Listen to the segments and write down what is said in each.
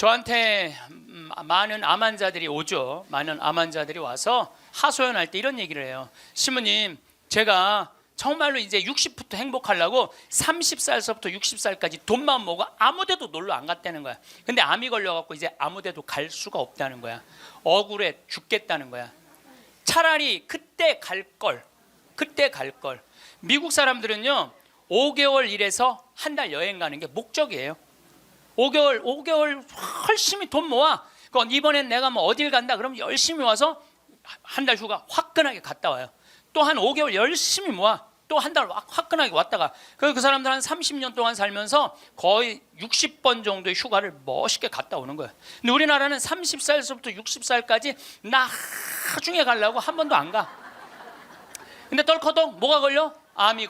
저한테 많은 암 환자들이 오죠. 많은 암 환자들이 와서 하소연할 때 이런 얘기를 해요. 시모님, 제가 정말로 이제 60부터 행복하려고 30살서부터 60살까지 돈만 모으고 아무데도 놀러 안 갔다는 거야. 근데 암이 걸려갖고 이제 아무데도 갈 수가 없다는 거야. 억울해 죽겠다는 거야. 차라리 그때 갈 걸. 미국 사람들은요 5개월 일해서 한 달 여행 가는 게 목적이에요. 5개월 열심히 돈 모아. 그건 이번엔 내가 뭐 어딜 간다 그러면 열심히 와서 한 달 휴가 화끈하게 갔다 와요. 또 한 5개월 열심히 모아. 또 한 달 화끈하게 왔다가 그 사람들 한 30년 동안 살면서 거의 60번 정도의 휴가를 멋있게 갔다 오는 거예요. 근데 우리나라는 30살부터 60살까지 나중에 가려고 한 번도 안 가. 근데 떨커덕 뭐가 걸려? 암이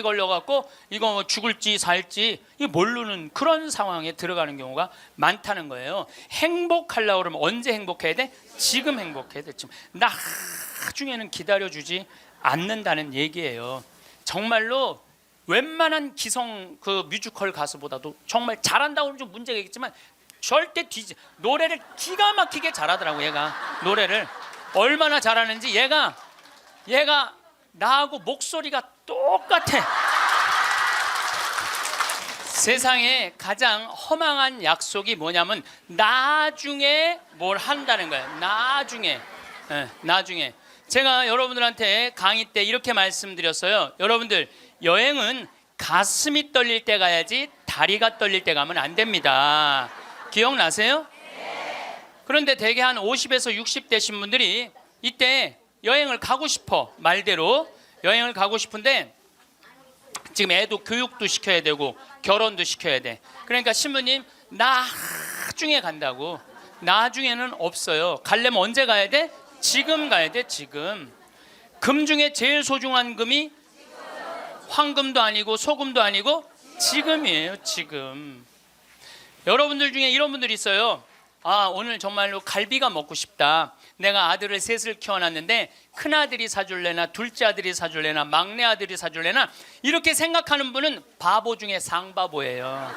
걸려갖고 이거 뭐 죽을지 살지 이거 모르는 그런 상황에 들어가는 경우가 많다는 거예요. 행복하려고 그러면 언제 행복해야 돼? 지금 행복해야 돼. 지금. 나중에는 기다려주지 않는다는 얘기예요. 정말로 웬만한 기성 그 뮤지컬 가수보다도 정말 잘한다고 하면 좀 문제가 있겠지만 절대 노래를 기가 막히게 잘하더라고. 얘가 노래를 얼마나 잘하는지 얘가 나하고 목소리가 똑같아. 세상에 가장 허망한 약속이 뭐냐면 나중에 뭘 한다는 거야. 나중에. 제가 여러분들한테 강의 때 이렇게 말씀드렸어요. 여러분들 여행은 가슴이 떨릴 때 가야지 다리가 떨릴 때 가면 안 됩니다. 기억나세요? 그런데 대개 한 50에서 60 되신 분들이 이때 여행을 가고 싶어. 말대로 여행을 가고 싶은데 지금 애도 교육도 시켜야 되고 결혼도 시켜야 돼. 그러니까 신부님 나중에 간다고. 나중에는 없어요. 가려면 언제 가야 돼? 지금 가야 돼. 지금. 금 중에 제일 소중한 금이 황금도 아니고 소금도 아니고 지금이에요. 지금. 여러분들 중에 이런 분들이 있어요. 아, 오늘 정말로 갈비가 먹고 싶다. 내가 아들을 셋을 키워놨는데 큰아들이 사줄래나 둘째 아들이 사줄래나 막내 아들이 사줄래나 이렇게 생각하는 분은 바보 중에 상바보예요.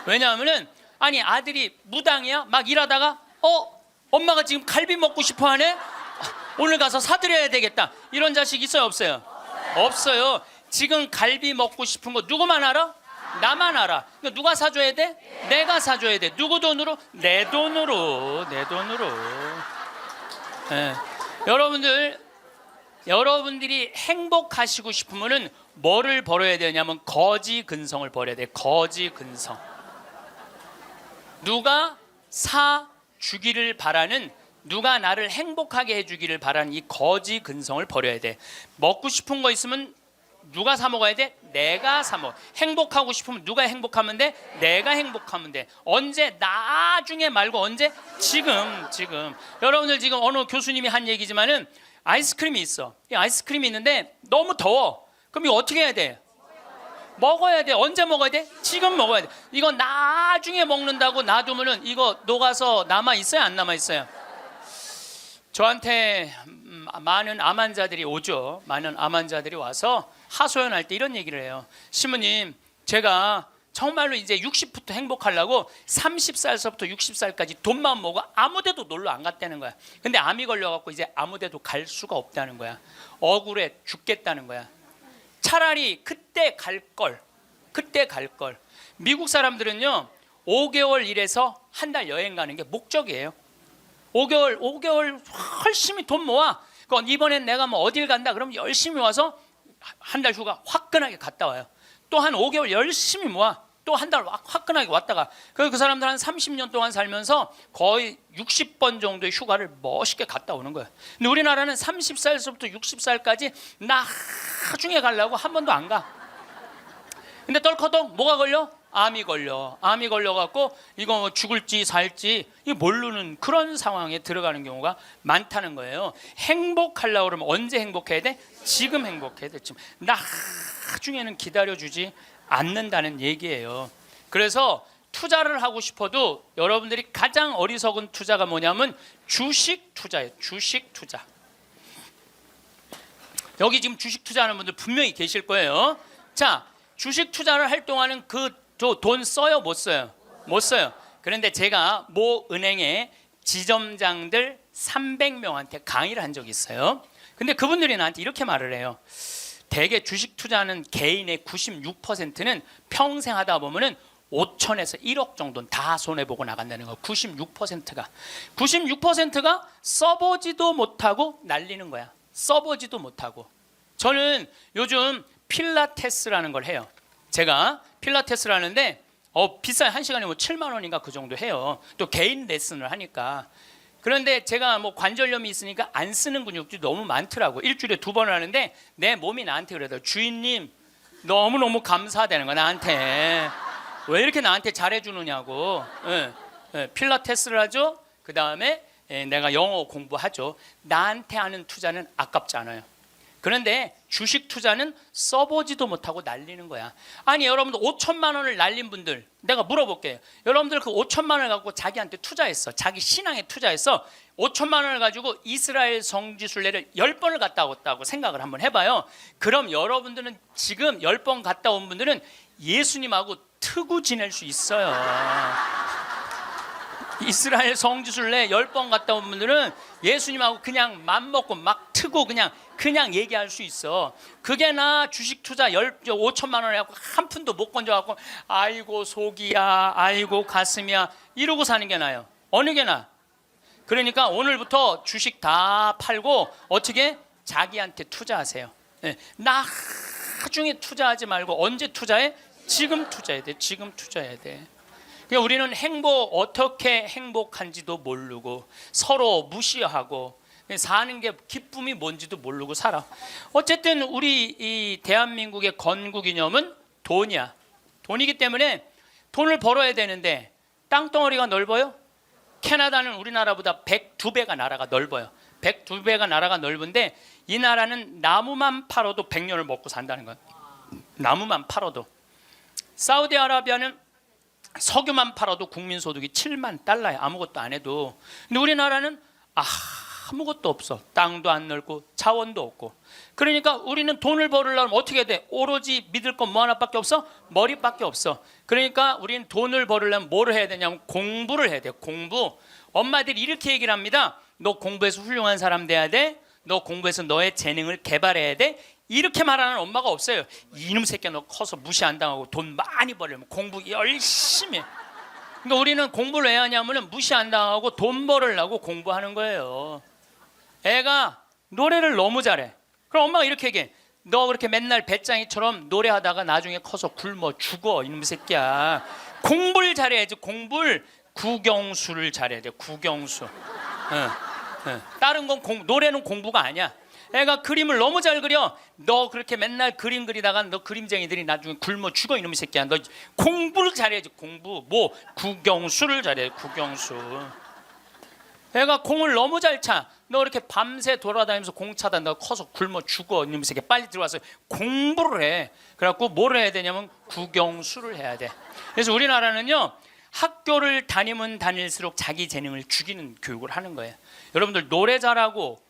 왜냐하면은 아니 아들이 무당이야? 막 일하다가 엄마가 지금 갈비 먹고 싶어 하네? 오늘 가서 사드려야 되겠다. 이런 자식 있어요? 없어요? 없어요. 지금 갈비 먹고 싶은 거 누구만 알아? 나만 알아. 누가 사줘야 돼? 내가 사줘야 돼. 누구 돈으로? 내 돈으로. 여러분들이 행복하시고 싶으면은 뭐를 벌어야 되냐면 거지 근성을 벌여야 돼. 거지 근성. 누가 사 주기를 바라는, 누가 나를 행복하게 해주기를 바라는 이 거지 근성을 버려야 돼. 먹고 싶은 거 있으면 누가 사 먹어야 돼? 내가 사 먹어. 행복하고 싶으면 누가 행복하면 돼? 내가 행복하면 돼. 언제? 나중에 말고 언제? 지금. 여러분들 지금 어느 교수님이 한 얘기지만은 아이스크림이 있어. 이 아이스크림이 있는데 너무 더워. 그럼 이거 어떻게 해야 돼? 먹어야 돼. 언제 먹어야 돼? 지금 먹어야 돼. 이거 나중에 먹는다고 놔두면은 이거 녹아서 남아 있어요? 안 남아 있어요? 저한테 많은 암 환자들이 오죠. 많은 암 환자들이 와서 하소연할 때 이런 얘기를 해요. 시모님, 제가 정말로 이제 60부터 행복하려고 30살서부터 60살까지 돈만 모으고 아무데도 놀러 안 갔다는 거야. 근데 암이 걸려갖고 이제 아무데도 갈 수가 없다는 거야. 억울해 죽겠다는 거야. 차라리 그때 갈 걸. 미국 사람들은요 5개월 일해서 한 달 여행 가는 게 목적이에요. 5개월 열심히 돈 모아. 그건 이번엔 내가 뭐 어딜 간다 그러면 열심히 와서 한 달 휴가 화끈하게 갔다 와요. 또 한 5개월 열심히 모아. 또 한 달 화끈하게 왔다가 그 사람들 한 30년 동안 살면서 거의 60번 정도의 휴가를 멋있게 갔다 오는 거예요. 근데 우리나라는 30살부터 60살까지 나중에 가려고 한 번도 안 가. 근데 떨커덕 뭐가 걸려? 암이 걸려갖고 이거 뭐 죽을지 살지 이거 모르는 그런 상황에 들어가는 경우가 많다는 거예요. 행복하려고 그러면 언제 행복해야 돼? 지금 행복해야 돼. 지금. 나중에는 기다려주지 않는다는 얘기예요. 그래서 투자를 하고 싶어도 여러분들이 가장 어리석은 투자가 뭐냐면 주식 투자예요. 주식 투자. 여기 지금 주식 투자하는 분들 분명히 계실 거예요. 자, 주식 투자를 할 동안은 그 돈 써요? 못 써요? 못 써요. 그런데 제가 모 은행의 지점장들 300명한테 강의를 한 적이 있어요. 근데 그분들이 나한테 이렇게 말을 해요. 대개 주식 투자하는 개인의 96%는 평생 하다 보면은 5천에서 1억 정도는 다 손해보고 나간다는 거. 96%가 써보지도 못하고 날리는 거야. 써보지도 못하고. 저는 요즘 필라테스라는 걸 해요. 제가 필라테스를 하는데 비싸요. 1시간에 뭐 7만 원인가 그 정도 해요. 또 개인 레슨을 하니까. 그런데 제가 뭐 관절염이 있으니까 안 쓰는 근육들이 너무 많더라고. 일주일에 2번을 하는데 내 몸이 나한테 그러더라고. 주인님 너무너무 감사하다는 거야. 나한테. 왜 이렇게 나한테 잘해주느냐고. 필라테스를 하죠. 그 다음에 내가 영어 공부하죠. 나한테 하는 투자는 아깝지 않아요. 그런데 주식 투자는 써보지도 못하고 날리는 거야. 아니 여러분들 5천만 원을 날린 분들 내가 물어볼게요. 여러분들 그 5천만 원을 갖고 자기한테 투자했어. 자기 신앙에 투자했어. 5천만 원을 가지고 이스라엘 성지순례를 10번을 갔다 왔다고 생각을 한번 해봐요. 그럼 여러분들은 지금 10번 갔다 온 분들은 예수님하고 트고 지낼 수 있어요. 이스라엘 성지순례 10번 갔다 온 분들은 예수님하고 그냥 맘먹고 막 트고 그냥 얘기할 수 있어. 그게 나 주식 투자 5천만 원에 갖고 한 푼도 못 건져갖고 아이고 속이야 아이고 가슴이야 이러고 사는 게 나아요. 어느 게 나아? 그러니까 오늘부터 주식 다 팔고 어떻게 자기한테 투자하세요. 나중에 투자하지 말고 언제 투자해? 지금 투자해야 돼. 지금 투자해야 돼. 그러니까 우리는 어떻게 행복한지도 모르고 서로 무시하고 사는 게 기쁨이 뭔지도 모르고 살아. 어쨌든 우리 이 대한민국의 건국이념은 돈이야. 돈이기 때문에 돈을 벌어야 되는데 땅덩어리가 넓어요? 캐나다는 우리나라보다 102배가 나라가 넓어요. 102배가 나라가 넓은데 이 나라는 나무만 팔아도 100년을 먹고 산다는 거야. 나무만 팔아도. 사우디아라비아는 석유만 팔아도 국민소득이 7만 달러야. 아무것도 안 해도. 근데 우리나라는 아무것도 없어. 땅도 안 넓고 자원도 없고. 그러니까 우리는 돈을 벌으려면 어떻게 해야 돼? 오로지 믿을 건 뭐 하나밖에 없어? 머리밖에 없어. 그러니까 우리는 돈을 벌으려면 뭐를 해야 되냐면 공부를 해야 돼. 공부. 엄마들이 이렇게 얘기를 합니다. 너 공부해서 훌륭한 사람 돼야 돼. 너 공부해서 너의 재능을 개발해야 돼. 이렇게 말하는 엄마가 없어요. 이놈 새끼야 너 커서 무시 안 당하고 돈 많이 벌려면 공부 열심히 해. 그러니까 우리는 공부를 왜 하냐면 무시 안 당하고 돈 벌으려고 공부하는 거예요. 애가 노래를 너무 잘해. 그럼 엄마가 이렇게 얘기해. 너 그렇게 맨날 배짱이처럼 노래하다가 나중에 커서 굶어 죽어 이놈 새끼야. 공부를 잘해야지. 공부를 국영수를 잘해야 돼. 국영수. 다른 건 노래는 공부가 아니야. 애가 그림을 너무 잘 그려. 너 그렇게 맨날 그림 그리다가 너 그림쟁이들이 나중에 굶어 죽어 이놈의 새끼야. 너 공부를 잘해야지. 공부. 뭐 국영수를 잘해. 국영수. 애가 공을 너무 잘 차. 너 이렇게 밤새 돌아다니면서 공 차다. 너 커서 굶어 죽어 이놈의 새끼야. 빨리 들어와서 공부를 해. 그래갖고 뭘 해야 되냐면 국영수를 해야 돼. 그래서 우리나라는요 학교를 다니면 다닐수록 자기 재능을 죽이는 교육을 하는 거예요. 여러분들 노래 잘하고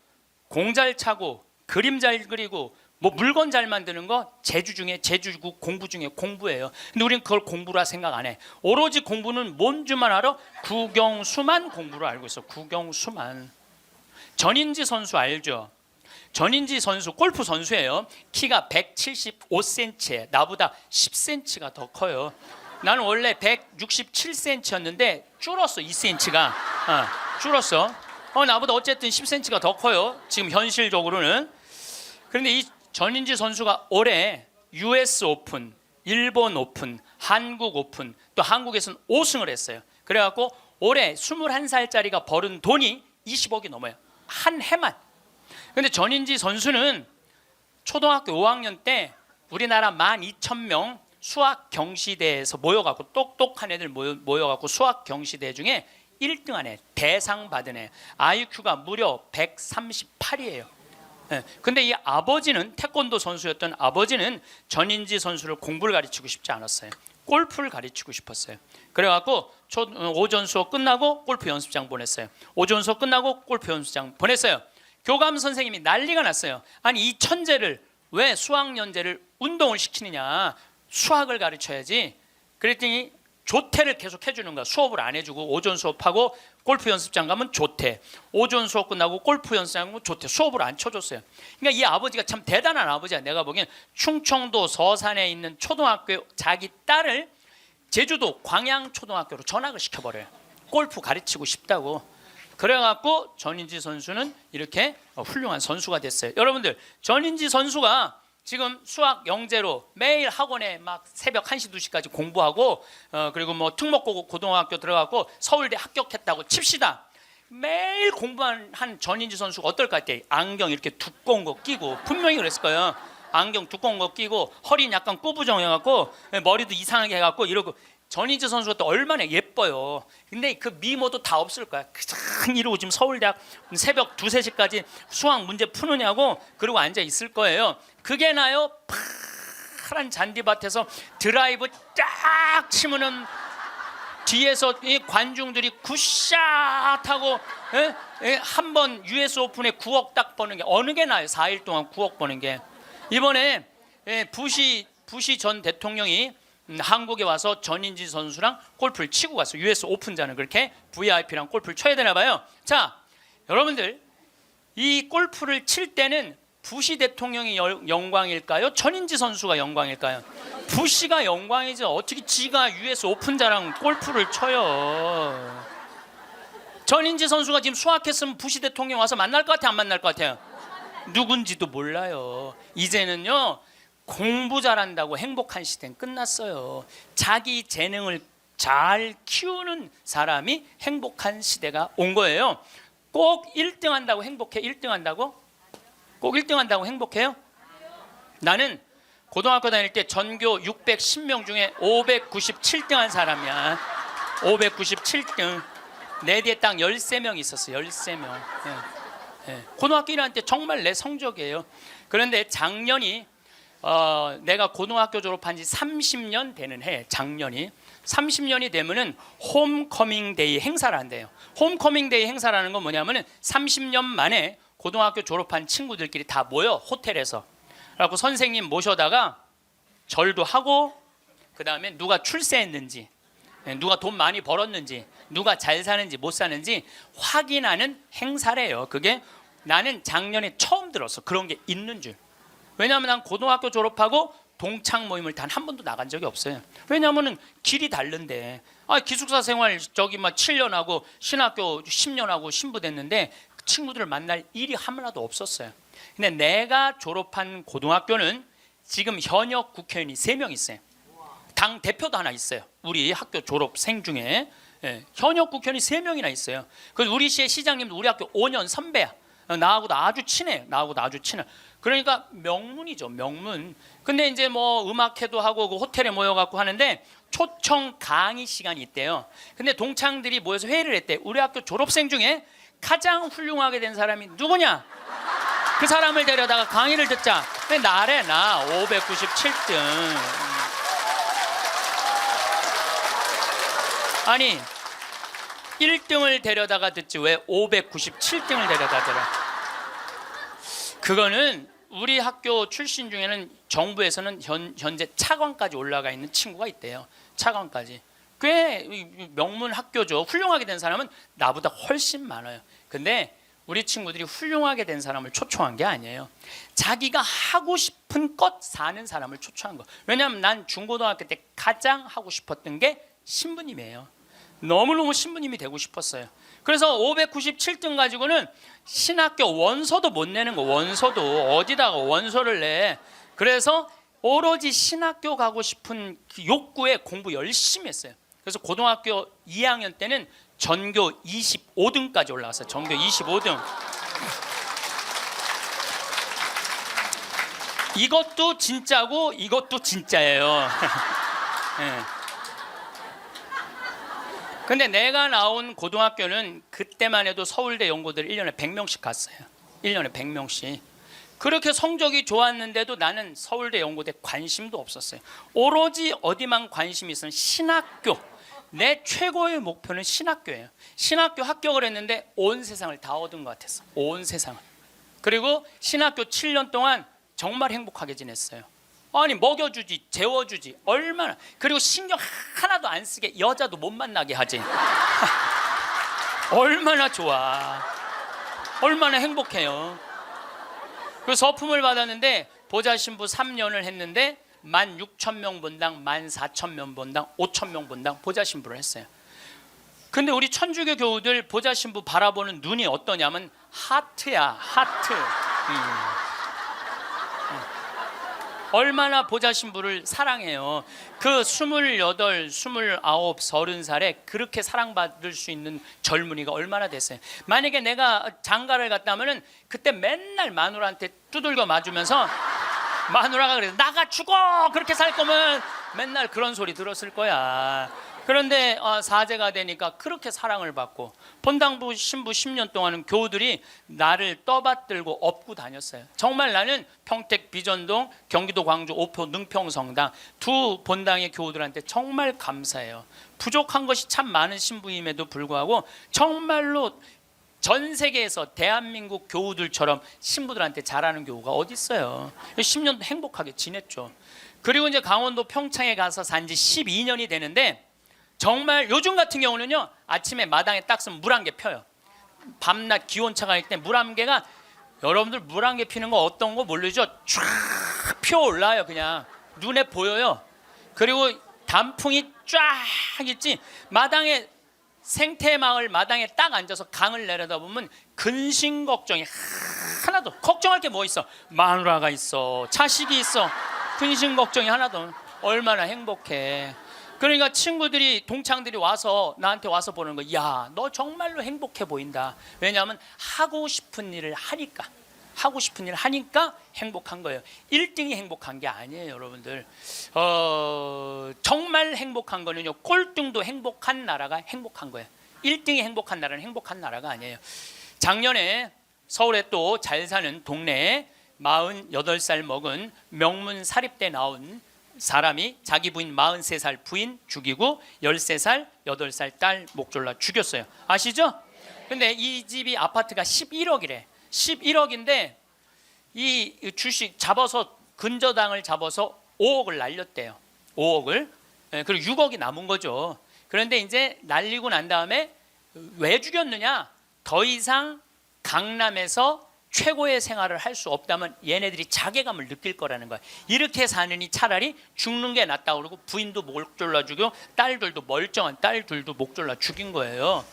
공 잘 차고 그림 잘 그리고 뭐 물건 잘 만드는 거 제주고 공부 중에 공부예요. 근데 우리는 그걸 공부라 생각 안 해. 오로지 공부는 뭔 줄만 알아? 국영수만 공부를 알고 있어. 국영수만. 전인지 선수 알죠? 전인지 선수 골프 선수예요. 키가 175cm에 나보다 10cm가 더 커요. 나는 원래 167cm였는데 줄었어. 2cm가 줄었어. 나보다 어쨌든 10cm가 더 커요. 지금 현실적으로는. 그런데 이 전인지 선수가 올해 US 오픈, 일본 오픈, 한국 오픈, 또 한국에서는 5승을 했어요. 그래갖고 올해 21살짜리가 벌은 돈이 20억이 넘어요. 한 해만. 그런데 전인지 선수는 초등학교 5학년 때 우리나라 12,000명 수학 경시대에서 모여갖고 똑똑한 애들 모여갖고 수학 경시대 중에 1등한 애, 대상 받은 애, IQ가 무려 138이에요. 근데 이 아버지는 태권도 선수였던 아버지는 전인지 선수를 공부를 가르치고 싶지 않았어요. 골프를 가르치고 싶었어요. 그래갖고 오전 수업 끝나고 골프 연습장 보냈어요. 오전 수업 끝나고 골프 연습장 보냈어요. 교감 선생님이 난리가 났어요. 아니 이 천재를 왜 수학연재를 운동을 시키느냐. 수학을 가르쳐야지. 그랬더니 조퇴를 계속 해주는 거야. 수업을 안 해주고 오전 수업하고 골프 연습장 가면 조퇴, 오전 수업 끝나고 골프 연습장 가면 조퇴, 수업을 안 쳐줬어요. 그러니까 이 아버지가 참 대단한 아버지야. 내가 보기엔 충청도 서산에 있는 초등학교 자기 딸을 제주도 광양초등학교로 전학을 시켜버려요. 골프 가르치고 싶다고. 그래갖고 전인지 선수는 이렇게 훌륭한 선수가 됐어요. 여러분들, 전인지 선수가 지금 수학 영재로 매일 학원에 막 새벽 1시 2시까지 공부하고 그리고 뭐 특목고등학교 들어가고 서울대 합격했다고 칩시다. 매일 공부한 전인지 선수가 어떨 것 같아요? 안경 이렇게 두꺼운 거 끼고, 분명히 그랬을 거예요. 안경 두꺼운 거 끼고 허리는 약간 꾸부정해갖고 머리도 이상하게 해갖고 이러고. 전인지 선수가 또 얼마나 예뻐요. 근데 그 미모도 다 없을 거야. 그냥 이러고 지금 서울대학 새벽 2, 3시까지 수학 문제 푸느냐고 그러고 앉아 있을 거예요. 그게 나요? 파란 잔디밭에서 드라이브 쫙 치면은 뒤에서 이 관중들이 굿샷 하고 한 번 US 오픈에 9억 딱 버는 게 어느 게 나요? 4일 동안 9억 버는 게. 이번에 부시 전 대통령이 한국에 와서 전인지 선수랑 골프를 치고 갔어요. US 오픈자는 그렇게 VIP랑 골프를 쳐야 되나 봐요. 자, 여러분들, 이 골프를 칠 때는 부시 대통령이 영광일까요? 전인지 선수가 영광일까요? 부시가 영광이죠. 어떻게 지가 US 오픈자랑 골프를 쳐요? 전인지 선수가 지금 수학했으면 부시 대통령 와서 만날 것 같아요? 안 만날 것 같아요? 누군지도 몰라요. 이제는요, 공부 잘한다고 행복한 시대는 끝났어요. 자기 재능을 잘 키우는 사람이 행복한 시대가 온 거예요. 꼭 1등 한다고 행복해? 1등 한다고? 꼭 1등 한다고 행복해요? 나는 고등학교 다닐 때 전교 610명 중에 597등 한 사람이야. 597등. 내 뒤에 딱 13명 있었어. 13명. 고등학교 1학년 때 정말 내 성적이에요. 그런데 작년이 내가 고등학교 졸업한 지 30년 되는 해. 작년이 30년이 되면은 홈커밍 데이 행사를 한대요. 홈커밍 데이 행사라는 건 뭐냐면은 30년 만에 고등학교 졸업한 친구들끼리 다 모여, 호텔에서. 그래갖고 선생님 모셔다가 절도 하고, 그 다음에 누가 출세했는지, 누가 돈 많이 벌었는지, 누가 잘 사는지 못 사는지 확인하는 행사래요. 그게 나는 작년에 처음 들었어. 그런 게 있는 줄. 왜냐하면 난 고등학교 졸업하고 동창 모임을 단 한 번도 나간 적이 없어요. 왜냐하면 길이 다른데. 기숙사 생활 저기 막 7년 하고 신학교 10년 하고 신부됐는데 친구들을 만날 일이 하나도 없었어요. 근데 내가 졸업한 고등학교는 지금 현역 국회의원이 3명 있어요. 당 대표도 하나 있어요. 우리 학교 졸업생 중에 현역 국회의원이 3명이나 있어요. 그래서 우리 시의 시장님도 우리 학교 5년 선배야. 나하고도 아주 친해. 나하고도 아주 친해. 그러니까 명문이죠, 명문. 근데 이제 뭐 음악회도 하고 그 호텔에 모여갖고 하는데 초청 강의 시간이 있대요. 근데 동창들이 모여서 회의를 했대. 우리 학교 졸업생 중에 가장 훌륭하게 된 사람이 누구냐? 그 사람을 데려다가 강의를 듣자. 근데 나래, 나 597등. 아니 1등을 데려다가 듣지 왜 597등을 데려다 들어? 그거는 우리 학교 출신 중에는 정부에서는 현재 차관까지 올라가 있는 친구가 있대요. 차관까지. 꽤 명문 학교죠. 훌륭하게 된 사람은 나보다 훨씬 많아요. 근데 우리 친구들이 훌륭하게 된 사람을 초청한 게 아니에요. 자기가 하고 싶은 것 사는 사람을 초청한 거. 왜냐하면 난 중고등학교 때 가장 하고 싶었던 게 신부님이에요. 너무너무 신부님이 되고 싶었어요. 그래서 597등 가지고는 신학교 원서도 못 내는 거. 원서도 어디다가 원서를 내. 그래서 오로지 신학교 가고 싶은 그 욕구에 공부 열심히 했어요. 그래서 고등학교 2학년 때는 전교 25등까지 올라갔어요. 전교 25등. 이것도 진짜고 이것도 진짜예요. 네. 근데 내가 나온 고등학교는 그때만 해도 서울대 연고들 1년에 100명씩 갔어요. 1년에 100명씩. 그렇게 성적이 좋았는데도 나는 서울대 연고대 관심도 없었어요. 오로지 어디만 관심이 있었는 신학교. 내 최고의 목표는 신학교예요. 신학교 합격을 했는데 온 세상을 다 얻은 것 같았어. 온 세상을. 그리고 신학교 7년 동안 정말 행복하게 지냈어요. 아니 먹여주지, 재워주지, 얼마나. 그리고 신경 하나도 안 쓰게 여자도 못 만나게 하지. 얼마나 좋아, 얼마나 행복해요. 그 서품을 받았는데 보좌 신부 3년을 했는데 16,000명분당, 14,000명분당, 5,000명분당 보좌 신부를 했어요. 근데 우리 천주교 교우들 보좌 신부 바라보는 눈이 어떠냐면 하트야, 하트. 얼마나 보좌 신부를 사랑해요. 그 28, 29, 30살에 그렇게 사랑받을 수 있는 젊은이가 얼마나 됐어요. 만약에 내가 장가를 갔다면은 그때 맨날 마누라한테 두들겨 맞으면서 마누라가 그래서 나가 죽어 그렇게 살 거면 맨날 그런 소리 들었을 거야. 그런데 사제가 되니까 그렇게 사랑을 받고 본당부 신부 10년 동안은 교우들이 나를 떠받들고 업고 다녔어요. 정말 나는 평택 비전동, 경기도 광주 오포 능평성당 두 본당의 교우들한테 정말 감사해요. 부족한 것이 참 많은 신부임에도 불구하고 정말로 전 세계에서 대한민국 교우들처럼 신부들한테 잘하는 교우가 어디 있어요. 10년 행복하게 지냈죠. 그리고 이제 강원도 평창에 가서 산 지 12년이 되는데 정말 요즘 같은 경우는요, 아침에 마당에 딱 서면 물 한 개 펴요. 밤낮 기온차가 있을 때 물 한 개가, 여러분들 물 한 개 피는 거 어떤 거 모르죠? 쫙 피어올라요. 그냥 눈에 보여요. 그리고 단풍이 쫙 있지. 마당에 생태마을 마당에 딱 앉아서 강을 내려다보면 근심 걱정이 하나도, 걱정할 게 뭐 있어? 마누라가 있어, 자식이 있어. 근심 걱정이 하나도. 얼마나 행복해. 그러니까 친구들이, 동창들이 와서 나한테 와서 보는 거, 야, 너 정말로 행복해 보인다. 왜냐하면 하고 싶은 일을 하니까, 하고 싶은 일을 하니까 행복한 거예요. 1등이 행복한 게 아니에요, 여러분들. 정말 행복한 거는요, 꼴등도 행복한 나라가 행복한 거예요. 1등이 행복한 나라는 행복한 나라가 아니에요. 작년에 서울에 또 잘 사는 동네에 48살 먹은 명문 사립대 나온 사람이 자기 부인 43살 부인 죽이고 13살, 8살 딸 목 졸라 죽였어요. 아시죠? 근데 이 집이 아파트가 11억이래. 11억인데 이 주식 잡아서, 근저당을 잡아서 5억을 날렸대요. 5억을. 그리고 6억이 남은 거죠. 그런데 이제 날리고 난 다음에 왜 죽였느냐? 더 이상 강남에서 최고의 생활을 할 수 없다면 얘네들이 자괴감을 느낄 거라는 거야. 이렇게 사느니 차라리 죽는 게 낫다고 그러고 부인도 목 졸라 죽여, 딸들도, 멀쩡한 딸들도 목 졸라 죽인 거예요.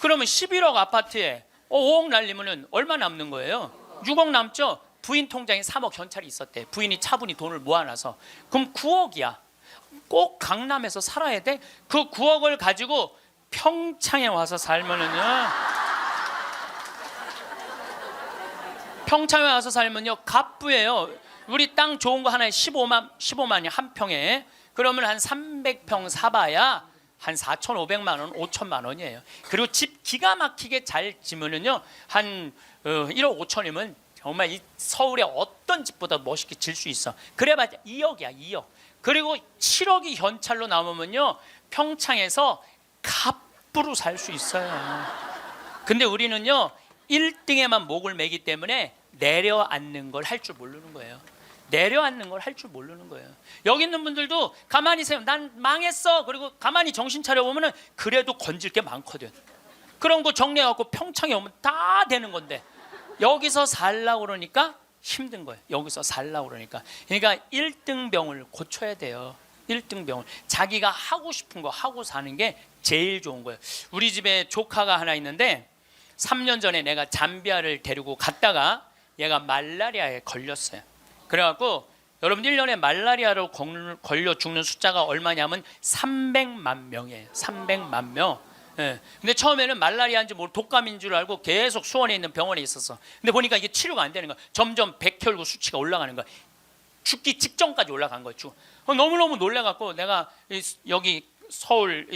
그러면 11억 아파트에 5억 날리면 얼마 남는 거예요? 6억 남죠? 부인 통장에 3억 현찰이 있었대. 부인이 차분히 돈을 모아놔서. 그럼 9억이야. 꼭 강남에서 살아야 돼? 그 9억을 가지고 평창에 와서 살면은요, 평창에 와서 살면요, 갑부예요. 우리 땅 좋은 거 하나에 15만이 한 평에. 그러면 한 300평 사봐야 한 4,500만 원, 5천만 원이에요. 그리고 집 기가 막히게 잘 지면은요, 한 1억 5천이면 정말 이 서울의 어떤 집보다 멋있게 질 수 있어. 그래봤자 2억이야, 2억. 그리고 7억이 현찰로 남으면요, 평창에서 갑부로 살 수 있어요. 근데 우리는요, 1등에만 목을 매기 때문에 내려앉는 걸 할 줄 모르는 거예요. 내려앉는 걸 할 줄 모르는 거예요. 여기 있는 분들도 가만히 있어요. 난 망했어. 그리고 가만히 정신 차려보면 그래도 건질 게 많거든. 그런 거 정리해갖고 평창에 오면 다 되는 건데 여기서 살라고 그러니까 힘든 거예요. 여기서 살라고 그러니까. 그러니까 1등병을 고쳐야 돼요. 1등병을. 자기가 하고 싶은 거 하고 사는 게 제일 좋은 거예요. 우리 집에 조카가 하나 있는데 3년 전에 내가 잠비아를 데리고 갔다가 얘가 말라리아에 걸렸어요. 그래갖고 여러분 1년에 말라리아로 걸려 죽는 숫자가 얼마냐면 300만 명이에요. 300만 명. 예. 근데 처음에는 말라리아인지 모르고 독감인 줄 알고 계속 수원에 있는 병원에 있었어. 근데 보니까 이게 치료가 안 되는 거야. 점점 백혈구 수치가 올라가는 거야. 죽기 직전까지 올라간 거야. 너무너무 놀래갖고 내가 여기 서울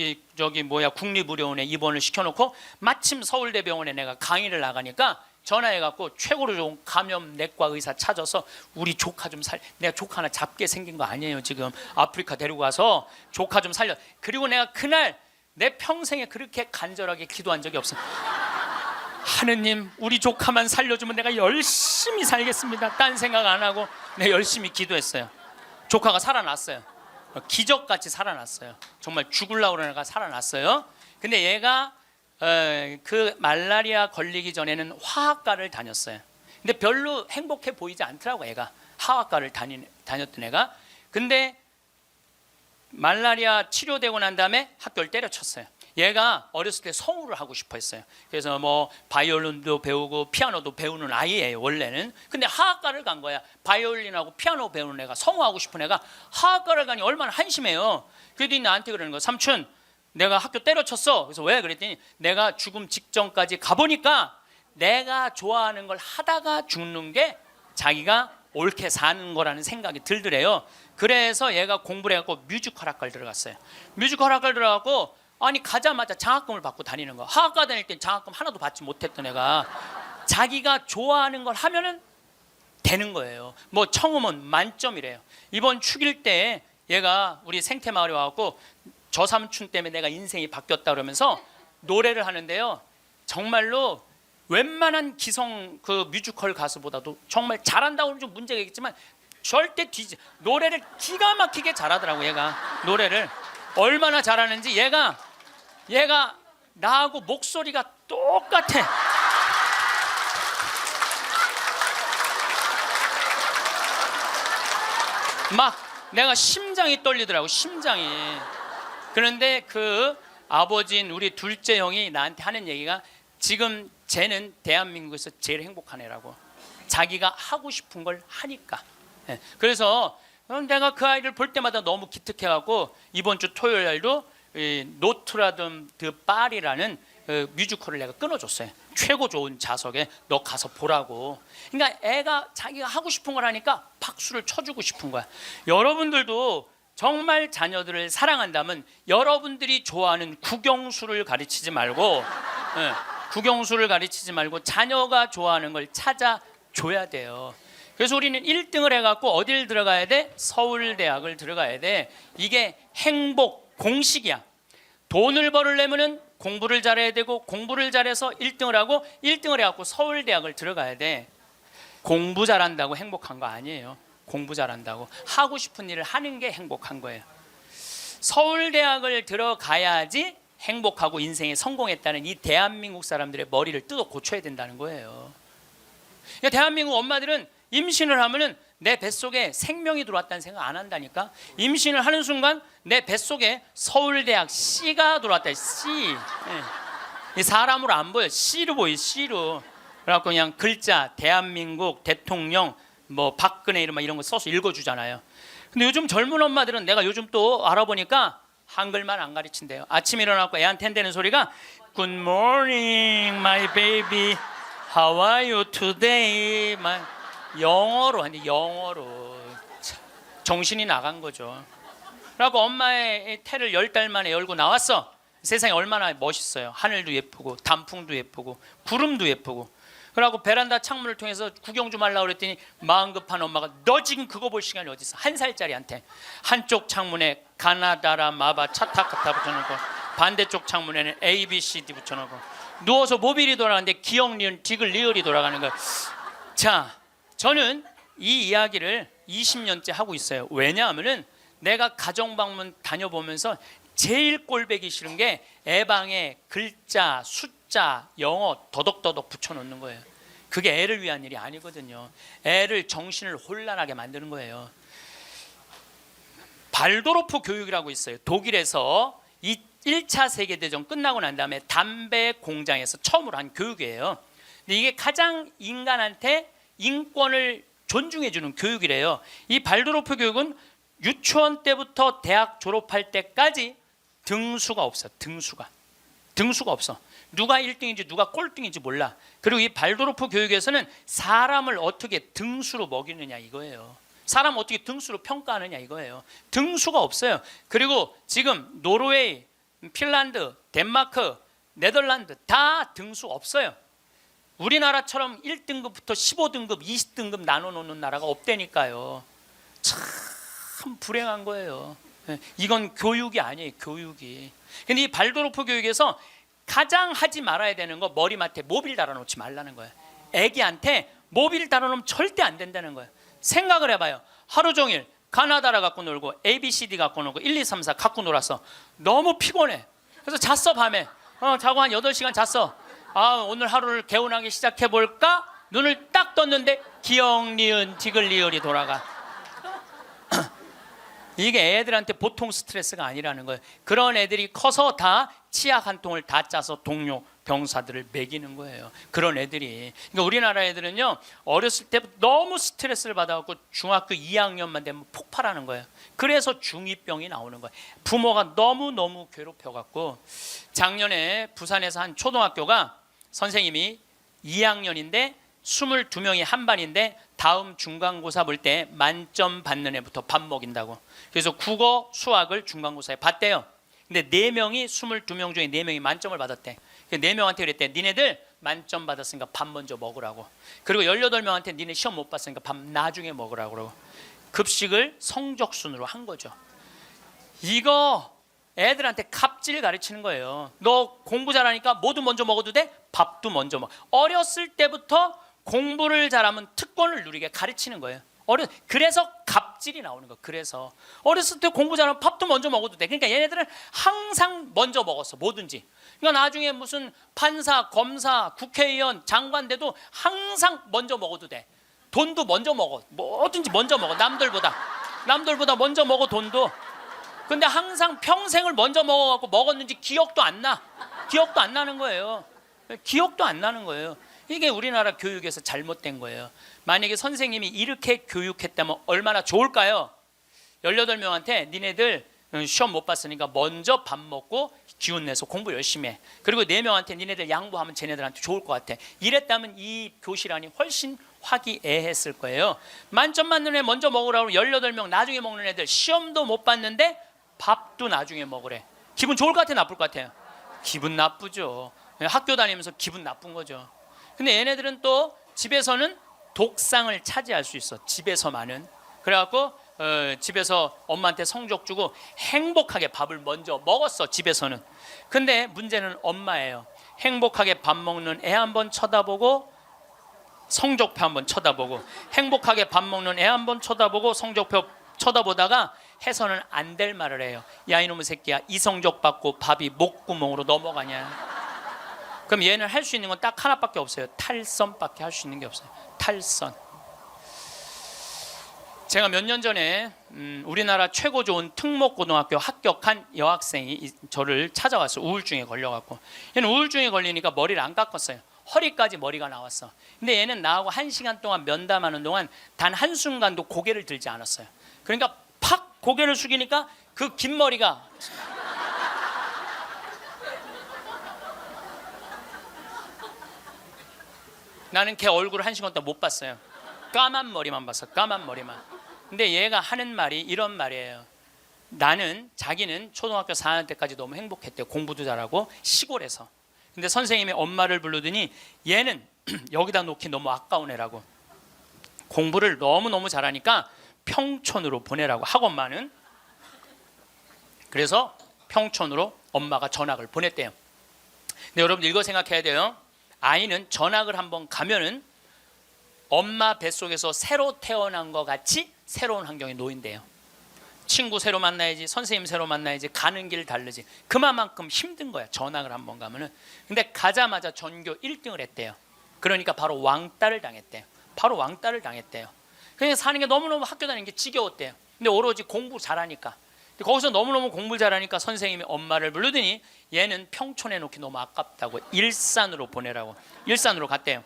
국립의료원에 입원을 시켜놓고 마침 서울대병원에 내가 강의를 나가니까 전화해갖고 최고로 좋은 감염내과 의사 찾아서 우리 조카 좀 내가 조카 하나 잡게 생긴 거 아니에요. 지금 아프리카 데리고 가서 조카 좀 살려. 그리고 내가 그날 내 평생에 그렇게 간절하게 기도한 적이 없어. 하느님, 우리 조카만 살려주면 내가 열심히 살겠습니다. 딴 생각 안 하고 내가 열심히 기도했어요. 조카가 살아났어요. 기적같이 살아났어요. 정말 죽으려고 그러는 애가 살아났어요. 근데 얘가 그 말라리아 걸리기 전에는 화학과를 다녔어요. 근데 별로 행복해 보이지 않더라고. 애가 화학과를 다녔던 애가. 근데 말라리아 치료되고 난 다음에 학교를 때려쳤어요. 얘가 어렸을 때 성우를 하고 싶어 했어요. 그래서 뭐 바이올린도 배우고 피아노도 배우는 아이예요 원래는. 근데 화학과를 간 거야. 바이올린하고 피아노 배우는 애가, 성우하고 싶은 애가 화학과를 가니 얼마나 한심해요. 그랬더니 나한테 그러는 거야. 삼촌, 내가 학교 때려쳤어. 그래서 왜? 그랬더니 내가 죽음 직전까지 가보니까 내가 좋아하는 걸 하다가 죽는 게 자기가 옳게 사는 거라는 생각이 들더래요. 그래서 얘가 공부를 해갖고 뮤지컬 학과를 들어갔어요. 뮤지컬 학과를 들어갔고 아니 가자마자 장학금을 받고 다니는 거. 화학과 다닐 땐 장학금 하나도 받지 못했던 애가 자기가 좋아하는 걸 하면은 되는 거예요. 뭐 청음은 만점이래요. 이번 축일 때 얘가 우리 생태마을에 와갖고 저 삼촌 때문에 내가 인생이 바뀌었다 그러면서 노래를 하는데요. 정말로 웬만한 기성 그 뮤지컬 가수보다도 정말 잘한다고는 좀 문제가 있겠지만 절대 노래를 기가 막히게 잘하더라고. 얘가 노래를 얼마나 잘하는지 얘가 나하고 목소리가 똑같아. 막 내가 심장이 떨리더라고. 심장이. 그런데 그 아버지인 우리 둘째 형이 나한테 하는 얘기가 지금 쟤는 대한민국에서 제일 행복한 애라고. 자기가 하고 싶은 걸 하니까. 그래서 내가 그 아이를 볼 때마다 너무 기특해갖고 이번 주 토요일 날도 노트라담 드 파리라는 뮤지컬을 내가 끊어줬어요. 최고 좋은 좌석에 너 가서 보라고. 그러니까 애가 자기가 하고 싶은 걸 하니까 박수를 쳐주고 싶은 거야. 여러분들도 정말 자녀들을 사랑한다면 여러분들이 좋아하는 국영수를 가르치지 말고 국영수를 가르치지 말고 자녀가 좋아하는 걸 찾아줘야 돼요. 그래서 우리는 1등을 해갖고 어딜 들어가야 돼? 서울대학을 들어가야 돼. 이게 행복 공식이야. 돈을 벌으려면은 공부를 잘해야 되고 공부를 잘해서 1등을 하고 1등을 해갖고 서울대학을 들어가야 돼. 공부 잘한다고 행복한 거 아니에요. 공부 잘한다고 하고 싶은 일을 하는 게 행복한 거예요. 서울대학을 들어가야지 행복하고 인생에 성공했다는 이 대한민국 사람들의 머리를 뜯어 고쳐야 된다는 거예요. 그러니까 대한민국 엄마들은 임신을 하면은 내 뱃속에 생명이 들어왔다는 생각 안 한다니까. 임신을 하는 순간 내 뱃속에 서울대학 C가 들어왔다. C. 이 사람으로 안 보여. C로 보여. C로. 그래갖고 그냥 글자 대한민국 대통령 뭐 박근혜 이런 거 써서 읽어주잖아요. 근데 요즘 젊은 엄마들은 내가 요즘 또 알아보니까 한글만 안 가르친대요. 아침에 일어나고 애한테 한다는 소리가 Good morning my baby How are you today? 영어로 하는데 영어로 정신이 나간 거죠. 그래갖고 엄마의 태를 10달 만에 열고 나왔어. 세상이 얼마나 멋있어요. 하늘도 예쁘고 단풍도 예쁘고 구름도 예쁘고. 그래갖고 베란다 창문을 통해서 구경 좀 하려고 그랬더니 마음 급한 엄마가 너 지금 그거 볼 시간이 어디 있어. 1살짜리한테 한쪽 창문에 가나다라 마바 차타카타 붙여놓고 반대쪽 창문에는 A, B, C, D 붙여놓고 누워서 모빌이 돌아가는데 기억, 니은, 디귿, 리을이 돌아가는 거야. 자, 저는 이 이야기를 20년째 하고 있어요. 왜냐하면은 내가 가정방문 다녀보면서 제일 꼴배기 싫은 게 애 방에 글자, 숫자, 영어 더덕더덕 붙여놓는 거예요. 그게 애를 위한 일이 아니거든요. 애를 정신을 혼란하게 만드는 거예요. 발도르프 교육이라고 있어요. 독일에서 이 1차 세계대전 끝나고 난 다음에 담배 공장에서 처음으로 한 교육이에요. 근데 이게 가장 인간한테 인권을 존중해주는 교육이래요. 이 발도르프 교육은 유치원 때부터 대학 졸업할 때까지 등수가 없어. 등수가 없어. 누가 1등인지 누가 꼴등인지 몰라. 그리고 이 발도르프 교육에서는 사람을 어떻게 등수로 먹이느냐 이거예요. 사람 어떻게 등수로 평가하느냐 이거예요. 등수가 없어요. 그리고 지금 노르웨이, 핀란드, 덴마크, 네덜란드 다 등수 없어요. 우리나라처럼 1등급부터 15등급, 20등급 나눠놓는 나라가 없다니까요. 참 불행한 거예요. 이건 교육이 아니에요. 교육이. 근데 이 발도르프 교육에서 가장 하지 말아야 되는 거 머리맡에 모빌 달아놓지 말라는 거예요. 애기한테 모빌 달아놓으면 절대 안 된다는 거예요. 생각을 해봐요. 하루 종일 가나다라 갖고 놀고 ABCD 갖고 놀고 1, 2, 3, 4 갖고 놀았어. 너무 피곤해. 그래서 잤어. 밤에 자고 한 8시간 잤어. 오늘 하루를 개운하게 시작해볼까? 눈을 딱 떴는데 기역, 니은, 디귿, 리을이 돌아가. 이게 애들한테 보통 스트레스가 아니라는 거예요. 그런 애들이 커서 다 치약 한 통을 다 짜서 동료 병사들을 먹이는 거예요. 그런 애들이. 그러니까 우리나라 애들은요, 어렸을 때부터 너무 스트레스를 받아갖고 중학교 2학년만 되면 폭발하는 거예요. 그래서 중2병이 나오는 거예요. 부모가 너무너무 괴롭혀갖고. 작년에 부산에서 한 초등학교가 선생님이 2학년인데 22명이 한 반인데 다음 중간고사 볼 때 만점 받는 애부터 밥 먹인다고. 그래서 국어, 수학을 중간고사에 봤대요. 근데 4명이 22명 중에 4명이 만점을 받았대. 4명한테 그랬대. 니네들 만점 받았으니까 밥 먼저 먹으라고. 그리고 18명한테 니네 시험 못 봤으니까 밥 나중에 먹으라고. 그러고 급식을 성적순으로 한 거죠. 이거 애들한테 갑질 가르치는 거예요. 너 공부 잘하니까 뭐도 먼저 먹어도 돼? 밥도 먼저 먹어. 어렸을 때부터 공부를 잘하면 특권을 누리게 가르치는 거예요. 그래서 갑질이 나오는 거예요. 그래서 어렸을 때 공부 잘하면 밥도 먼저 먹어도 돼. 그러니까 얘네들은 항상 먼저 먹었어. 뭐든지. 그러니까 나중에 무슨 판사, 검사, 국회의원, 장관 돼도 항상 먼저 먹어도 돼. 돈도 먼저 먹어. 뭐든지 먼저 먹어. 남들보다 먼저 먹어. 돈도. 근데 항상 평생을 먼저 먹어갖고 먹었는지 기억도 안 나. 기억도 안 나는 거예요. 기억도 안 나는 거예요. 이게 우리나라 교육에서 잘못된 거예요. 만약에 선생님이 이렇게 교육했다면 얼마나 좋을까요? 18명한테 니네들 시험 못 봤으니까 먼저 밥 먹고 기운 내서 공부 열심히 해. 그리고 4명한테 니네들 양보하면 쟤네들한테 좋을 것 같아. 이랬다면 이 교실 안이 훨씬 화기애애했을 거예요. 만점 맞는 애 먼저 먹으라고 18명 나중에 먹는 애들 시험도 못 봤는데 밥도 나중에 먹으래. 기분 좋을 것 같아, 나쁠 것 같아요? 기분 나쁘죠. 학교 다니면서 기분 나쁜 거죠. 근데 얘네들은 또 집에서는 독상을 차지할 수 있어. 집에서만은. 그래갖고 집에서 엄마한테 성적 주고 행복하게 밥을 먼저 먹었어. 집에서는. 근데 문제는 엄마예요. 행복하게 밥 먹는 애 한번 쳐다보고 성적표 한번 쳐다보고, 행복하게 밥 먹는 애 한번 쳐다보고 성적표 쳐다보다가 해서는 안 될 말을 해요. 야 이놈의 새끼야, 이 성적 받고 밥이 목구멍으로 넘어가냐. 그럼 얘는 할 수 있는 건 딱 하나밖에 없어요. 탈선밖에 할 수 있는 게 없어요. 탈선. 제가 몇 년 전에 우리나라 최고 좋은 특목고등학교 합격한 여학생이 저를 찾아왔어요. 우울증에 걸려갖고. 얘는 우울증에 걸리니까 머리를 안 깎았어요. 허리까지 머리가 나왔어. 근데 얘는 나하고 1시간 동안 면담하는 동안 단 한순간도 고개를 들지 않았어요. 그러니까 팍 고개를 숙이니까 그 긴 머리가 나는 걔 얼굴을 1시간 동안 못 봤어요. 까만 머리만 봤어. 까만 머리만. 근데 얘가 하는 말이 이런 말이에요. 자기는 초등학교 4학년 때까지 너무 행복했대요. 공부도 잘하고 시골에서. 근데 선생님이 엄마를 부르더니 얘는 여기다 놓기 너무 아까운 애라고. 공부를 너무너무 잘하니까 평촌으로 보내라고, 학원만은. 그래서 평촌으로 엄마가 전학을 보냈대요. 근데 여러분들 이거 생각해야 돼요. 아이는 전학을 한번 가면은 엄마 뱃속에서 새로 태어난 것 같이 새로운 환경에 놓인대요. 친구 새로 만나야지, 선생님 새로 만나야지, 가는 길 다르지. 그만큼 힘든 거야, 전학을 한번 가면은. 근데 가자마자 전교 1등을 했대요. 그러니까 바로 왕따를 당했대요. 그냥 사는 게 너무너무 학교 다니는 게 지겨웠대요. 근데 오로지 공부 잘하니까. 거기서 너무너무 공부를 잘하니까 선생님이 엄마를 부르더니 얘는 평촌에 놓기 너무 아깝다고 일산으로 보내라고. 일산으로 갔대요.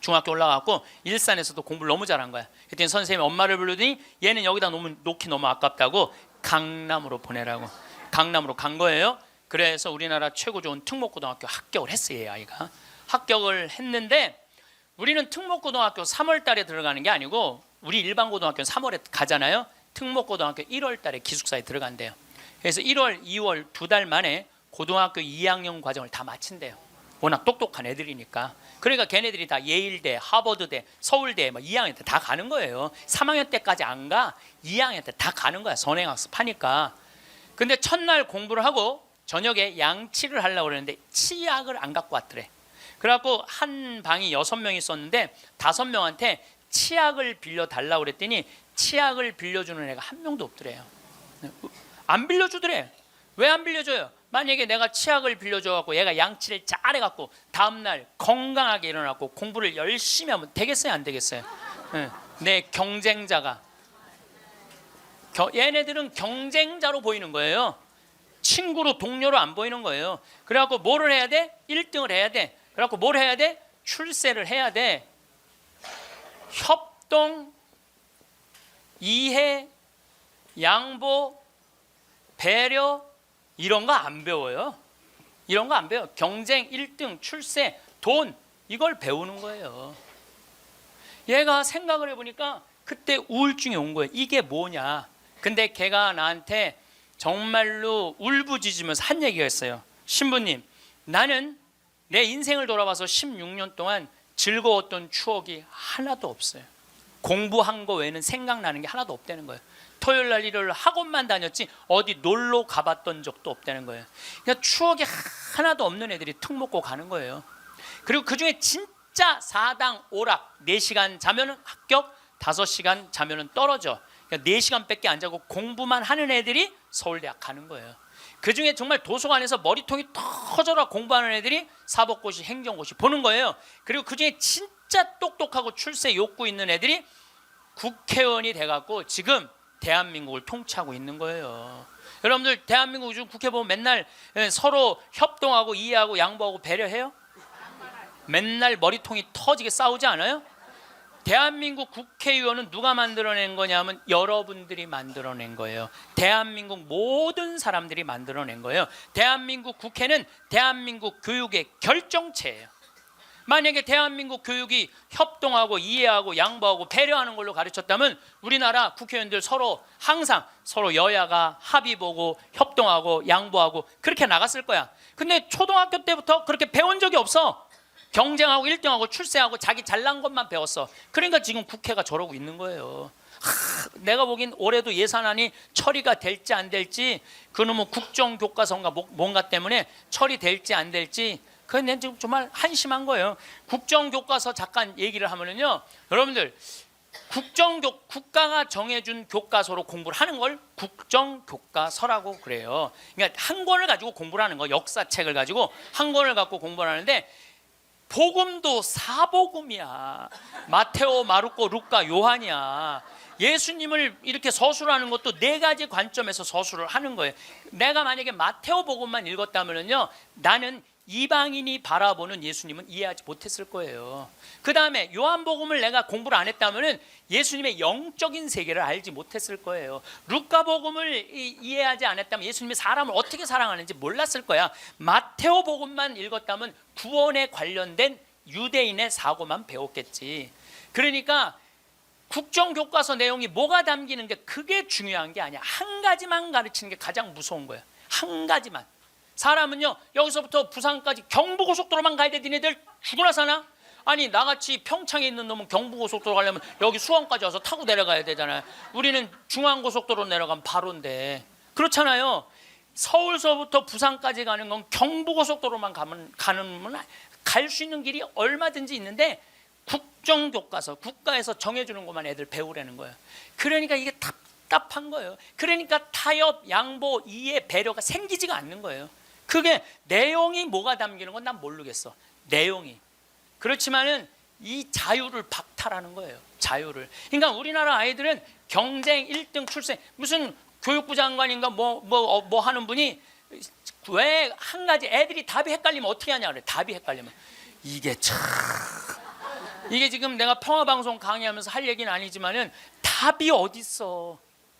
중학교 올라가고 일산에서도 공부를 너무 잘한 거야. 그랬더니 선생님이 엄마를 부르더니 얘는 여기다 놓기 너무 아깝다고 강남으로 보내라고. 강남으로 간 거예요. 그래서 우리나라 최고 좋은 특목고등학교 합격을 했어요. 얘 아이가 합격을 했는데, 우리는 특목고등학교 3월 달에 들어가는 게 아니고 우리 일반 고등학교는 3월에 가잖아요. 특목고등학교 1월 달에 기숙사에 들어간대요. 그래서 1월, 2월 2달 만에 고등학교 2학년 과정을 다 마친대요. 워낙 똑똑한 애들이니까. 그러니까 걔네들이 다 예일대, 하버드대, 서울대 2학년 때 다 가는 거예요. 3학년 때까지 안 가. 2학년 때 다 가는 거야. 선행학습 하니까. 근데 첫날 공부를 하고 저녁에 양치를 하려고 그랬는데 치약을 안 갖고 왔더래. 그래갖고 한 방이 6명이 있었는데 5명한테 치약을 빌려 달라고 그랬더니 치약을 빌려주는 애가 한 명도 없더래요. 안 빌려주더래. 왜 안 빌려줘요? 만약에 내가 치약을 빌려줘갖고 얘가 양치를 잘해갖고 다음날 건강하게 일어났고 공부를 열심히 하면 되겠어요, 안 되겠어요? 내 경쟁자가, 얘네들은 경쟁자로 보이는 거예요. 친구로, 동료로 안 보이는 거예요. 그래갖고 뭐를 해야 돼? 1등을 해야 돼. 그래갖고 뭘 해야 돼? 출세를 해야 돼. 협동, 이해, 양보, 배려, 이런 거 안 배워요. 이런 거 안 배워요. 경쟁, 1등, 출세, 돈, 이걸 배우는 거예요. 얘가 생각을 해보니까 그때 우울증이 온 거예요. 이게 뭐냐. 근데 걔가 나한테 정말로 울부짖으면서 한 얘기가 있어요. 신부님, 나는 내 인생을 돌아봐서 16년 동안 즐거웠던 추억이 하나도 없어요. 공부한 거 외에는 생각나는 게 하나도 없다는 거예요. 토요일 날 일요일 학원만 다녔지 어디 놀러 가봤던 적도 없다는 거예요. 그러니까 추억이 하나도 없는 애들이 툭 먹고 가는 거예요. 그리고 그중에 진짜 4당 오락 4시간 자면은 합격, 5시간 자면은 떨어져. 그러니까 4시간밖에 안 자고 공부만 하는 애들이 서울대학 가는 거예요. 그중에 정말 도서관에서 머리통이 터져라 공부하는 애들이 사법고시, 행정고시 보는 거예요. 그리고 그중에 진짜 똑똑하고 출세 욕구 있는 애들이 국회의원이 돼갖고 지금 대한민국을 통치하고 있는 거예요. 여러분들 대한민국 요즘 국회 보면 맨날 서로 협동하고 이해하고 양보하고 배려해요? 맨날 머리통이 터지게 싸우지 않아요? 대한민국 국회의원은 누가 만들어낸 거냐면 여러분들이 만들어낸 거예요. 대한민국 모든 사람들이 만들어낸 거예요. 대한민국 국회는 대한민국 교육의 결정체예요. 만약에 대한민국 교육이 협동하고 이해하고 양보하고 배려하는 걸로 가르쳤다면 우리나라 국회의원들 서로 항상 서로 여야가 합의 보고 협동하고 양보하고 그렇게 나갔을 거야. 근데 초등학교 때부터 그렇게 배운 적이 없어. 경쟁하고 1등하고 출세하고 자기 잘난 것만 배웠어. 그러니까 지금 국회가 저러고 있는 거예요. 내가 보기엔 올해도 예산안이 처리가 될지 안 될지, 그놈의 국정교과서인가 뭔가 때문에 처리될지 안 될지, 그건 지금 정말 한심한 거예요. 국정교과서 잠깐 얘기를 하면은요, 여러분들 국가가 정해준 교과서로 공부를 하는 걸 국정교과서라고 그래요. 그러니까 한 권을 가지고 공부를 하는 거, 역사책을 가지고 한 권을 갖고 공부를 하는데, 복음도 사복음이야. 마테오, 마르코, 루카, 요한이야. 예수님을 이렇게 서술하는 것도 4가지 관점에서 서술을 하는 거예요. 내가 만약에 마테오 복음만 읽었다면요, 나는 이방인이 바라보는 예수님은 이해하지 못했을 거예요. 그 다음에 요한복음을 내가 공부를 안 했다면 예수님의 영적인 세계를 알지 못했을 거예요. 루카복음을 이해하지 않았다면 예수님이 사람을 어떻게 사랑하는지 몰랐을 거야. 마테오복음만 읽었다면 구원에 관련된 유대인의 사고만 배웠겠지. 그러니까 국정교과서 내용이 뭐가 담기는 게 그게 중요한 게 아니야. 한 가지만 가르치는 게 가장 무서운 거야. 한 가지만. 사람은요, 여기서부터 부산까지 경부고속도로만 가야 돼. 니네들 죽으나 사나? 아니, 나같이 평창에 있는 놈은 경부고속도로 가려면 여기 수원까지 와서 타고 내려가야 되잖아요. 우리는 중앙고속도로 내려가면 바로인데. 그렇잖아요. 서울서부터 부산까지 가는 건 경부고속도로만 가면 갈 수 있는 길이 얼마든지 있는데, 국정교과서, 국가에서 정해주는 것만 애들 배우라는 거예요. 그러니까 이게 답답한 거예요. 그러니까 타협, 양보, 이해, 배려가 생기지가 않는 거예요. 그게 내용이 뭐가 담기는 건 난 모르겠어. 내용이. 그렇지만은 이 자유를 박탈하는 거예요. 자유를. 그러니까 우리나라 아이들은 경쟁 1등 출세, 무슨 교육부 장관인가 뭐 하는 분이 왜 한 가지 애들이 답이 헷갈리면 어떻게 하냐 그래. 답이 헷갈리면 이게 참, 이게 지금 내가 평화방송 강의하면서 할 얘기는 아니지만은 답이 어디 있어.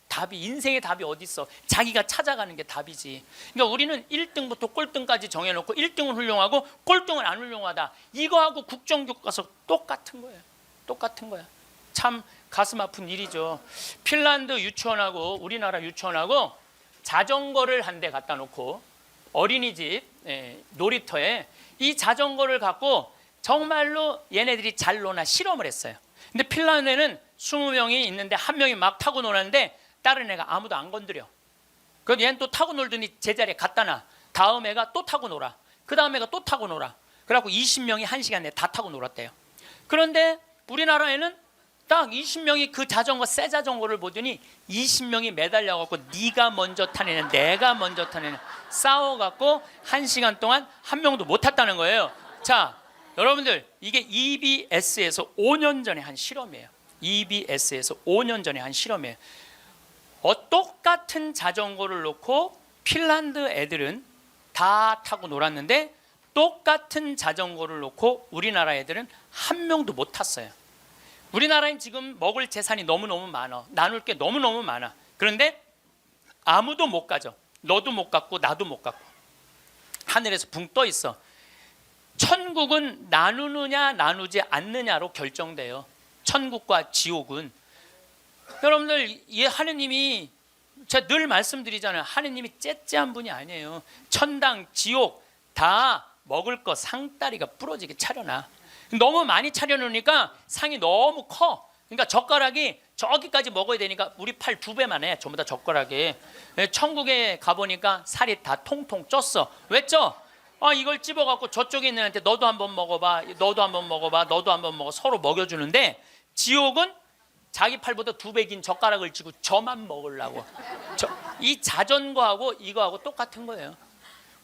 답이, 인생의 답이 어디 있어. 자기가 찾아가는 게 답이지. 그러니까 우리는 1등부터 꼴등까지 정해놓고 1등은 훌륭하고 꼴등은 안 훌륭하다. 이거하고 국정교과서 똑같은 거예요. 똑같은 거야. 참 가슴 아픈 일이죠. 핀란드 유치원하고 우리나라 유치원하고 자전거를 한 대 갖다 놓고 어린이집 놀이터에 이 자전거를 갖고 정말로 얘네들이 잘 노나 실험을 했어요. 근데 핀란드에는 20명이 있는데 한 명이 막 타고 노는데 다른 애가 아무도 안 건드려. 그래서 얘는 또 타고 놀더니 제자리에 갖다 놔. 다음 애가 또 타고 놀아. 그 다음 애가 또 타고 놀아. 그래갖고 20명이 1시간 내에 다 타고 놀았대요. 그런데 우리나라에는 딱 20명이 그 자전거 새 자전거를 보더니 20명이 매달려 갖고 네가 먼저 타느냐 내가 먼저 타느냐 싸워 갖고 1시간 동안 한 명도 못 탔다는 거예요. 자, 여러분들 이게 EBS에서 5년 전에 한 실험이에요. EBS에서 5년 전에 한 실험이에요. 똑같은 자전거를 놓고 핀란드 애들은 다 타고 놀았는데 똑같은 자전거를 놓고 우리나라 애들은 한 명도 못 탔어요. 우리나라엔 지금 먹을 재산이 너무너무 많아. 나눌 게 너무너무 많아. 그런데 아무도 못 가죠. 너도 못 갔고 나도 못 갔고 하늘에서 붕 떠 있어. 천국은 나누느냐 나누지 않느냐로 결정돼요. 천국과 지옥은. 여러분들 이 하느님이 제가 늘 말씀드리잖아요. 하느님이 째째한 분이 아니에요. 천당 지옥 다 먹을 거 상다리가 부러지게 차려놔. 너무 많이 차려놓으니까 상이 너무 커. 그러니까 젓가락이 저기까지 먹어야 되니까 우리 팔 2배만 해. 전부 다 젓가락에. 천국에 가보니까 살이 다 통통 쪘어. 왜 쪄? 이걸 찝어갖고 저쪽에 있는 애한테 너도 한번 먹어봐, 너도 한번 먹어봐, 너도 한번 먹어. 서로 먹여주는데 지옥은 자기 팔보다 2배 긴 젓가락을 쥐고 저만 먹으려고. 이 자전거하고 이거하고 똑같은 거예요.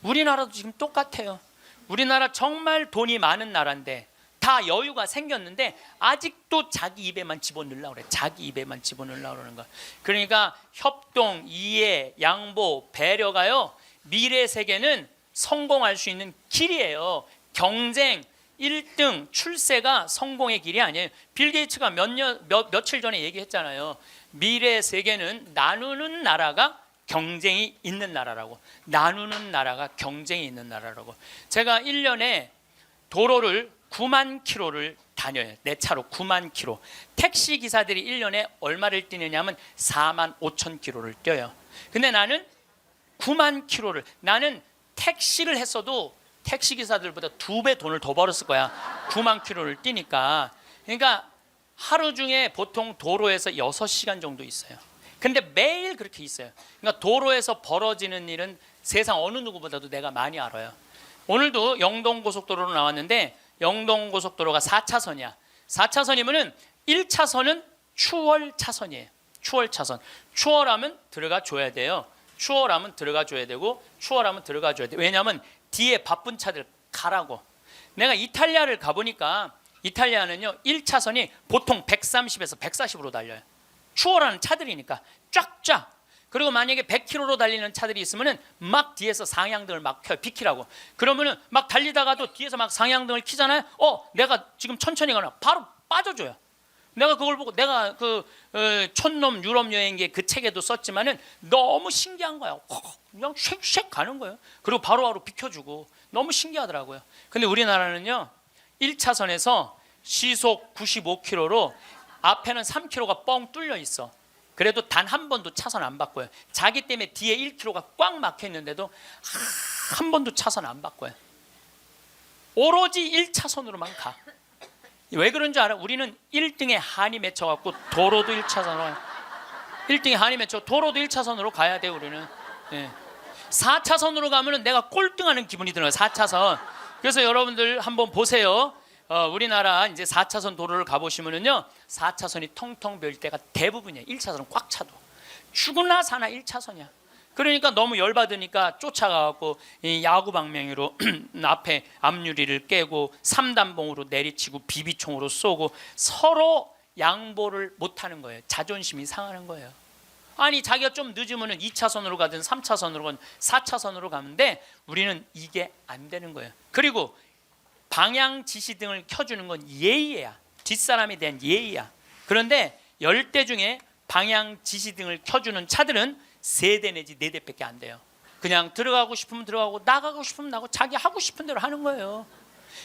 우리나라도 지금 똑같아요. 우리나라 정말 돈이 많은 나라인데 다 여유가 생겼는데 아직도 자기 입에만 집어넣으려고 그래. 자기 입에만 집어넣으려고 그러는 거야. 그러니까 협동, 이해, 양보, 배려가요 미래 세계는 성공할 수 있는 길이에요. 경쟁, 1등, 출세가 성공의 길이 아니에요. 빌 게이츠가 며칠 전에 얘기했잖아요. 미래 세계는 나누는 나라가 경쟁이 있는 나라라고. 나누는 나라가 경쟁이 있는 나라라고. 제가 1년에 도로를 9만 킬로를 다녀요. 내 차로 9만 킬로. 택시 기사들이 1년에 얼마를 뛰느냐면 4만 5천 킬로를 뛰어요. 근데 나는 9만 킬로를, 나는 택시를 했어도 택시 기사들보다 2배 돈을 더 벌었을 거야. 9만 킬로를 뛰니까. 그러니까 하루 중에 보통 도로에서 6시간 정도 있어요. 근데 매일 그렇게 있어요. 그러니까 도로에서 벌어지는 일은 세상 어느 누구보다도 내가 많이 알아요. 오늘도 영동고속도로로 나왔는데 영동고속도로가 4차선이야. 4차선이면은 1차선은 추월차선이에요. 추월차선. 추월하면 들어가 줘야 돼요. 추월하면 들어가 줘야 되고 추월하면 들어가 줘야 돼. 왜냐하면 뒤에 바쁜 차들 가라고. 내가 이탈리아를 가보니까 이탈리아는요 1차선이 보통 130에서 140으로 달려요. 추월하는 차들이니까 쫙쫙. 그리고 만약에 100km로 달리는 차들이 있으면은 막 뒤에서 상향등을 막 켜요. 비키라고. 그러면은 막 달리다가도 뒤에서 막 상향등을 켜잖아요. 내가 지금 천천히 가나 바로 빠져줘요. 내가 그걸 보고 내가 촌놈 유럽 여행기 그 책에도 썼지만은 너무 신기한 거야. 그냥 쉑쉑 가는 거예요. 그리고 바로바로 비켜주고 너무 신기하더라고요. 근데 우리나라는요 1차선에서 시속 95km로 앞에는 3km가 뻥 뚫려 있어. 그래도 단 한 번도 차선 안 바꿔요. 자기 때문에 뒤에 1km가 꽉 막혀 있는데도 한 번도 차선 안 바꿔요. 오로지 1차선으로만 가. 왜 그런 줄 알아? 우리는 1등에 한이 맺혀갖고 도로도 1차선으로 1등에 한이 맺혀 도로도 1차선으로 가야 돼. 우리는 4차선으로 가면은 내가 꼴등하는 기분이 들어요. 4차선. 그래서 여러분들 한번 보세요. 우리나라 이제 4차선 도로를 가보시면은요 4차선이 텅텅 비일 때가 대부분이에요. 1차선은 꽉 차도. 죽으나 사나 1차선이야. 그러니까 너무 열받으니까 쫓아가고 야구 방망이로 앞에 앞유리를 깨고 3단봉으로 내리치고 비비총으로 쏘고 서로 양보를 못하는 거예요. 자존심이 상하는 거예요. 아니 자기가 좀 늦으면 2차선으로 가든 3차선으로 가든 4차선으로 가는데 우리는 이게 안 되는 거예요. 그리고 방향 지시등을 켜주는 건 예의야. 뒷사람에 대한 예의야. 그런데 10대 중에 방향 지시등을 켜주는 차들은 3대 내지 4대밖에 안 돼요. 그냥 들어가고 싶으면 들어가고 나가고 싶으면 나가고 자기 하고 싶은 대로 하는 거예요.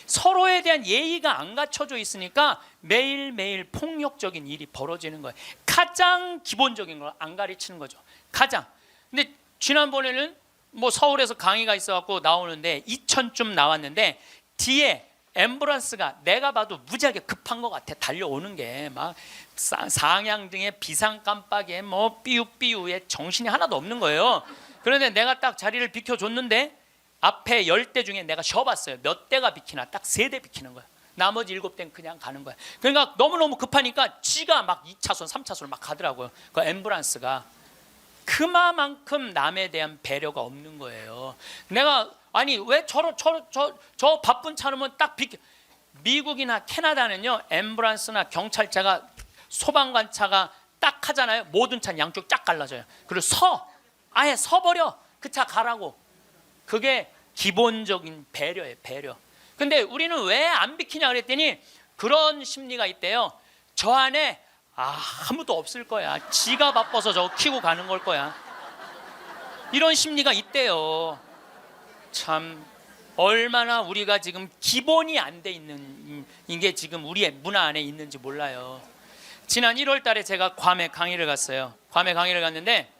서로에 대한 예의가 안 갖춰져 있으니까 매일매일 폭력적인 일이 벌어지는 거예요. 가장 기본적인 걸 안 가르치는 거죠. 가장. 근데 지난번에는 뭐 서울에서 강의가 있어갖고 나오는데 2000쯤 나왔는데 뒤에 앰뷸런스가 내가 봐도 무지하게 급한 것 같아. 달려오는 게 막 상향등에 비상 깜빡이에 뭐 삐우삐우에 정신이 하나도 없는 거예요. 그런데 내가 딱 자리를 비켜줬는데 앞에 10대 중에 내가 쉬어봤어요. 몇 대가 비키나. 딱 3대 비키는 거야. 나머지 7대는 그냥 가는 거야. 그러니까 너무너무 급하니까 지가 막 2차선 3차선을 막 가더라고요. 그 앰뷸런스가. 그만큼 남에 대한 배려가 없는 거예요. 내가 아니 왜 저 바쁜 차로면 딱 비켜. 미국이나 캐나다는요, 앰뷸런스나 경찰차가 소방관차가 딱 하잖아요. 모든 차는 양쪽 쫙 갈라져요. 그리고 아예 서버려. 그 차 가라고. 그게 기본적인 배려예요, 배려. 근데 우리는 왜 안 비키냐 그랬더니 그런 심리가 있대요. 저 안에 아무도 없을 거야. 지가 바빠서 저거 키고 가는 걸 거야. 이런 심리가 있대요. 참 얼마나 우리가 지금 기본이 안 돼 있는 이게 지금 우리의 문화 안에 있는지 몰라요. 지난 1월 달에 제가 괌에 강의를 갔어요. 괌에 강의를 갔는데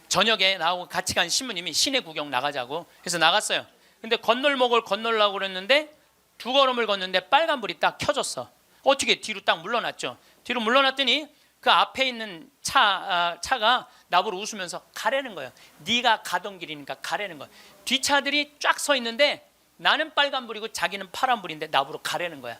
저녁에 나하고 같이 간 신부님이 시내 구경 나가자고 해서 나갔어요. 근데 건널목을 건너려고 그랬는데 두 걸음을 걷는데 빨간불이 딱 켜졌어. 어떻게 뒤로 딱 물러났죠. 뒤로 물러났더니 그 앞에 있는 차가 나보고 웃으면서 가라는 거예요. 네가 가던 길이니까 가라는 거예요. 뒷차들이 쫙 서 있는데 나는 빨간불이고 자기는 파란불인데 나보고 가라는 거야.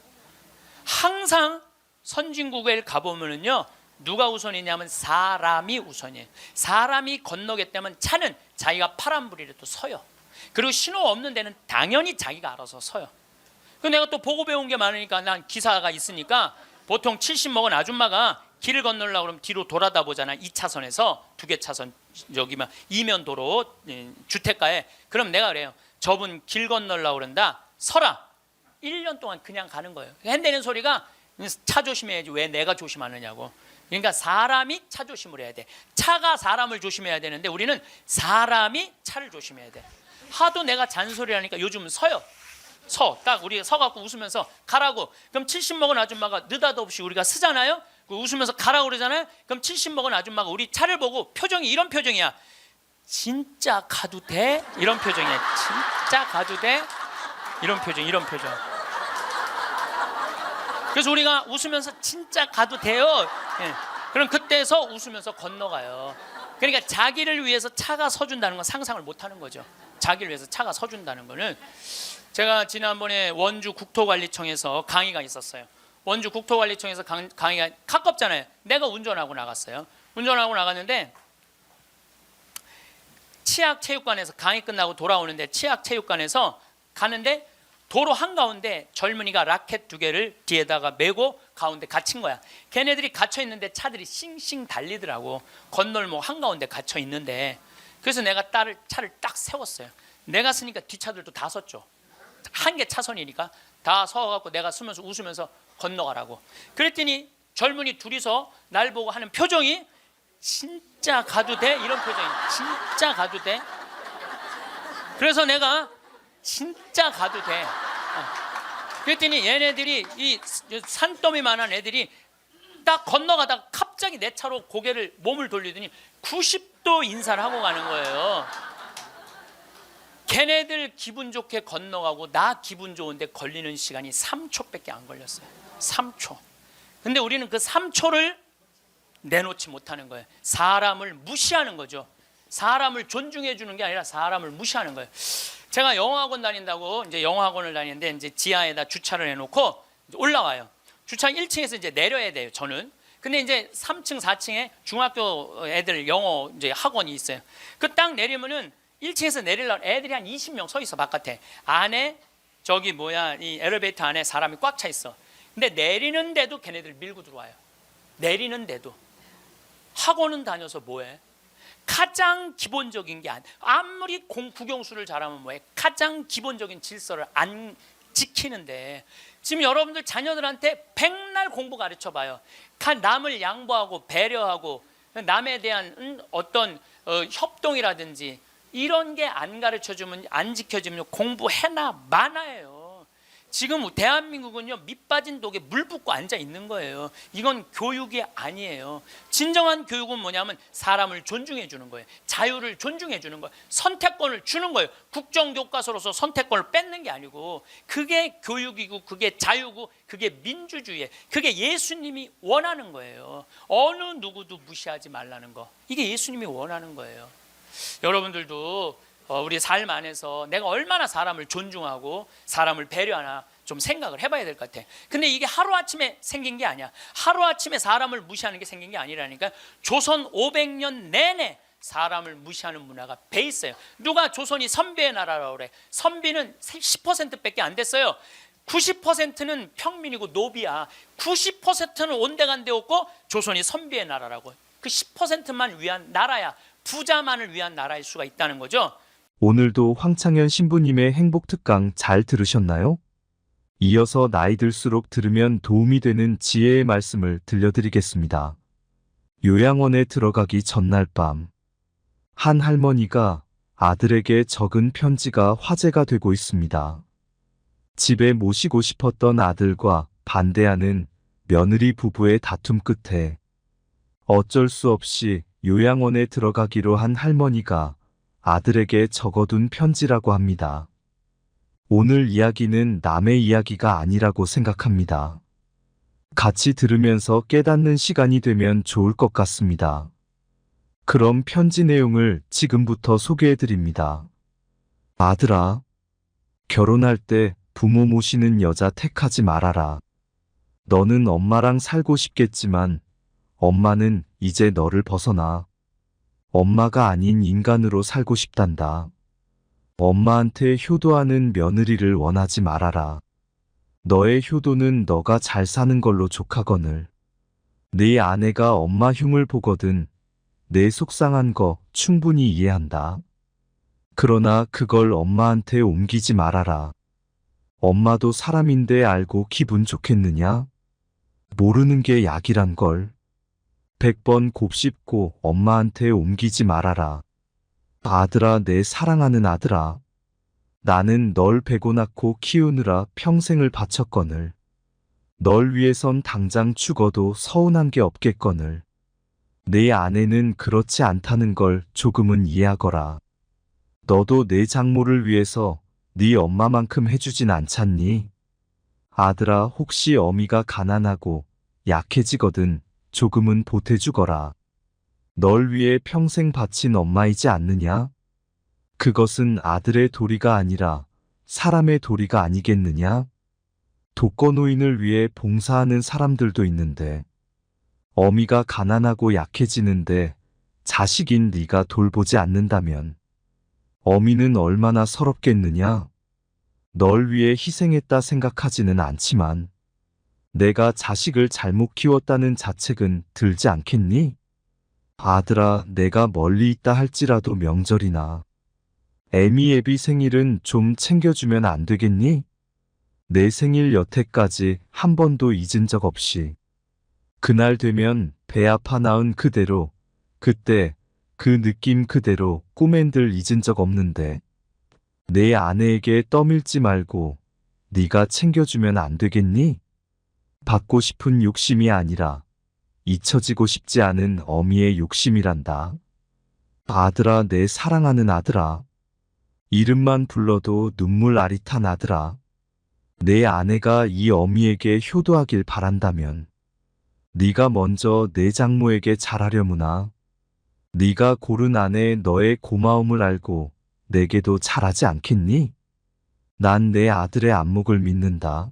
항상 선진국에 가보면은요, 누가 우선이냐면 사람이 우선이에요. 사람이 건너겠다면 차는 자기가 파란불이라도 서요. 그리고 신호 없는 데는 당연히 자기가 알아서 서요. 그 내가 또 보고 배운 게 많으니까 난 기사가 있으니까 보통 70 먹은 아줌마가 길을 건너려고 그러면 뒤로 돌아다 보잖아. 2차선에서 2개 차선 여기만 이면 도로 주택가에. 그럼 내가 그래요. 저분 길 건너려고 그런다. 서라. 1년 동안 그냥 가는 거예요. 핸대는 소리가 차 조심해야지 왜 내가 조심하느냐고. 그러니까 사람이 차 조심을 해야 돼. 차가 사람을 조심해야 되는데 우리는 사람이 차를 조심해야 돼. 하도 내가 잔소리하니까 요즘은 서요. 딱 우리 서갖고 웃으면서 가라고. 그럼 70 먹은 아줌마가 느닷없이 우리가 쓰잖아요. 웃으면서 가라고 그러잖아요. 그럼 70 먹은 아줌마가 우리 차를 보고 표정이 이런 표정이야. 진짜 가도 돼? 이런 표정이야. 진짜 가도 돼? 이런 표정. 그래서 우리가 웃으면서 진짜 가도 돼요. 예. 그럼 그때서 웃으면서 건너가요. 그러니까 자기를 위해서 차가 서준다는 건 상상을 못하는 거죠. 자기를 위해서 차가 서준다는 거는. 제가 지난번에 원주 국토관리청에서 강의가 있었어요. 원주 국토관리청에서 강의가 가깝잖아요. 내가 운전하고 나갔어요. 운전하고 나갔는데 치악체육관에서 강의 끝나고 돌아오는데 치악체육관에서 가는데 도로 한가운데 젊은이가 라켓 2개를 뒤에다가 메고 가운데 갇힌 거야. 걔네들이 갇혀 있는데 차들이 싱싱 달리더라고. 건널목 한가운데 갇혀 있는데. 그래서 내가 차를 딱 세웠어요. 내가 쓰니까 뒷차들도 다 섰죠. 한 개 차선이니까 다 서갖고 내가 쓰면서 웃으면서 건너가라고. 그랬더니 젊은이 둘이서 날 보고 하는 표정이 진짜 가도 돼? 이런 표정이. 진짜 가도 돼? 그래서 내가 진짜 가도 돼. 그랬더니 얘네들이 이 산더미만한 애들이 딱 건너가다가 갑자기 내 차로 몸을 돌리더니 90도 인사를 하고 가는 거예요. 걔네들 기분 좋게 건너가고 나 기분 좋은데 걸리는 시간이 3초밖에 안 걸렸어요. 3초. 근데 우리는 그 3초를 내놓지 못하는 거예요. 사람을 무시하는 거죠. 사람을 존중해 주는 게 아니라 사람을 무시하는 거예요. 제가 영어학원 다닌다고 이제 영어학원을 다니는데 이제 지하에다 주차를 해놓고 올라와요. 주차 1층에서 이제 내려야 돼요. 저는. 근데 이제 3층, 4층에 중학교 애들 영어 이제 학원이 있어요. 그 딱 내리면은 1층에서 내리려면 애들이 한 20명 서 있어 바깥에. 안에 이 엘리베이터 안에 사람이 꽉 차 있어. 근데 내리는데도 걔네들 밀고 들어와요. 내리는데도. 학원은 다녀서 뭐해? 가장 기본적인 게 아무리 국영수를 잘하면 뭐해? 가장 기본적인 질서를 안 지키는데 지금 여러분들 자녀들한테 백날 공부 가르쳐 봐요. 남을 양보하고 배려하고 남에 대한 어떤 협동이라든지 이런 게 안 가르쳐주면 안 지켜주면 공부해나 마나예요. 지금 대한민국은요 밑빠진 독에 물 붓고 앉아 있는 거예요. 이건 교육이 아니에요. 진정한 교육은 뭐냐면 사람을 존중해 주는 거예요. 자유를 존중해 주는 거예요. 선택권을 주는 거예요. 국정교과서로서 선택권을 뺏는 게 아니고 그게 교육이고 그게 자유고 그게 민주주의예요. 그게 예수님이 원하는 거예요. 어느 누구도 무시하지 말라는 거. 이게 예수님이 원하는 거예요. 여러분들도 우리 삶 안에서 내가 얼마나 사람을 존중하고 사람을 배려하나 좀 생각을 해봐야 될 것 같아. 근데 이게 하루아침에 생긴 게 아니야. 하루아침에 사람을 무시하는 게 생긴 게 아니라니까. 조선 500년 내내 사람을 무시하는 문화가 배 있어요. 누가 조선이 선비의 나라라고 그래. 선비는 10%밖에 안 됐어요. 90%는 평민이고 노비야. 90%는 온데간데 없고 조선이 선비의 나라라고. 그 10%만 위한 나라야. 부자만을 위한 나라일 수가 있다는 거죠. 오늘도 황창현 신부님의 행복특강 잘 들으셨나요? 이어서 나이 들수록 들으면 도움이 되는 지혜의 말씀을 들려드리겠습니다. 요양원에 들어가기 전날 밤, 한 할머니가 아들에게 적은 편지가 화제가 되고 있습니다. 집에 모시고 싶었던 아들과 반대하는 며느리 부부의 다툼 끝에 어쩔 수 없이 요양원에 들어가기로 한 할머니가 아들에게 적어둔 편지라고 합니다. 오늘 이야기는 남의 이야기가 아니라고 생각합니다. 같이 들으면서 깨닫는 시간이 되면 좋을 것 같습니다. 그럼 편지 내용을 지금부터 소개해 드립니다. 아들아, 결혼할 때 부모 모시는 여자 택하지 말아라. 너는 엄마랑 살고 싶겠지만 엄마는 이제 너를 벗어나 엄마가 아닌 인간으로 살고 싶단다. 엄마한테 효도하는 며느리를 원하지 말아라. 너의 효도는 너가 잘 사는 걸로 족하거늘. 네 아내가 엄마 흉을 보거든 내 속상한 거 충분히 이해한다. 그러나 그걸 엄마한테 옮기지 말아라. 엄마도 사람인데 알고 기분 좋겠느냐? 모르는 게 약이란 걸. 100번 곱씹고 엄마한테 옮기지 말아라. 아들아, 내 사랑하는 아들아. 나는 널 베고 낳고 키우느라 평생을 바쳤거늘. 널 위해선 당장 죽어도 서운한 게 없겠거늘. 내 아내는 그렇지 않다는 걸 조금은 이해하거라. 너도 내 장모를 위해서 네 엄마만큼 해주진 않잖니? 아들아, 혹시 어미가 가난하고 약해지거든 조금은 보태주거라. 널 위해 평생 바친 엄마이지 않느냐? 그것은 아들의 도리가 아니라 사람의 도리가 아니겠느냐? 독거노인을 위해 봉사하는 사람들도 있는데 어미가 가난하고 약해지는데 자식인 네가 돌보지 않는다면 어미는 얼마나 서럽겠느냐? 널 위해 희생했다 생각하지는 않지만 내가 자식을 잘못 키웠다는 자책은 들지 않겠니? 아들아, 내가 멀리 있다 할지라도 명절이나 애미 애비 생일은 좀 챙겨주면 안 되겠니? 내 생일 여태까지 한 번도 잊은 적 없이 그날 되면 배 아파 낳은 그대로 그때 그 느낌 그대로 꿈엔들 잊은 적 없는데 내 아내에게 떠밀지 말고 네가 챙겨주면 안 되겠니? 받고 싶은 욕심이 아니라 잊혀지고 싶지 않은 어미의 욕심이란다. 아들아, 내 사랑하는 아들아. 이름만 불러도 눈물 아릿한 아들아. 내 아내가 이 어미에게 효도하길 바란다면 네가 먼저 내 장모에게 잘하려무나. 네가 고른 아내 너의 고마움을 알고 내게도 잘하지 않겠니? 난 내 아들의 안목을 믿는다.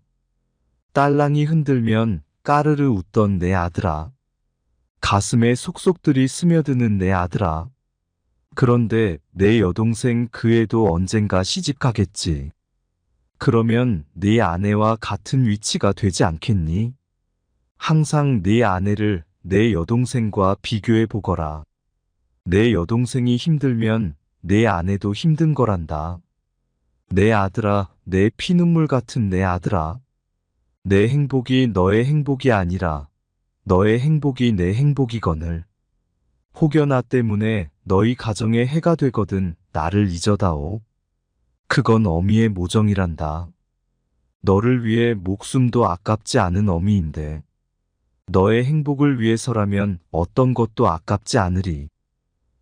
딸랑이 흔들면 까르르 웃던 내 아들아. 가슴에 속속들이 스며드는 내 아들아. 그런데 내 여동생 그 애도 언젠가 시집가겠지. 그러면 네 아내와 같은 위치가 되지 않겠니? 항상 네 아내를 내 여동생과 비교해 보거라. 내 여동생이 힘들면 내 아내도 힘든 거란다. 내 아들아, 내 피눈물 같은 내 아들아. 내 행복이 너의 행복이 아니라 너의 행복이 내 행복이거늘. 혹여 나 때문에 너희 가정에 해가 되거든 나를 잊어다오. 그건 어미의 모정이란다. 너를 위해 목숨도 아깝지 않은 어미인데 너의 행복을 위해서라면 어떤 것도 아깝지 않으리.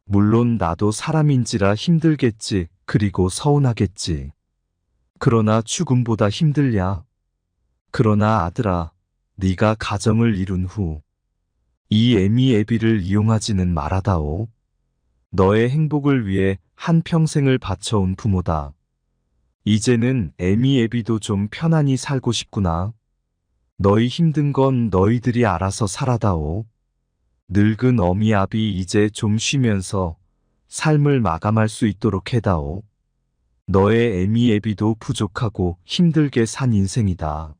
물론 나도 사람인지라 힘들겠지. 그리고 서운하겠지. 그러나 죽음보다 힘들랴. 그러나 아들아, 네가 가정을 이룬 후 이 애미 애비를 이용하지는 말아다오. 너의 행복을 위해 한평생을 바쳐온 부모다. 이제는 애미 애비도 좀 편안히 살고 싶구나. 너희 힘든 건 너희들이 알아서 살아다오. 늙은 어미 아비 이제 좀 쉬면서 삶을 마감할 수 있도록 해다오. 너의 애미 애비도 부족하고 힘들게 산 인생이다.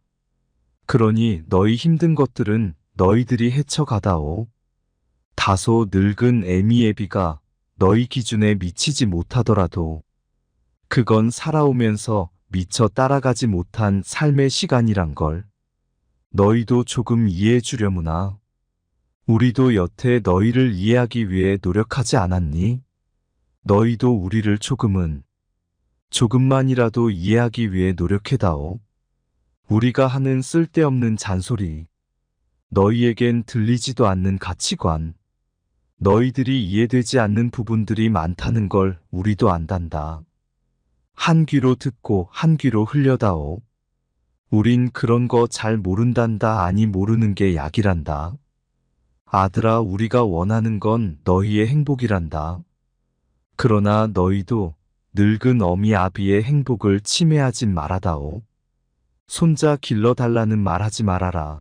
그러니 너희 힘든 것들은 너희들이 헤쳐가다오. 다소 늙은 애미 애비가 너희 기준에 미치지 못하더라도 그건 살아오면서 미처 따라가지 못한 삶의 시간이란 걸 너희도 조금 이해해 주려무나. 우리도 여태 너희를 이해하기 위해 노력하지 않았니? 너희도 우리를 조금만이라도 이해하기 위해 노력해다오. 우리가 하는 쓸데없는 잔소리, 너희에겐 들리지도 않는 가치관, 너희들이 이해되지 않는 부분들이 많다는 걸 우리도 안단다. 한 귀로 듣고 한 귀로 흘려다오. 우린 그런 거 잘 모른단다. 아니 모르는 게 약이란다. 아들아, 우리가 원하는 건 너희의 행복이란다. 그러나 너희도 늙은 어미 아비의 행복을 침해하진 말아다오. 손자 길러달라는 말 하지 말아라.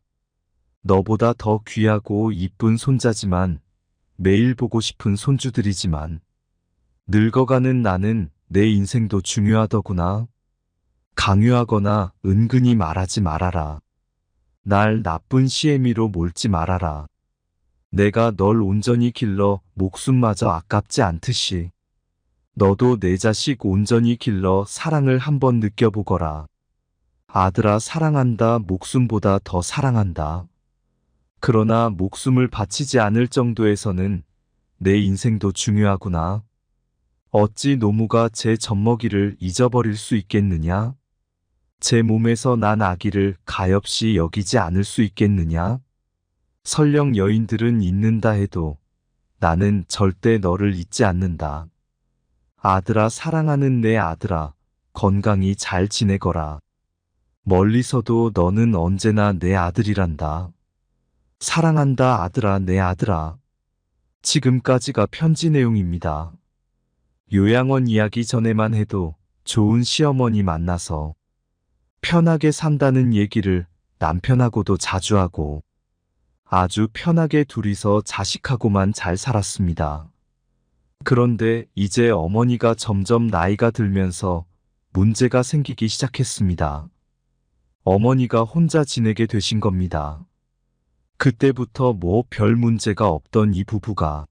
너보다 더 귀하고 이쁜 손자지만 매일 보고 싶은 손주들이지만 늙어가는 나는 내 인생도 중요하더구나. 강요하거나 은근히 말하지 말아라. 날 나쁜 시애미로 몰지 말아라. 내가 널 온전히 길러 목숨마저 아깝지 않듯이 너도 내 자식 온전히 길러 사랑을 한번 느껴보거라. 아들아, 사랑한다. 목숨보다 더 사랑한다. 그러나 목숨을 바치지 않을 정도에서는 내 인생도 중요하구나. 어찌 노무가 제 젖먹이를 잊어버릴 수 있겠느냐? 제 몸에서 난 아기를 가엾이 여기지 않을 수 있겠느냐? 설령 여인들은 잊는다 해도 나는 절대 너를 잊지 않는다. 아들아, 사랑하는 내 아들아, 건강히 잘 지내거라. 멀리서도 너는 언제나 내 아들이란다. 사랑한다 아들아, 내 아들아. 지금까지가 편지 내용입니다. 요양원 이야기 전에만 해도 좋은 시어머니 만나서 편하게 산다는 얘기를 남편하고도 자주 하고 아주 편하게 둘이서 자식하고만 잘 살았습니다. 그런데 이제 어머니가 점점 나이가 들면서 문제가 생기기 시작했습니다. 어머니가 혼자 지내게 되신 겁니다. 그때부터 뭐 별 문제가 없던 이 부부가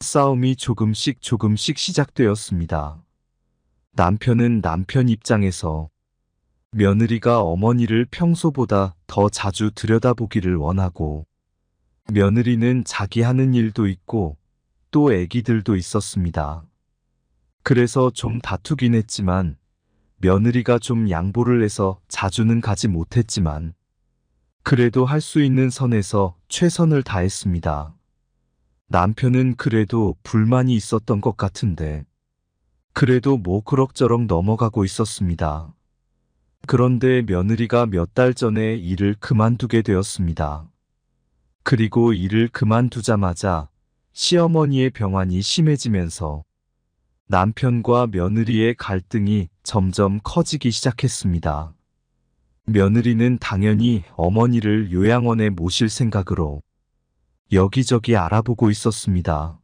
싸움이 조금씩 시작되었습니다. 남편은 남편 입장에서 며느리가 어머니를 평소보다 더 자주 들여다보기를 원하고 며느리는 자기 하는 일도 있고 또 애기들도 있었습니다. 그래서 좀 다투긴 했지만 며느리가 좀 양보를 해서 자주는 가지 못했지만 그래도 할 수 있는 선에서 최선을 다했습니다. 남편은 그래도 불만이 있었던 것 같은데 그래도 뭐 그럭저럭 넘어가고 있었습니다. 그런데 며느리가 몇 달 전에 일을 그만두게 되었습니다. 그리고 일을 그만두자마자 시어머니의 병환이 심해지면서 남편과 며느리의 갈등이 점점 커지기 시작했습니다. 며느리는 당연히 어머니를 요양원에 모실 생각으로 여기저기 알아보고 있었습니다.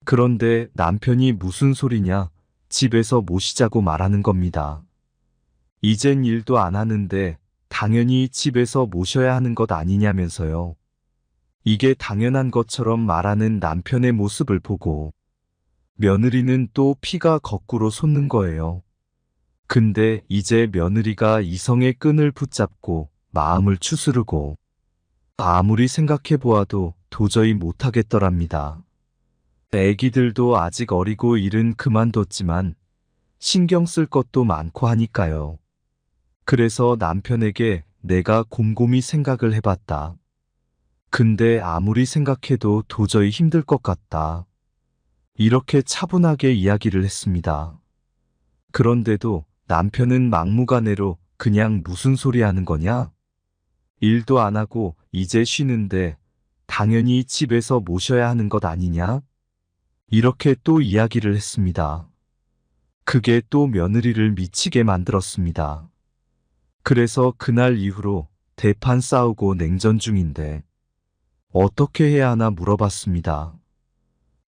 그런데 남편이 무슨 소리냐, 집에서 모시자고 말하는 겁니다. 이젠 일도 안 하는데 당연히 집에서 모셔야 하는 것 아니냐면서요. 이게 당연한 것처럼 말하는 남편의 모습을 보고 며느리는 또 피가 거꾸로 솟는 거예요. 근데 이제 며느리가 이성의 끈을 붙잡고 마음을 추스르고 아무리 생각해 보아도 도저히 못하겠더랍니다. 애기들도 아직 어리고 일은 그만뒀지만 신경 쓸 것도 많고 하니까요. 그래서 남편에게 내가 곰곰이 생각을 해봤다. 근데 아무리 생각해도 도저히 힘들 것 같다. 이렇게 차분하게 이야기를 했습니다. 그런데도 남편은 막무가내로 그냥 무슨 소리 하는 거냐? 일도 안 하고 이제 쉬는데 당연히 집에서 모셔야 하는 것 아니냐? 이렇게 또 이야기를 했습니다. 그게 또 며느리를 미치게 만들었습니다. 그래서 그날 이후로 대판 싸우고 냉전 중인데 어떻게 해야 하나 물어봤습니다.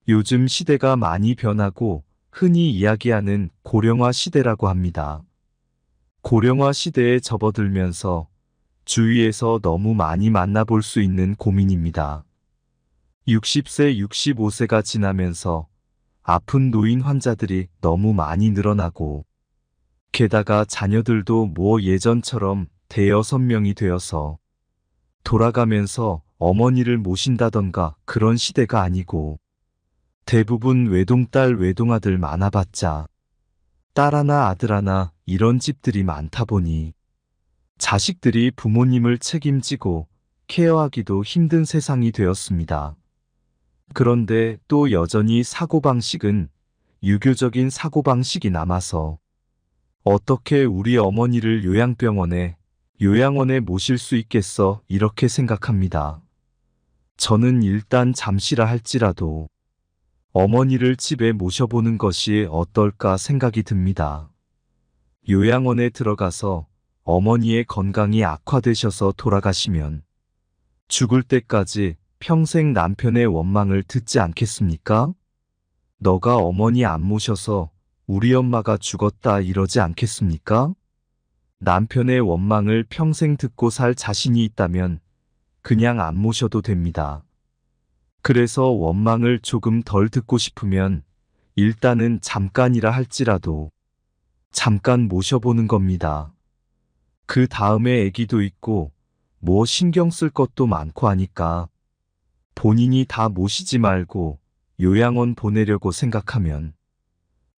요즘 시대가 많이 변하고 흔히 이야기하는 고령화 시대라고 합니다. 고령화 시대에 접어들면서 주위에서 너무 많이 만나볼 수 있는 고민입니다. 60세, 65세가 지나면서 아픈 노인 환자들이 너무 많이 늘어나고 게다가 자녀들도 뭐 예전처럼 대여섯 명이 되어서 돌아가면서 어머니를 모신다던가 그런 시대가 아니고 대부분 외동딸, 외동아들 많아봤자 딸 하나, 아들 하나 이런 집들이 많다 보니 자식들이 부모님을 책임지고 케어하기도 힘든 세상이 되었습니다. 그런데 또 여전히 사고방식은 유교적인 사고방식이 남아서 어떻게 우리 어머니를 요양원에 모실 수 있겠어 이렇게 생각합니다. 저는 일단 잠시라 할지라도 어머니를 집에 모셔보는 것이 어떨까 생각이 듭니다. 요양원에 들어가서 어머니의 건강이 악화되셔서 돌아가시면 죽을 때까지 평생 남편의 원망을 듣지 않겠습니까? 너가 어머니 안 모셔서 우리 엄마가 죽었다 이러지 않겠습니까? 남편의 원망을 평생 듣고 살 자신이 있다면 그냥 안 모셔도 됩니다. 그래서 원망을 조금 덜 듣고 싶으면 일단은 잠깐이라 할지라도 잠깐 모셔보는 겁니다. 그 다음에 아기도 있고 뭐 신경 쓸 것도 많고 하니까 본인이 다 모시지 말고 요양원 보내려고 생각하면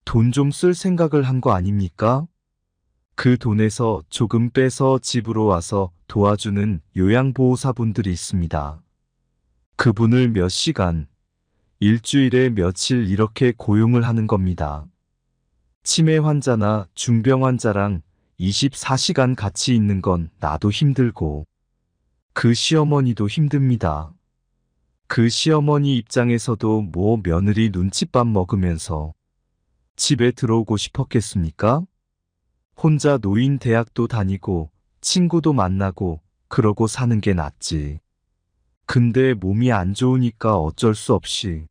돈 좀 쓸 생각을 한 거 아닙니까? 그 돈에서 조금 빼서 집으로 와서 도와주는 요양보호사분들이 있습니다. 그분을 몇 시간, 일주일에 며칠 이렇게 고용을 하는 겁니다. 치매 환자나 중병 환자랑 24시간 같이 있는 건 나도 힘들고 그 시어머니도 힘듭니다. 그 시어머니 입장에서도 뭐 며느리 눈칫밥 먹으면서 집에 들어오고 싶었겠습니까? 혼자 노인 대학도 다니고 친구도 만나고 그러고 사는 게 낫지. 근데 몸이 안 좋으니까 어쩔 수 없이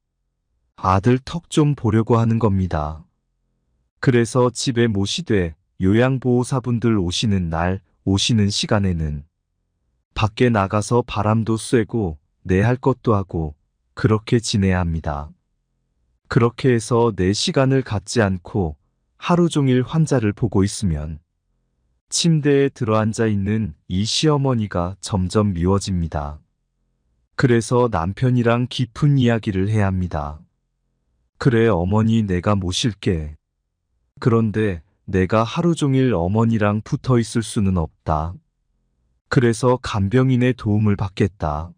아들 턱 좀 보려고 하는 겁니다. 그래서 집에 모시되 요양보호사분들 오시는 날, 오시는 시간에는 밖에 나가서 바람도 쐬고 내 할 것도 하고 그렇게 지내야 합니다. 그렇게 해서 내 시간을 갖지 않고 하루 종일 환자를 보고 있으면 침대에 들어앉아 있는 이 시어머니가 점점 미워집니다. 그래서 남편이랑 깊은 이야기를 해야 합니다. 그래, 어머니 내가 모실게. 그런데 내가 하루 종일 어머니랑 붙어 있을 수는 없다. 그래서 간병인의 도움을 받겠다.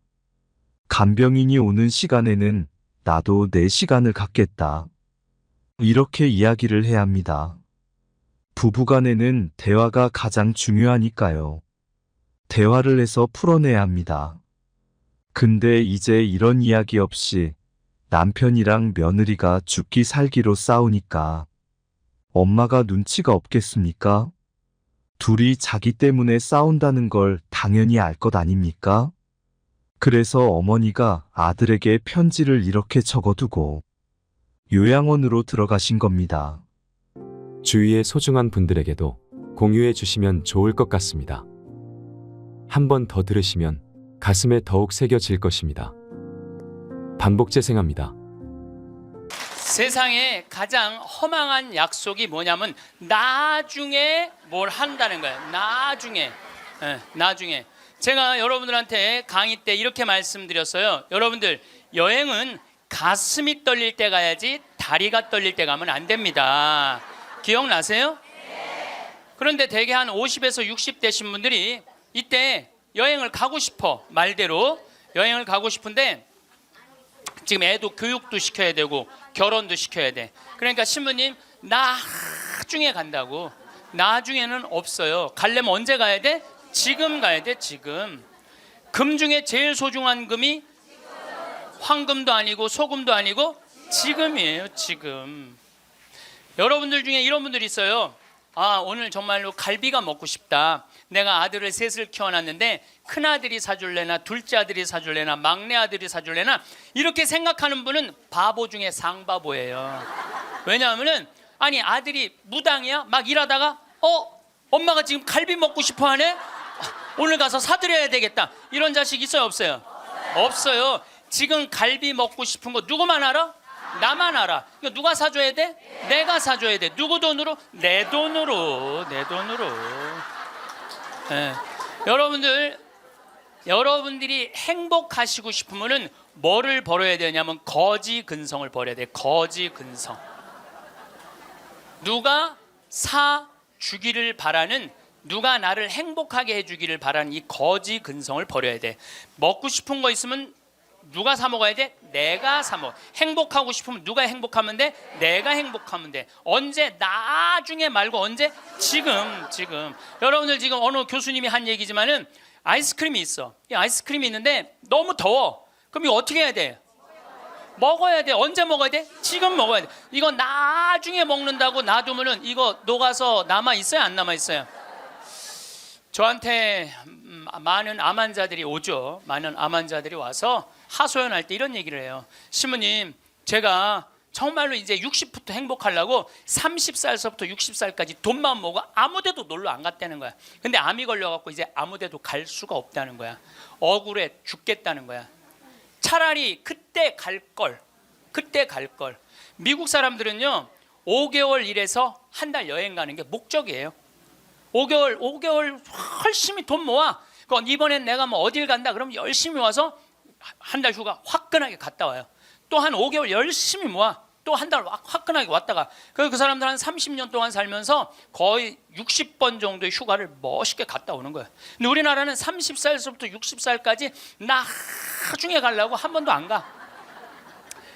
간병인이 오는 시간에는 나도 내 시간을 갖겠다. 이렇게 이야기를 해야 합니다. 부부간에는 대화가 가장 중요하니까요. 대화를 해서 풀어내야 합니다. 근데 이제 이런 이야기 없이 남편이랑 며느리가 죽기 살기로 싸우니까 엄마가 눈치가 없겠습니까? 둘이 자기 때문에 싸운다는 걸 당연히 알 것 아닙니까? 그래서 어머니가 아들에게 편지를 이렇게 적어두고 요양원으로 들어가신 겁니다. 주위의 소중한 분들에게도 공유해 주시면 좋을 것 같습니다. 한 번 더 들으시면 가슴에 더욱 새겨질 것입니다. 반복 재생합니다. 세상에 가장 허망한 약속이 뭐냐면 나중에 뭘 한다는 거예요. 나중에. 나중에. 제가 여러분들한테 강의 때 이렇게 말씀드렸어요. 여러분들 여행은 가슴이 떨릴 때 가야지 다리가 떨릴 때 가면 안 됩니다. 기억나세요? 그런데 대개 한 50에서 60대신 분들이 이때 여행을 가고 싶어. 말대로 여행을 가고 싶은데 지금 애도 교육도 시켜야 되고 결혼도 시켜야 돼. 그러니까 신부님 나중에 간다고. 나중에는 없어요. 가려면 언제 가야 돼? 지금 가야 돼. 지금. 금 중에 제일 소중한 금이 황금도 아니고 소금도 아니고 지금이에요, 지금. 여러분들 중에 이런 분들이 있어요. 아, 오늘 정말로 갈비가 먹고 싶다. 내가 아들을 셋을 키워놨는데 큰아들이 사줄래나 둘째 아들이 사줄래나 막내 아들이 사줄래나 이렇게 생각하는 분은 바보 중에 상바보예요. 왜냐하면은 아니 아들이 무당이야? 막 일하다가 엄마가 지금 갈비 먹고 싶어 하네? 오늘 가서 사드려야 되겠다. 이런 자식 있어요, 없어요? 없어요. 지금 갈비 먹고 싶은 거 누구만 알아? 나만 알아. 이거 누가 사줘야 돼? 내가 사줘야 돼. 누구 돈으로? 내 돈으로. 예. 여러분들이 행복하시고 싶으면은 뭐를 벌어야 되냐면 거지 근성을 벌여야 돼. 거지 근성. 누가 사 주기를 바라는, 누가 나를 행복하게 해주기를 바라는 이 거지 근성을 버려야 돼. 먹고 싶은 거 있으면 누가 사 먹어야 돼? 내가 사 먹어. 행복하고 싶으면 누가 행복하면 돼? 내가 행복하면 돼. 언제? 나중에 말고 언제? 지금. 여러분들 지금 어느 교수님이 한 얘기지만은 아이스크림이 있어. 이 아이스크림이 있는데 너무 더워. 그럼 이거 어떻게 해야 돼? 먹어야 돼. 언제 먹어야 돼? 지금 먹어야 돼. 이거 나중에 먹는다고 놔두면은 이거 녹아서 남아 있어요? 안 남아 있어요? 저한테 많은 암 환자들이 오죠. 많은 암 환자들이 와서 하소연할 때 이런 얘기를 해요. 시모님, 제가 정말로 이제 60부터 행복하려고 30살서부터 60살까지 돈만 모으고 아무데도 놀러 안 갔다는 거야. 근데 암이 걸려갖고 이제 아무데도 갈 수가 없다는 거야. 억울해 죽겠다는 거야. 차라리 그때 갈 걸. 미국 사람들은요 5개월 일해서 한 달 여행 가는 게 목적이에요. 5개월 열심히 돈 모아. 그럼 이번엔 내가 뭐 어딜 간다 그러면 열심히 와서 한 달 휴가 화끈하게 갔다 와요. 또 한 5개월 열심히 모아. 또 한 달 화끈하게 왔다가 그 사람들 한 30년 동안 살면서 거의 60번 정도의 휴가를 멋있게 갔다 오는 거예요. 근데 우리나라는 30살부터 60살까지 나중에 가려고 한 번도 안 가.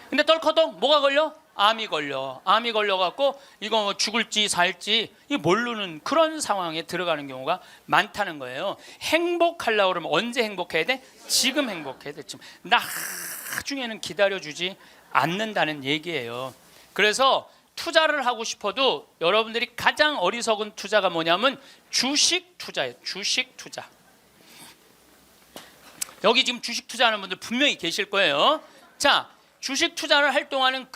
근데 떨커덕 뭐가 걸려? 암이 걸려갖고 이거 뭐 죽을지 살지 이 모르는 그런 상황에 들어가는 경우가 많다는 거예요. 행복하려고 그러면 언제 행복해야 돼? 지금 행복해야 돼. 지금. 나중에는 기다려주지 않는다는 얘기예요. 그래서 투자를 하고 싶어도 여러분들이 가장 어리석은 투자가 뭐냐면 주식 투자예요. 주식 투자. 여기 지금 주식 투자하는 분들 분명히 계실 거예요. 자, 주식 투자를 할 동안은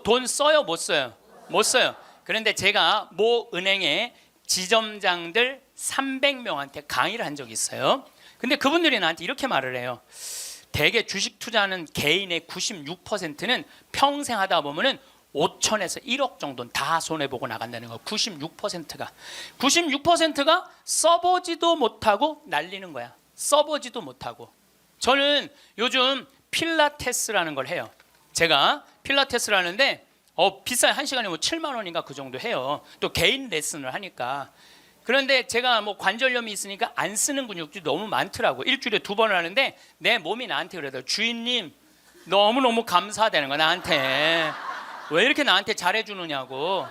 돈 써요, 못 써요? 못 써요. 그런데 제가 모 은행의 지점장들 300명한테 강의를 한 적이 있어요. 근데 그분들이 나한테 이렇게 말을 해요. 대개 주식 투자하는 개인의 96%는 평생 하다 보면은 5천에서 1억 정도는 다 손해보고 나간다는 거. 96%가 써보지도 못하고 날리는 거야. 써보지도 못하고. 저는 요즘 필라테스라는 걸 해요. 제가 필라테스를 하는데 비싸요. 1시간에 뭐 7만 원인가 그 정도 해요. 또 개인 레슨을 하니까. 그런데 제가 뭐 관절염이 있으니까 안 쓰는 근육들이 너무 많더라고. 일주일에 2번을 하는데 내 몸이 나한테 그러더라고. 주인님 너무너무 감사하다는 거야. 나한테. 왜 이렇게 나한테 잘해주느냐고.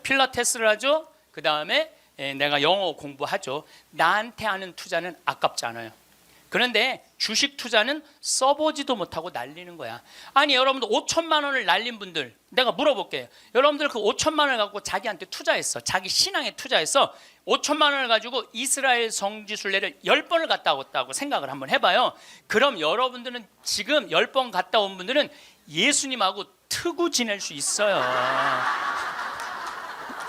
필라테스를 하죠. 그 다음에 내가 영어 공부하죠. 나한테 하는 투자는 아깝지 않아요. 그런데 주식 투자는 써보지도 못하고 날리는 거야. 아니 여러분들 5천만 원을 날린 분들 내가 물어볼게요. 여러분들 그 5천만 원을 갖고 자기한테 투자했어. 자기 신앙에 투자했어. 5천만 원을 가지고 이스라엘 성지순례를 10번을 갔다 왔다고 생각을 한번 해봐요. 그럼 여러분들은 지금 10번 갔다 온 분들은 예수님하고 트고 지낼 수 있어요.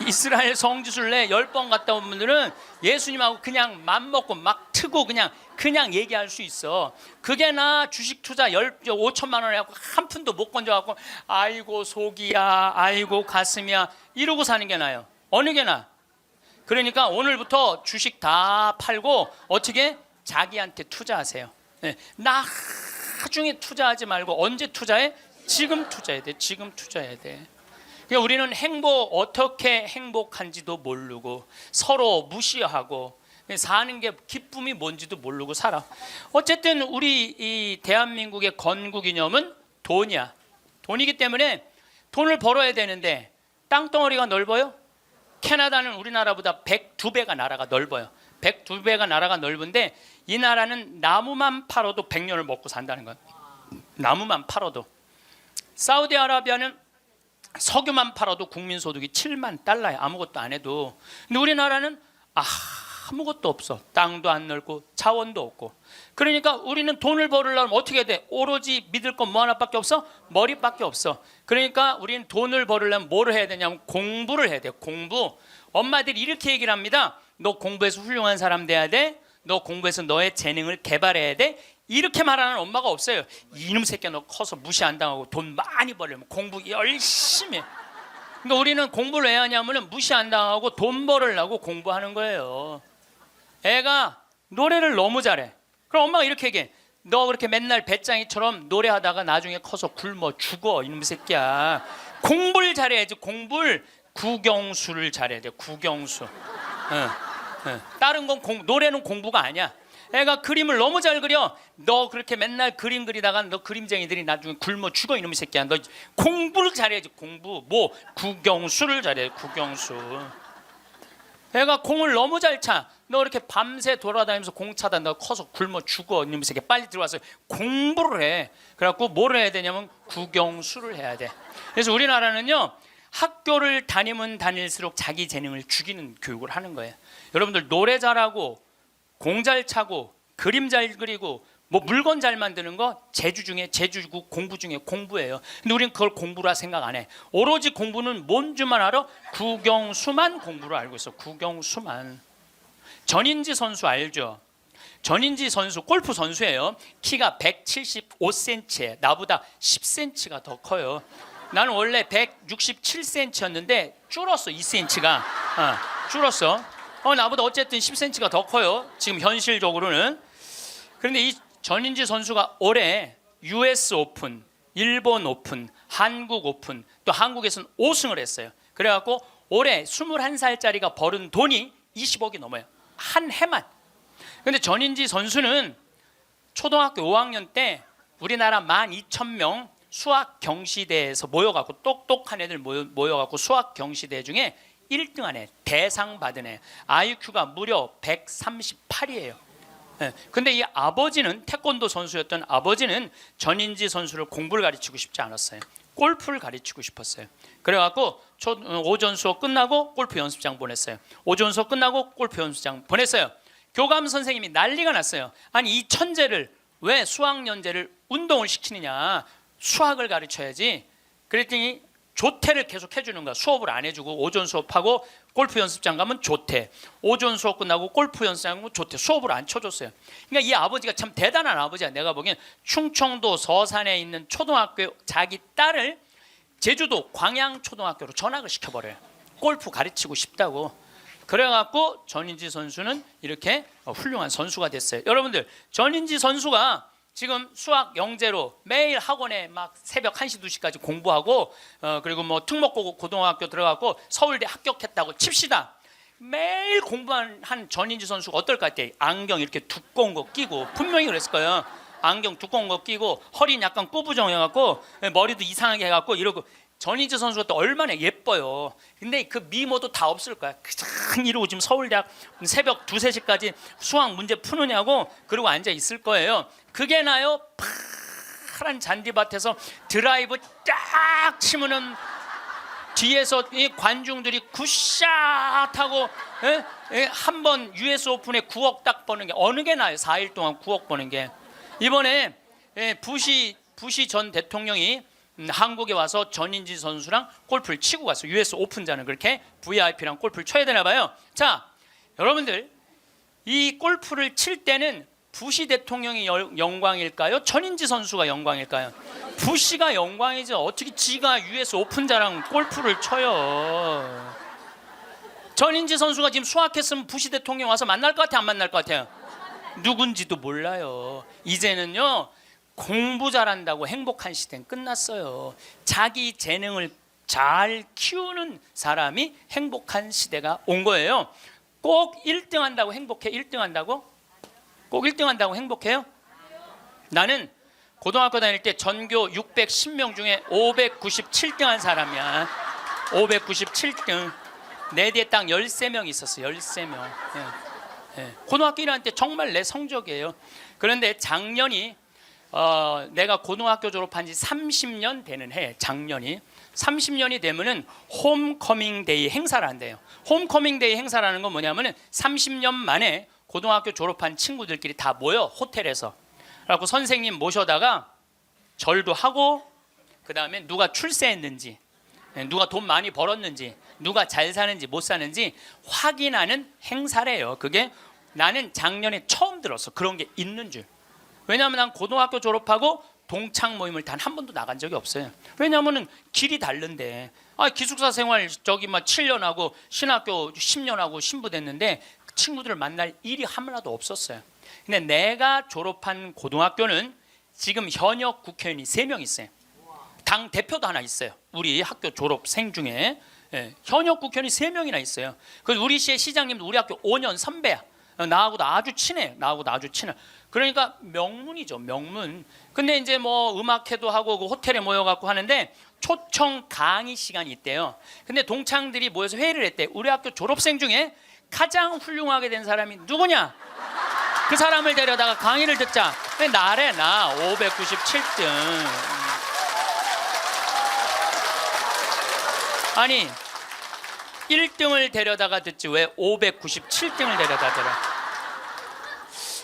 이스라엘 성지순례 10번 갔다 온 분들은 예수님하고 그냥 맘먹고 막 트고 그냥 얘기할 수 있어. 그게 나 주식 투자 5천만 원에 갖고 한 푼도 못 건져갖고 아이고 속이야 아이고 가슴이야 이러고 사는 게 나아요. 어느 게 나아? 그러니까 오늘부터 주식 다 팔고 어떻게? 자기한테 투자하세요. 나중에 투자하지 말고 언제 투자해? 지금 투자해야 돼. 지금 투자해야 돼. 그러니까 우리는 어떻게 행복한지도 모르고 서로 무시하고 사는 게 기쁨이 뭔지도 모르고 살아. 어쨌든 우리 이 대한민국의 건국이념은 돈이야. 돈이기 때문에 돈을 벌어야 되는데 땅덩어리가 넓어요? 캐나다는 우리나라보다 102배가 나라가 넓어요. 102배가 나라가 넓은데 이 나라는 나무만 팔아도 100년을 먹고 산다는 거예요. 나무만 팔아도. 사우디아라비아는 석유만 팔아도 국민소득이 7만 달러야. 아무것도 안 해도. 근데 우리나라는 아무것도 없어. 땅도 안 넓고 자원도 없고. 그러니까 우리는 돈을 벌으려면 어떻게 해야 돼? 오로지 믿을 건 뭐 하나밖에 없어? 머리밖에 없어. 그러니까 우리는 돈을 벌으려면 뭐를 해야 되냐면 공부를 해야 돼. 공부. 엄마들이 이렇게 얘기를 합니다. 너 공부해서 훌륭한 사람 돼야 돼. 너 공부해서 너의 재능을 개발해야 돼. 이렇게 말하는 엄마가 없어요. 이놈 새끼야, 너 커서 무시 안 당하고 돈 많이 벌려면 공부 열심히 해. 그러니까 우리는 공부를 왜 하냐면 무시 안 당하고 돈 벌으려고 공부하는 거예요. 애가 노래를 너무 잘해. 그럼 엄마가 이렇게 얘기해. 너 그렇게 맨날 배짱이처럼 노래하다가 나중에 커서 굶어 죽어. 이놈 새끼야. 공부를 잘해야지. 공부를. 국영수를 잘해야 돼. 국영수. 다른 건 노래는 공부가 아니야. 애가 그림을 너무 잘 그려. 너 그렇게 맨날 그림 그리다가 너 그림쟁이들이 나중에 굶어 죽어. 이놈의 새끼야. 너 공부를 잘해야지. 공부. 뭐 국영수를 잘해. 국영수. 애가 공을 너무 잘 차. 너 이렇게 밤새 돌아다니면서 공 차다. 너 커서 굶어 죽어. 이놈의 새끼야. 빨리 들어와서 공부를 해. 그래갖고 뭐를 해야 되냐면 국영수를 해야 돼. 그래서 우리나라는요, 학교를 다니면 다닐수록 자기 재능을 죽이는 교육을 하는 거예요. 여러분들 노래 잘하고 공 잘 차고 그림 잘 그리고 뭐 물건 잘 만드는 거 제주고 공부 중에 공부예요. 근데 우리는 그걸 공부라 생각 안 해. 오로지 공부는 뭔 줄만 알아? 국영수만 공부를 알고 있어. 국영수만. 전인지 선수 알죠? 전인지 선수 골프 선수예요. 키가 175cm에 나보다 10cm가 더 커요. 나는 원래 167cm였는데 줄었어. 2cm가 줄었어. 나보다 어쨌든 10cm가 더 커요. 지금 현실적으로는. 그런데 이 전인지 선수가 올해 US 오픈, 일본 오픈, 한국 오픈, 또 한국에서는 5승을 했어요. 그래갖고 올해 21살짜리가 벌은 돈이 20억이 넘어요. 한 해만. 근데 전인지 선수는 초등학교 5학년 때 우리나라 12,000명 수학 경시대에서 모여갖고 똑똑한 애들 모여갖고 수학 경시대 중에 1등한 애, 대상 받은 애. IQ가 무려 138이에요. 근데 이 아버지는 태권도 선수였던 아버지는 전인지 선수를 공부를 가르치고 싶지 않았어요. 골프를 가르치고 싶었어요. 그래갖고 오전 수업 끝나고 골프 연습장 보냈어요. 오전 수업 끝나고 골프 연습장 보냈어요. 교감 선생님이 난리가 났어요. 아니 이 천재를 왜 수학연재를 운동을 시키느냐. 수학을 가르쳐야지. 그랬더니 조퇴를 계속 해주는 거야. 수업을 안 해주고 오전 수업하고 골프 연습장 가면 조퇴. 오전 수업 끝나고 골프 연습장 가면 조퇴. 수업을 안 쳐줬어요. 그러니까 이 아버지가 참 대단한 아버지야. 내가 보기엔 충청도 서산에 있는 초등학교 자기 딸을 제주도 광양초등학교로 전학을 시켜버려요. 골프 가르치고 싶다고. 그래갖고 전인지 선수는 이렇게 훌륭한 선수가 됐어요. 여러분들 전인지 선수가 지금 수학 영재로 매일 학원에 막 새벽 1시 2시까지 공부하고 그리고 뭐 특목고등학교 들어가고 서울대 합격했다고 칩시다. 매일 공부한 전인지 선수가 어떨 것 같아요? 안경 이렇게 두꺼운 거 끼고 분명히 그랬을 거예요. 안경 두꺼운 거 끼고 허리는 약간 꾸부정해갖고 머리도 이상하게 해갖고 이러고 전인지 선수가 또 얼마나 예뻐요. 근데 그 미모도 다 없을 거야. 그냥 이러고 지금 서울대학 새벽 2, 3시까지 수학 문제 푸느냐고 그러고 앉아 있을 거예요. 그게 나요? 파란 잔디밭에서 드라이브 딱 치면은 뒤에서 이 관중들이 굿샷 하고 한번 US 오픈에 9억 딱 버는 게 어느 게 나요? 4일 동안 9억 버는 게. 이번에 부시 전 대통령이 한국에 와서 전인지 선수랑 골프를 치고 갔어요. US 오픈자는 그렇게 VIP랑 골프를 쳐야 되나 봐요. 자, 여러분들 이 골프를 칠 때는 부시 대통령이 영광일까요? 전인지 선수가 영광일까요? 부시가 영광이죠. 어떻게 지가 US 오픈자랑 골프를 쳐요? 전인지 선수가 지금 수학했으면 부시 대통령 와서 만날 것 같아요? 안 만날 것 같아요? 누군지도 몰라요. 이제는요. 공부 잘한다고 행복한 시대는 끝났어요. 자기 재능을 잘 키우는 사람이 행복한 시대가 온 거예요. 꼭 1등 한다고 행복해? 1등 한다고? 꼭 1등 한다고 행복해요? 나는 고등학교 다닐 때 전교 610명 중에 597등 한 사람이야. 597등. 내 뒤에 딱 13명 있었어. 13명. 고등학교 1학년 때 정말 내 성적이에요. 그런데 작년이 내가 고등학교 졸업한 지 30년 되는 해, 작년이 30년이 되면은 홈커밍 데이 행사를 한대요. 홈커밍 데이 행사라는 건 뭐냐면은 30년 만에 고등학교 졸업한 친구들끼리 다 모여 호텔에서. 그래갖고 선생님 모셔다가 절도 하고, 그 다음에 누가 출세했는지, 누가 돈 많이 벌었는지, 누가 잘 사는지 못 사는지 확인하는 행사래요. 그게 나는 작년에 처음 들었어. 그런 게 있는 줄. 왜냐하면 난 고등학교 졸업하고 동창 모임을 단 한 번도 나간 적이 없어요. 왜냐하면은 길이 다른데. 기숙사 생활 저기 막 7년 하고 신학교 10년 하고 신부됐는데 친구들을 만날 일이 하나도 없었어요. 근데 내가 졸업한 고등학교는 지금 현역 국회의원이 3명 있어요. 당 대표도 하나 있어요. 우리 학교 졸업생 중에 현역 국회의원이 3명이나 있어요. 그래서 우리 시의 시장님도 우리 학교 5년 선배야. 나하고도 아주 친해. 그러니까 명문이죠, 명문. 근데 이제 뭐 음악회도 하고 그 호텔에 모여갖고 하는데 초청 강의 시간이 있대요. 근데 동창들이 모여서 회의를 했대. 우리 학교 졸업생 중에 가장 훌륭하게 된 사람이 누구냐? 그 사람을 데려다가 강의를 듣자. 근데 나래, 나 597등. 아니 1등을 데려다가 듣지 왜 597등을 데려다 들어?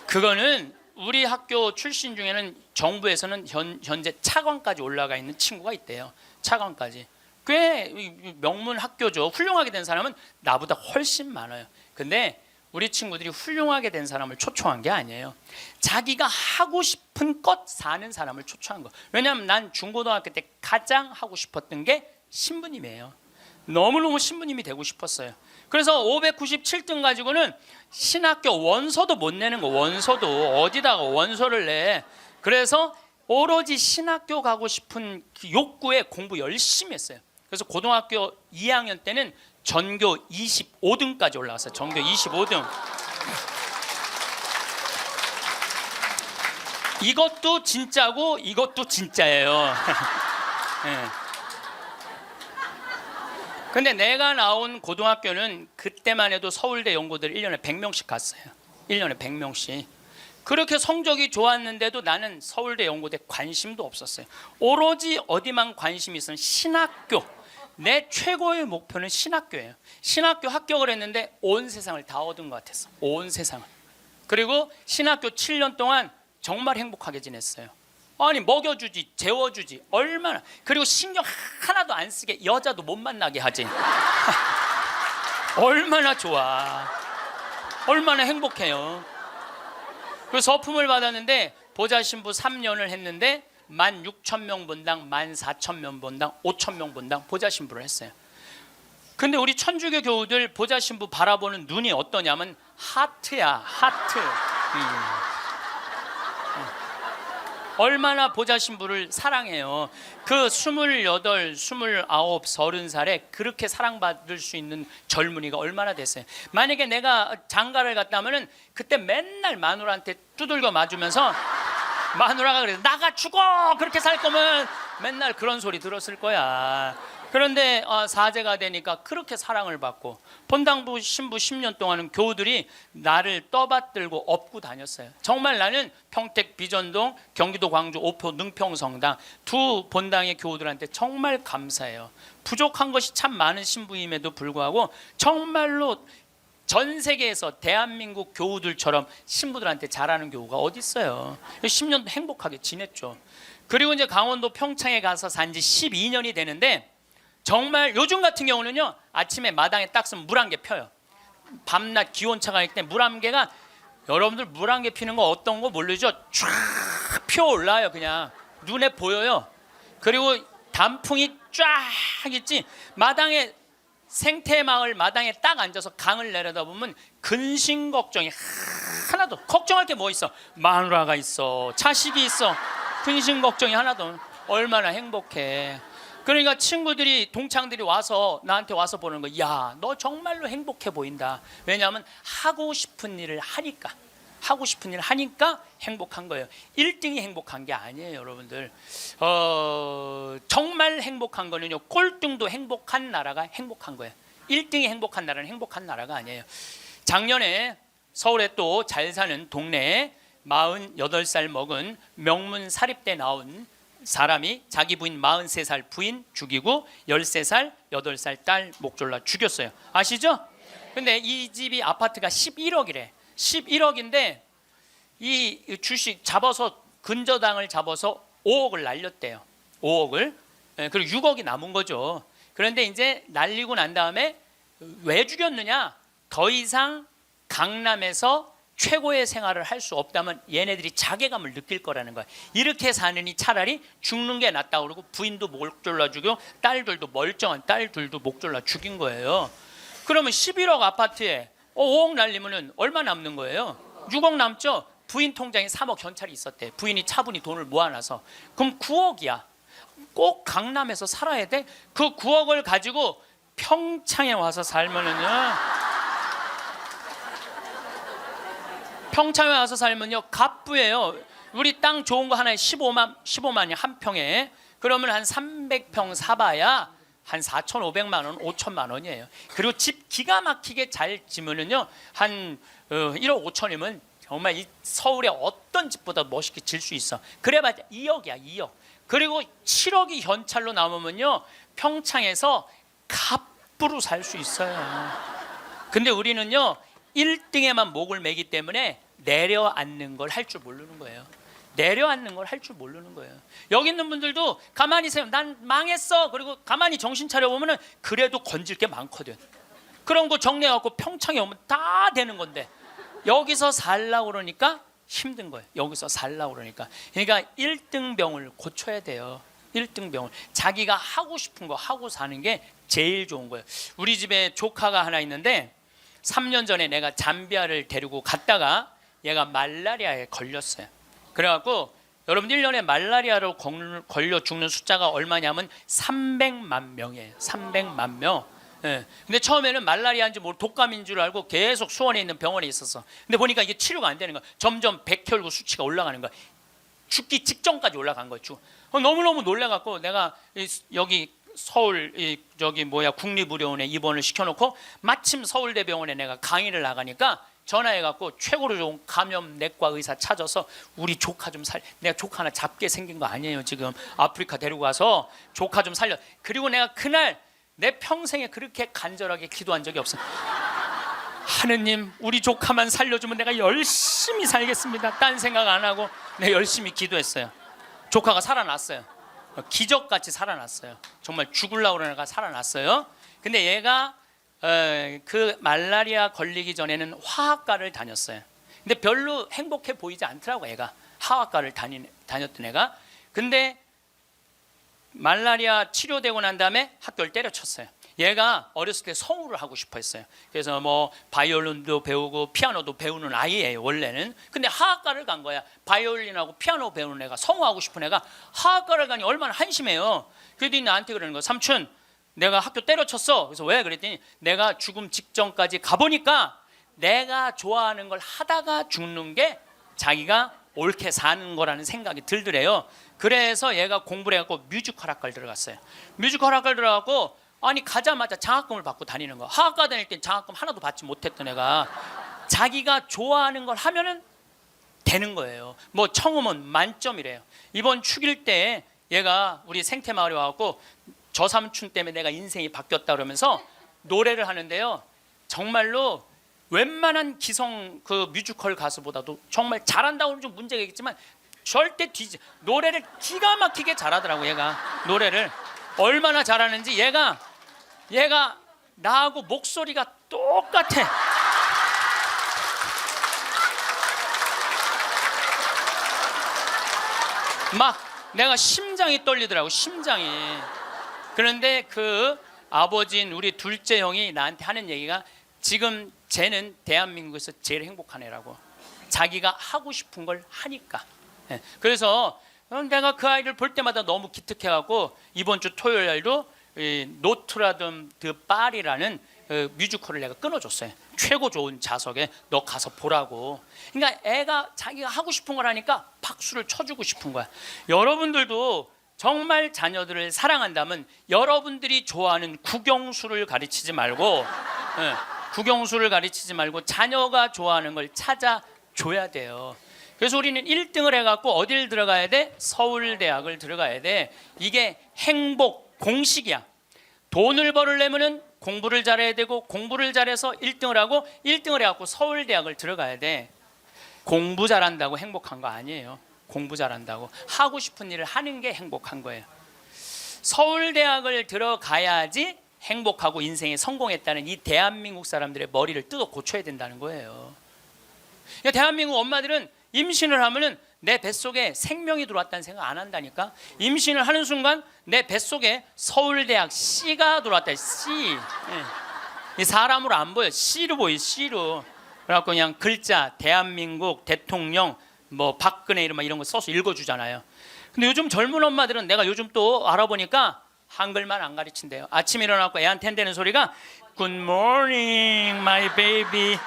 그거는 우리 학교 출신 중에는 정부에서는 현재 차관까지 올라가 있는 친구가 있대요. 차관까지. 꽤 명문 학교죠. 훌륭하게 된 사람은 나보다 훨씬 많아요. 근데 우리 친구들이 훌륭하게 된 사람을 초청한 게 아니에요. 자기가 하고 싶은 것 사는 사람을 초청한 거. 왜냐하면 난 중고등학교 때 가장 하고 싶었던 게 신부님이에요. 너무너무 신부님이 되고 싶었어요. 그래서 597등 가지고는 신학교 원서도 못 내는 거. 원서도 어디다가 원서를 내. 그래서 오로지 신학교 가고 싶은 그 욕구에 공부 열심히 했어요. 그래서 고등학교 2학년 때는 전교 25등까지 올라왔어요. 전교 25등. 이것도 진짜고 이것도 진짜예요. 네. 근데 내가 나온 고등학교는 그때만 해도 서울대 연고들 1년에 100명씩 갔어요. 1년에 100명씩. 그렇게 성적이 좋았는데도 나는 서울대 연고대 관심도 없었어요. 오로지 어디만 관심이 있으면 신학교. 내 최고의 목표는 신학교예요. 신학교 합격을 했는데 온 세상을 다 얻은 것 같았어. 온 세상을. 그리고 신학교 7년 동안 정말 행복하게 지냈어요. 아니 먹여주지, 재워주지, 얼마나. 그리고 신경 하나도 안 쓰게 여자도 못 만나게 하지. 얼마나 좋아. 얼마나 행복해요. 그 서품을 받았는데 보좌 신부 3년을 했는데 16,000명 본당, 14,000명 본당, 5,000명 본당 보좌 신부를 했어요. 근데 우리 천주교 교우들 보좌 신부 바라보는 눈이 어떠냐면 하트야, 하트. 얼마나 보좌 신부를 사랑해요. 그 28, 29, 30살에 그렇게 사랑받을 수 있는 젊은이가 얼마나 됐어요. 만약에 내가 장가를 갔다면은 그때 맨날 마누라한테 두들겨 맞으면서 마누라가 그래서 나가 죽어 그렇게 살 거면 맨날 그런 소리 들었을 거야. 그런데 사제가 되니까 그렇게 사랑을 받고 본당부 신부 10년 동안은 교우들이 나를 떠받들고 업고 다녔어요. 정말 나는 평택 비전동, 경기도 광주 오포 능평성당 두 본당의 교우들한테 정말 감사해요. 부족한 것이 참 많은 신부임에도 불구하고 정말로 전 세계에서 대한민국 교우들처럼 신부들한테 잘하는 교우가 어디 있어요. 10년 행복하게 지냈죠. 그리고 이제 강원도 평창에 가서 산 지 12년이 되는데 정말 요즘 같은 경우는요 아침에 마당에 딱 쓰면 물 한 개 펴요. 밤낮 기온차가 있기 때문에 물 한 개가 여러분들 물 한 개 피는 거 어떤 거 모르죠? 쫙 피어올라요. 그냥 눈에 보여요. 그리고 단풍이 쫙 있지. 마당에 생태마을 마당에 딱 앉아서 강을 내려다보면 근심 걱정이 하나도. 걱정할 게 뭐 있어? 마누라가 있어, 자식이 있어. 근심 걱정이 하나도. 얼마나 행복해. 그러니까 친구들이 동창들이 와서 나한테 와서 보는 거, 야, 너 정말로 행복해 보인다. 왜냐하면 하고 싶은 일을 하니까. 하고 싶은 일을 하니까 행복한 거예요. 1등이 행복한 게 아니에요, 여러분들. 정말 행복한 거는요, 꼴등도 행복한 나라가 행복한 거예요. 1등이 행복한 나라는 행복한 나라가 아니에요. 작년에 서울에 또 잘 사는 동네에 48살 먹은 명문 사립대 나온 사람이 자기 부인 43살 부인 죽이고 13살 8살 딸 목 졸라 죽였어요. 아시죠? 근데 이 집이 아파트가 11억이래. 11억인데 이 주식 잡아서 근저당을 잡아서 5억을 날렸대요. 5억을. 그리고 6억이 남은 거죠. 그런데 이제 날리고 난 다음에 왜 죽였느냐? 더 이상 강남에서 최고의 생활을 할 수 없다면 얘네들이 자괴감을 느낄 거라는 거야. 이렇게 사느니 차라리 죽는 게 낫다고 그러고 부인도 목 졸라 죽여 딸들도 멀쩡한 딸들도 목 졸라 죽인 거예요. 그러면 11억 아파트에 5억 날리면은 얼마 남는 거예요? 6억 남죠? 부인 통장에 3억 현찰이 있었대. 부인이 차분히 돈을 모아놔서. 그럼 9억이야. 꼭 강남에서 살아야 돼? 그 9억을 가지고 평창에 와서 살면은요. 평창에 와서 살면요 갑부예요. 우리 땅 좋은 거 하나에 15만이 한 평에. 그러면 한 300평 사봐야 한 4,500만 원, 5천만 원이에요. 그리고 집 기가 막히게 잘 지면은요 한 1억 5천이면 정말 이 서울의 어떤 집보다 멋있게 질 수 있어. 그래봤자 2억이야 2억. 그리고 7억이 현찰로 남으면요 평창에서 갑부로 살 수 있어요. 근데 우리는요 1등에만 목을 매기 때문에 내려앉는 걸 할 줄 모르는 거예요. 내려앉는 걸 할 줄 모르는 거예요. 여기 있는 분들도 가만히 있어요. 난 망했어. 그리고 가만히 정신 차려보면 그래도 건질 게 많거든. 그런 거 정리해갖고 평창에 오면 다 되는 건데 여기서 살라고 그러니까 힘든 거예요. 여기서 살라고 그러니까. 그러니까 1등병을 고쳐야 돼요. 1등병을. 자기가 하고 싶은 거 하고 사는 게 제일 좋은 거예요. 우리 집에 조카가 하나 있는데 3년 전에 내가 잠비아를 데리고 갔다가 얘가 말라리아에 걸렸어요. 그래갖고 여러분 1년에 말라리아로 걸려 죽는 숫자가 얼마냐면 300만 명이에요. 300만 명. 예. 근데 처음에는 말라리아인지 모르고 독감인 줄 알고 계속 수원에 있는 병원에 있었어. 근데 보니까 이게 치료가 안 되는 거야. 점점 백혈구 수치가 올라가는 거야. 죽기 직전까지 올라간 거야. 너무너무 놀래갖고 내가 여기 서울 국립의료원에 입원을 시켜놓고 마침 서울대병원에 내가 강의를 나가니까 전화해갖고 최고로 좋은 감염내과 의사 찾아서 우리 조카 좀 내가 조카 하나 잡게 생긴 거 아니에요. 지금 아프리카 데리고 가서 조카 좀 살려. 그리고 내가 그날 내 평생에 그렇게 간절하게 기도한 적이 없어. 하느님 우리 조카만 살려주면 내가 열심히 살겠습니다. 딴 생각 안 하고 내가 열심히 기도했어요. 조카가 살아났어요. 기적같이 살아났어요. 정말 죽으려고 그러는 애가 살아났어요. 근데 얘가 그 말라리아 걸리기 전에는 화학과를 다녔어요. 근데 별로 행복해 보이지 않더라고. 애가 화학과를 다녔던 애가. 근데 말라리아 치료되고 난 다음에 학교를 때려쳤어요. 얘가 어렸을 때 성우를 하고 싶어 했어요. 그래서 뭐 바이올린도 배우고 피아노도 배우는 아이예요 원래는. 근데 화학과를 간 거야. 바이올린하고 피아노 배우는 애가, 성우하고 싶은 애가 화학과를 가니 얼마나 한심해요. 그랬더니 나한테 그러는 거야. 삼촌 내가 학교 때려쳤어. 그래서 왜? 그랬더니 내가 죽음 직전까지 가보니까 내가 좋아하는 걸 하다가 죽는 게 자기가 옳게 사는 거라는 생각이 들더래요. 그래서 얘가 공부를 해갖고 뮤지컬 학과를 들어갔어요. 뮤지컬 학과를 들어가고 아니 가자마자 장학금을 받고 다니는 거. 화학과 다닐 땐 장학금 하나도 받지 못했던 애가 자기가 좋아하는 걸 하면은 되는 거예요. 뭐 청음은 만점이래요. 이번 축일 때 얘가 우리 생태마을에 와갖고 저 삼촌 때문에 내가 인생이 바뀌었다 그러면서 노래를 하는데요. 정말로 웬만한 기성 그 뮤지컬 가수보다도 정말 잘한다고 하면 좀 문제가 있겠지만 절대 노래를 기가 막히게 잘하더라고. 얘가 노래를 얼마나 잘하는지 얘가 나하고 목소리가 똑같아. 막 내가 심장이 떨리더라고. 심장이. 그런데 그 아버지인 우리 둘째 형이 나한테 하는 얘기가 지금 쟤는 대한민국에서 제일 행복한 애라고. 자기가 하고 싶은 걸 하니까. 그래서 내가 그 아이를 볼 때마다 너무 기특해갖고 이번 주 토요일 날도 노트라담 드 파리라는 뮤지컬을 내가 끊어줬어요. 최고 좋은 좌석에 너 가서 보라고. 그러니까 애가 자기가 하고 싶은 걸 하니까 박수를 쳐주고 싶은 거야. 여러분들도 정말 자녀들을 사랑한다면 여러분들이 좋아하는 국영수를 가르치지 말고 국영수를 가르치지 말고 자녀가 좋아하는 걸 찾아줘야 돼요. 그래서 우리는 1등을 해갖고 어딜 들어가야 돼? 서울대학을 들어가야 돼. 이게 행복 공식이야. 돈을 벌으려면은 공부를 잘해야 되고, 공부를 잘해서 1등을 하고, 1등을 해갖고 서울대학을 들어가야 돼. 공부 잘한다고 행복한 거 아니에요. 공부 잘한다고 하고 싶은 일을 하는 게 행복한 거예요. 서울대학을 들어가야지 행복하고 인생에 성공했다는 이 대한민국 사람들의 머리를 뜯어 고쳐야 된다는 거예요. 그러니까 대한민국 엄마들은 임신을 하면은 내 뱃속에 생명이 들어왔다는 생각 안 한다니까. 임신을 하는 순간 내 뱃속에 서울대학 C가 들어왔다. C. 이 사람으로 안 보여. C로 보여. C로. 그래갖고 그냥 글자 대한민국 대통령 뭐 박근혜 이런 거 써서 읽어주잖아요. 근데 요즘 젊은 엄마들은 내가 요즘 또 알아보니까 한글만 안 가르친대요. 아침에 일어나고 애한테 한다는 소리가 Good morning my baby,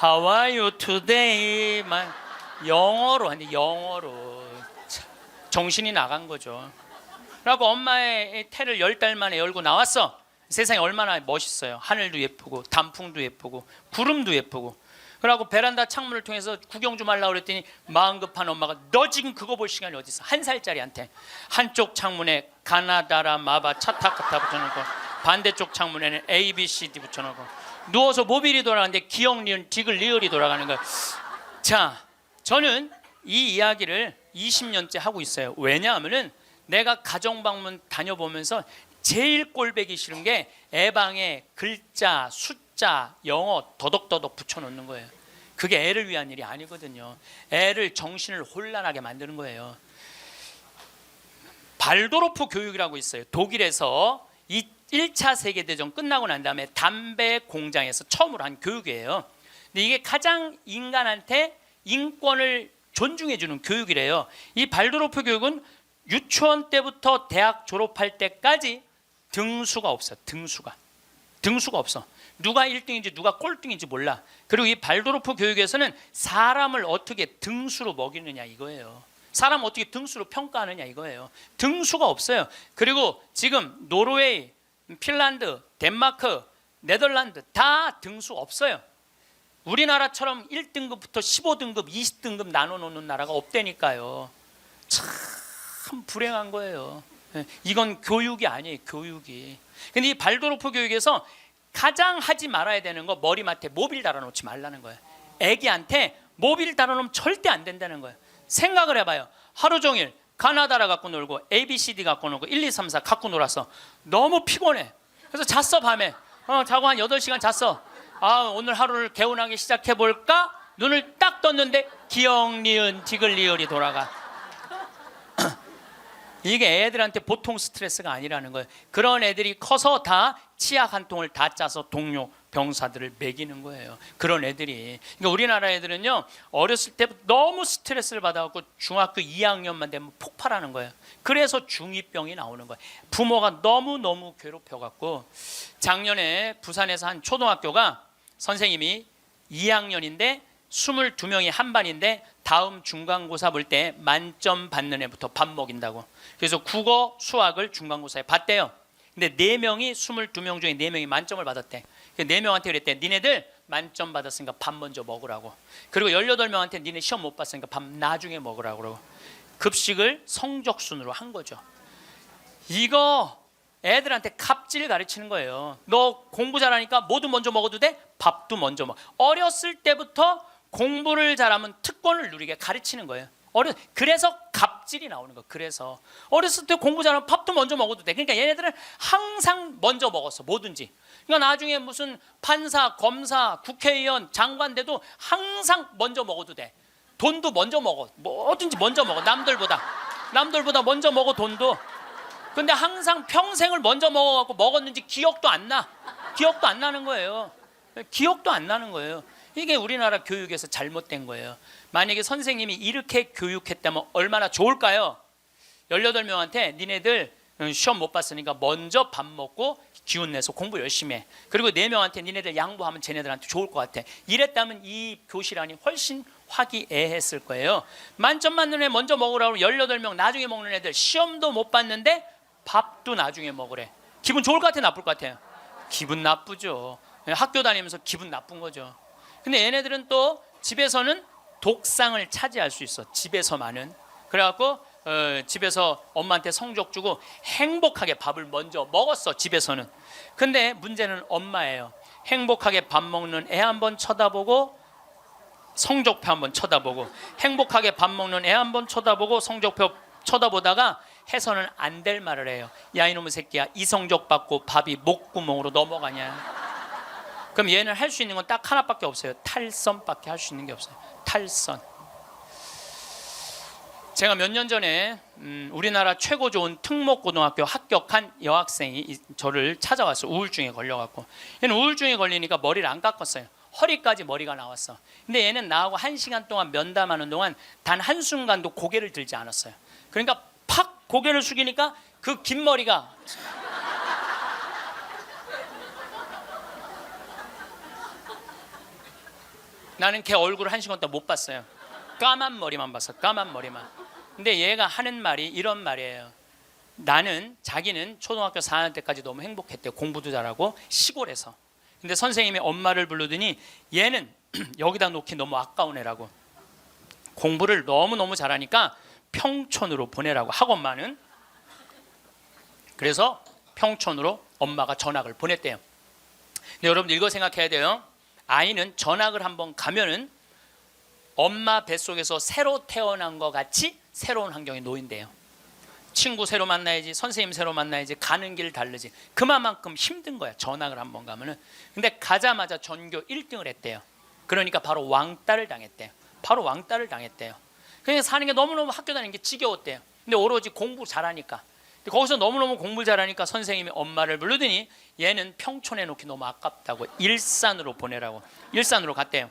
how are you today? 영어로 하는데 영어로 정신이 나간 거죠. 그래갖고 엄마의 태를 10달 만에 열고 나왔어. 세상이 얼마나 멋있어요. 하늘도 예쁘고 단풍도 예쁘고 구름도 예쁘고. 그러고 베란다 창문을 통해서 구경 좀 하려고 그랬더니 마음 급한 엄마가 너 지금 그거 볼 시간이 어디 있어? 1살짜리한테 한쪽 창문에 가나다라 마바 차타카타 붙여놓고 반대쪽 창문에는 ABCD 붙여놓고 누워서 모빌이 돌아가는데 기억 리을 디글 리을이 돌아가는 거야. 자, 저는 이 이야기를 20년째 하고 있어요. 왜냐하면은 내가 가정방문 다녀보면서 제일 꼴배기 싫은 게 애방에 글자, 숫자, 영어 더덕더덕 붙여놓는 거예요. 그게 애를 위한 일이 아니거든요. 애를 정신을 혼란하게 만드는 거예요. 발도르프 교육이라고 있어요. 독일에서 이 1차 세계대전 끝나고 난 다음에 담배 공장에서 처음으로 한 교육이에요. 근데 이게 가장 인간한테 인권을 존중해주는 교육이래요. 이 발도르프 교육은 유치원 때부터 대학 졸업할 때까지 등수가 없어. 등수가 없어. 누가 1등인지 누가 꼴등인지 몰라. 그리고 이 발도르프 교육에서는 사람을 어떻게 등수로 먹이느냐 이거예요. 사람 어떻게 등수로 평가하느냐 이거예요. 등수가 없어요. 그리고 지금 노르웨이, 핀란드, 덴마크, 네덜란드 다 등수 없어요. 우리나라처럼 1등급부터 15등급, 20등급 나눠놓는 나라가 없다니까요. 참 불행한 거예요. 이건 교육이 아니에요. 교육이. 근데 이 발도르프 교육에서 가장 하지 말아야 되는 거 머리맡에 모빌 달아놓지 말라는 거예요. 애기한테 모빌 달아놓으면 절대 안 된다는 거예요. 생각을 해봐요. 하루 종일 가나다라 갖고 놀고 ABCD 갖고 놀고 1, 2, 3, 4 갖고 놀아서 너무 피곤해. 그래서 잤어. 밤에 자고 한 8시간 잤어. 오늘 하루를 개운하게 시작해볼까? 눈을 딱 떴는데 기억, 니은, 디귿, 리을이 돌아가. 이게 애들한테 보통 스트레스가 아니라는 거예요. 그런 애들이 커서 다 치약 한 통을 다 짜서 동료 병사들을 먹이는 거예요. 그런 애들이. 그러니까 우리나라 애들은요 어렸을 때부터 너무 스트레스를 받아갖고 중학교 2학년만 되면 폭발하는 거예요. 그래서 중2병이 나오는 거예요. 부모가 너무너무 괴롭혀갖고. 작년에 부산에서 한 초등학교가 선생님이 2학년인데 22명이 한 반인데 다음 중간고사 볼 때 만점 받는 애부터 밥 먹인다고. 그래서 국어, 수학을 중간고사에 봤대요. 근데 4명이 22명 중에 4명이 만점을 받았대. 4명한테 그랬대. 니네들 만점 받았으니까 밥 먼저 먹으라고. 그리고 18명한테 니네 시험 못 봤으니까 밥 나중에 먹으라고. 그러고 급식을 성적순으로 한 거죠. 이거 애들한테 갑질 가르치는 거예요. 너 공부 잘하니까 뭐도 먼저 먹어도 돼? 밥도 먼저 먹어. 어렸을 때부터 공부를 잘하면 특권을 누리게 가르치는 거예요. 그래서 갑질이 나오는 거예요. 그래서 어렸을 때 공부 잘하면 밥도 먼저 먹어도 돼. 그러니까 얘네들은 항상 먼저 먹었어. 뭐든지. 그러니까 나중에 무슨 판사, 검사, 국회의원, 장관 돼도 항상 먼저 먹어도 돼. 돈도 먼저 먹어. 뭐든지 먼저 먹어. 남들보다 먼저 먹어. 돈도. 근데 항상 평생을 먼저 먹어갖고 먹었는지 기억도 안 나. 기억도 안 나는 거예요. 기억도 안 나는 거예요. 이게 우리나라 교육에서 잘못된 거예요. 만약에 선생님이 이렇게 교육했다면 얼마나 좋을까요? 18명한테 니네들 시험 못 봤으니까 먼저 밥 먹고 기운 내서 공부 열심히 해. 그리고 4명한테 니네들 양보하면 쟤네들한테 좋을 것 같아. 이랬다면 이 교실 안이 훨씬 화기애애했을 거예요. 만점 맞는 애 먼저 먹으라고 18명 나중에 먹는 애들 시험도 못 봤는데 밥도 나중에 먹으래. 기분 좋을 것 같아요? 나쁠 것 같아요? 기분 나쁘죠. 학교 다니면서 기분 나쁜 거죠. 근데 얘네들은 또 집에서는 독상을 차지할 수 있어. 집에서만은. 그래갖고 집에서 엄마한테 성적 주고 행복하게 밥을 먼저 먹었어. 집에서는. 근데 문제는 엄마예요. 행복하게 밥 먹는 애 한번 쳐다보고 성적표 한번 쳐다보고, 행복하게 밥 먹는 애 한번 쳐다보고 성적표 쳐다보다가 해서는 안 될 말을 해요. 야 이놈의 새끼야, 이 성적 받고 밥이 목구멍으로 넘어가냐. 그럼 얘는 할 수 있는 건 딱 하나밖에 없어요. 탈선밖에 할 수 있는 게 없어요. 탈선. 제가 몇 년 전에 우리나라 최고 좋은 특목고등학교 합격한 여학생이 저를 찾아왔어요. 우울증에 걸려갖고. 얘는 우울증에 걸리니까 머리를 안 깎았어요. 허리까지 머리가 나왔어. 근데 얘는 나하고 1시간 동안 면담하는 동안 단 한순간도 고개를 들지 않았어요. 그러니까 팍 고개를 숙이니까 그 긴 머리가 나는 걔 얼굴을 1시간 동안 못 봤어요. 까만 머리만 봤어. 까만 머리만. 근데 얘가 하는 말이 이런 말이에요. 자기는 초등학교 4학년 때까지 너무 행복했대요. 공부도 잘하고 시골에서. 근데 선생님이 엄마를 부르더니 얘는 여기다 놓기 너무 아까운 애라고. 공부를 너무너무 잘하니까 평촌으로 보내라고, 학원만은. 그래서 평촌으로 엄마가 전학을 보냈대요. 근데 여러분들 이거 생각해야 돼요. 아이는 전학을 한번 가면은 엄마 뱃속에서 새로 태어난 것 같이 새로운 환경에 놓인대요. 친구 새로 만나야지, 선생님 새로 만나야지, 가는 길 다르지. 그만큼 힘든 거야, 전학을 한번 가면은. 근데 가자마자 전교 1등을 했대요. 그러니까 바로 왕따를 당했대요. 바로 왕따를 당했대요. 그냥 사는 게 너무너무 학교 다니는 게 지겨웠대요. 근데 오로지 공부 잘하니까. 근데 거기서 너무너무 공부 잘하니까 선생님이 엄마를 부르더니 얘는 평촌에 놓기 너무 아깝다고 일산으로 보내라고. 일산으로 갔대요.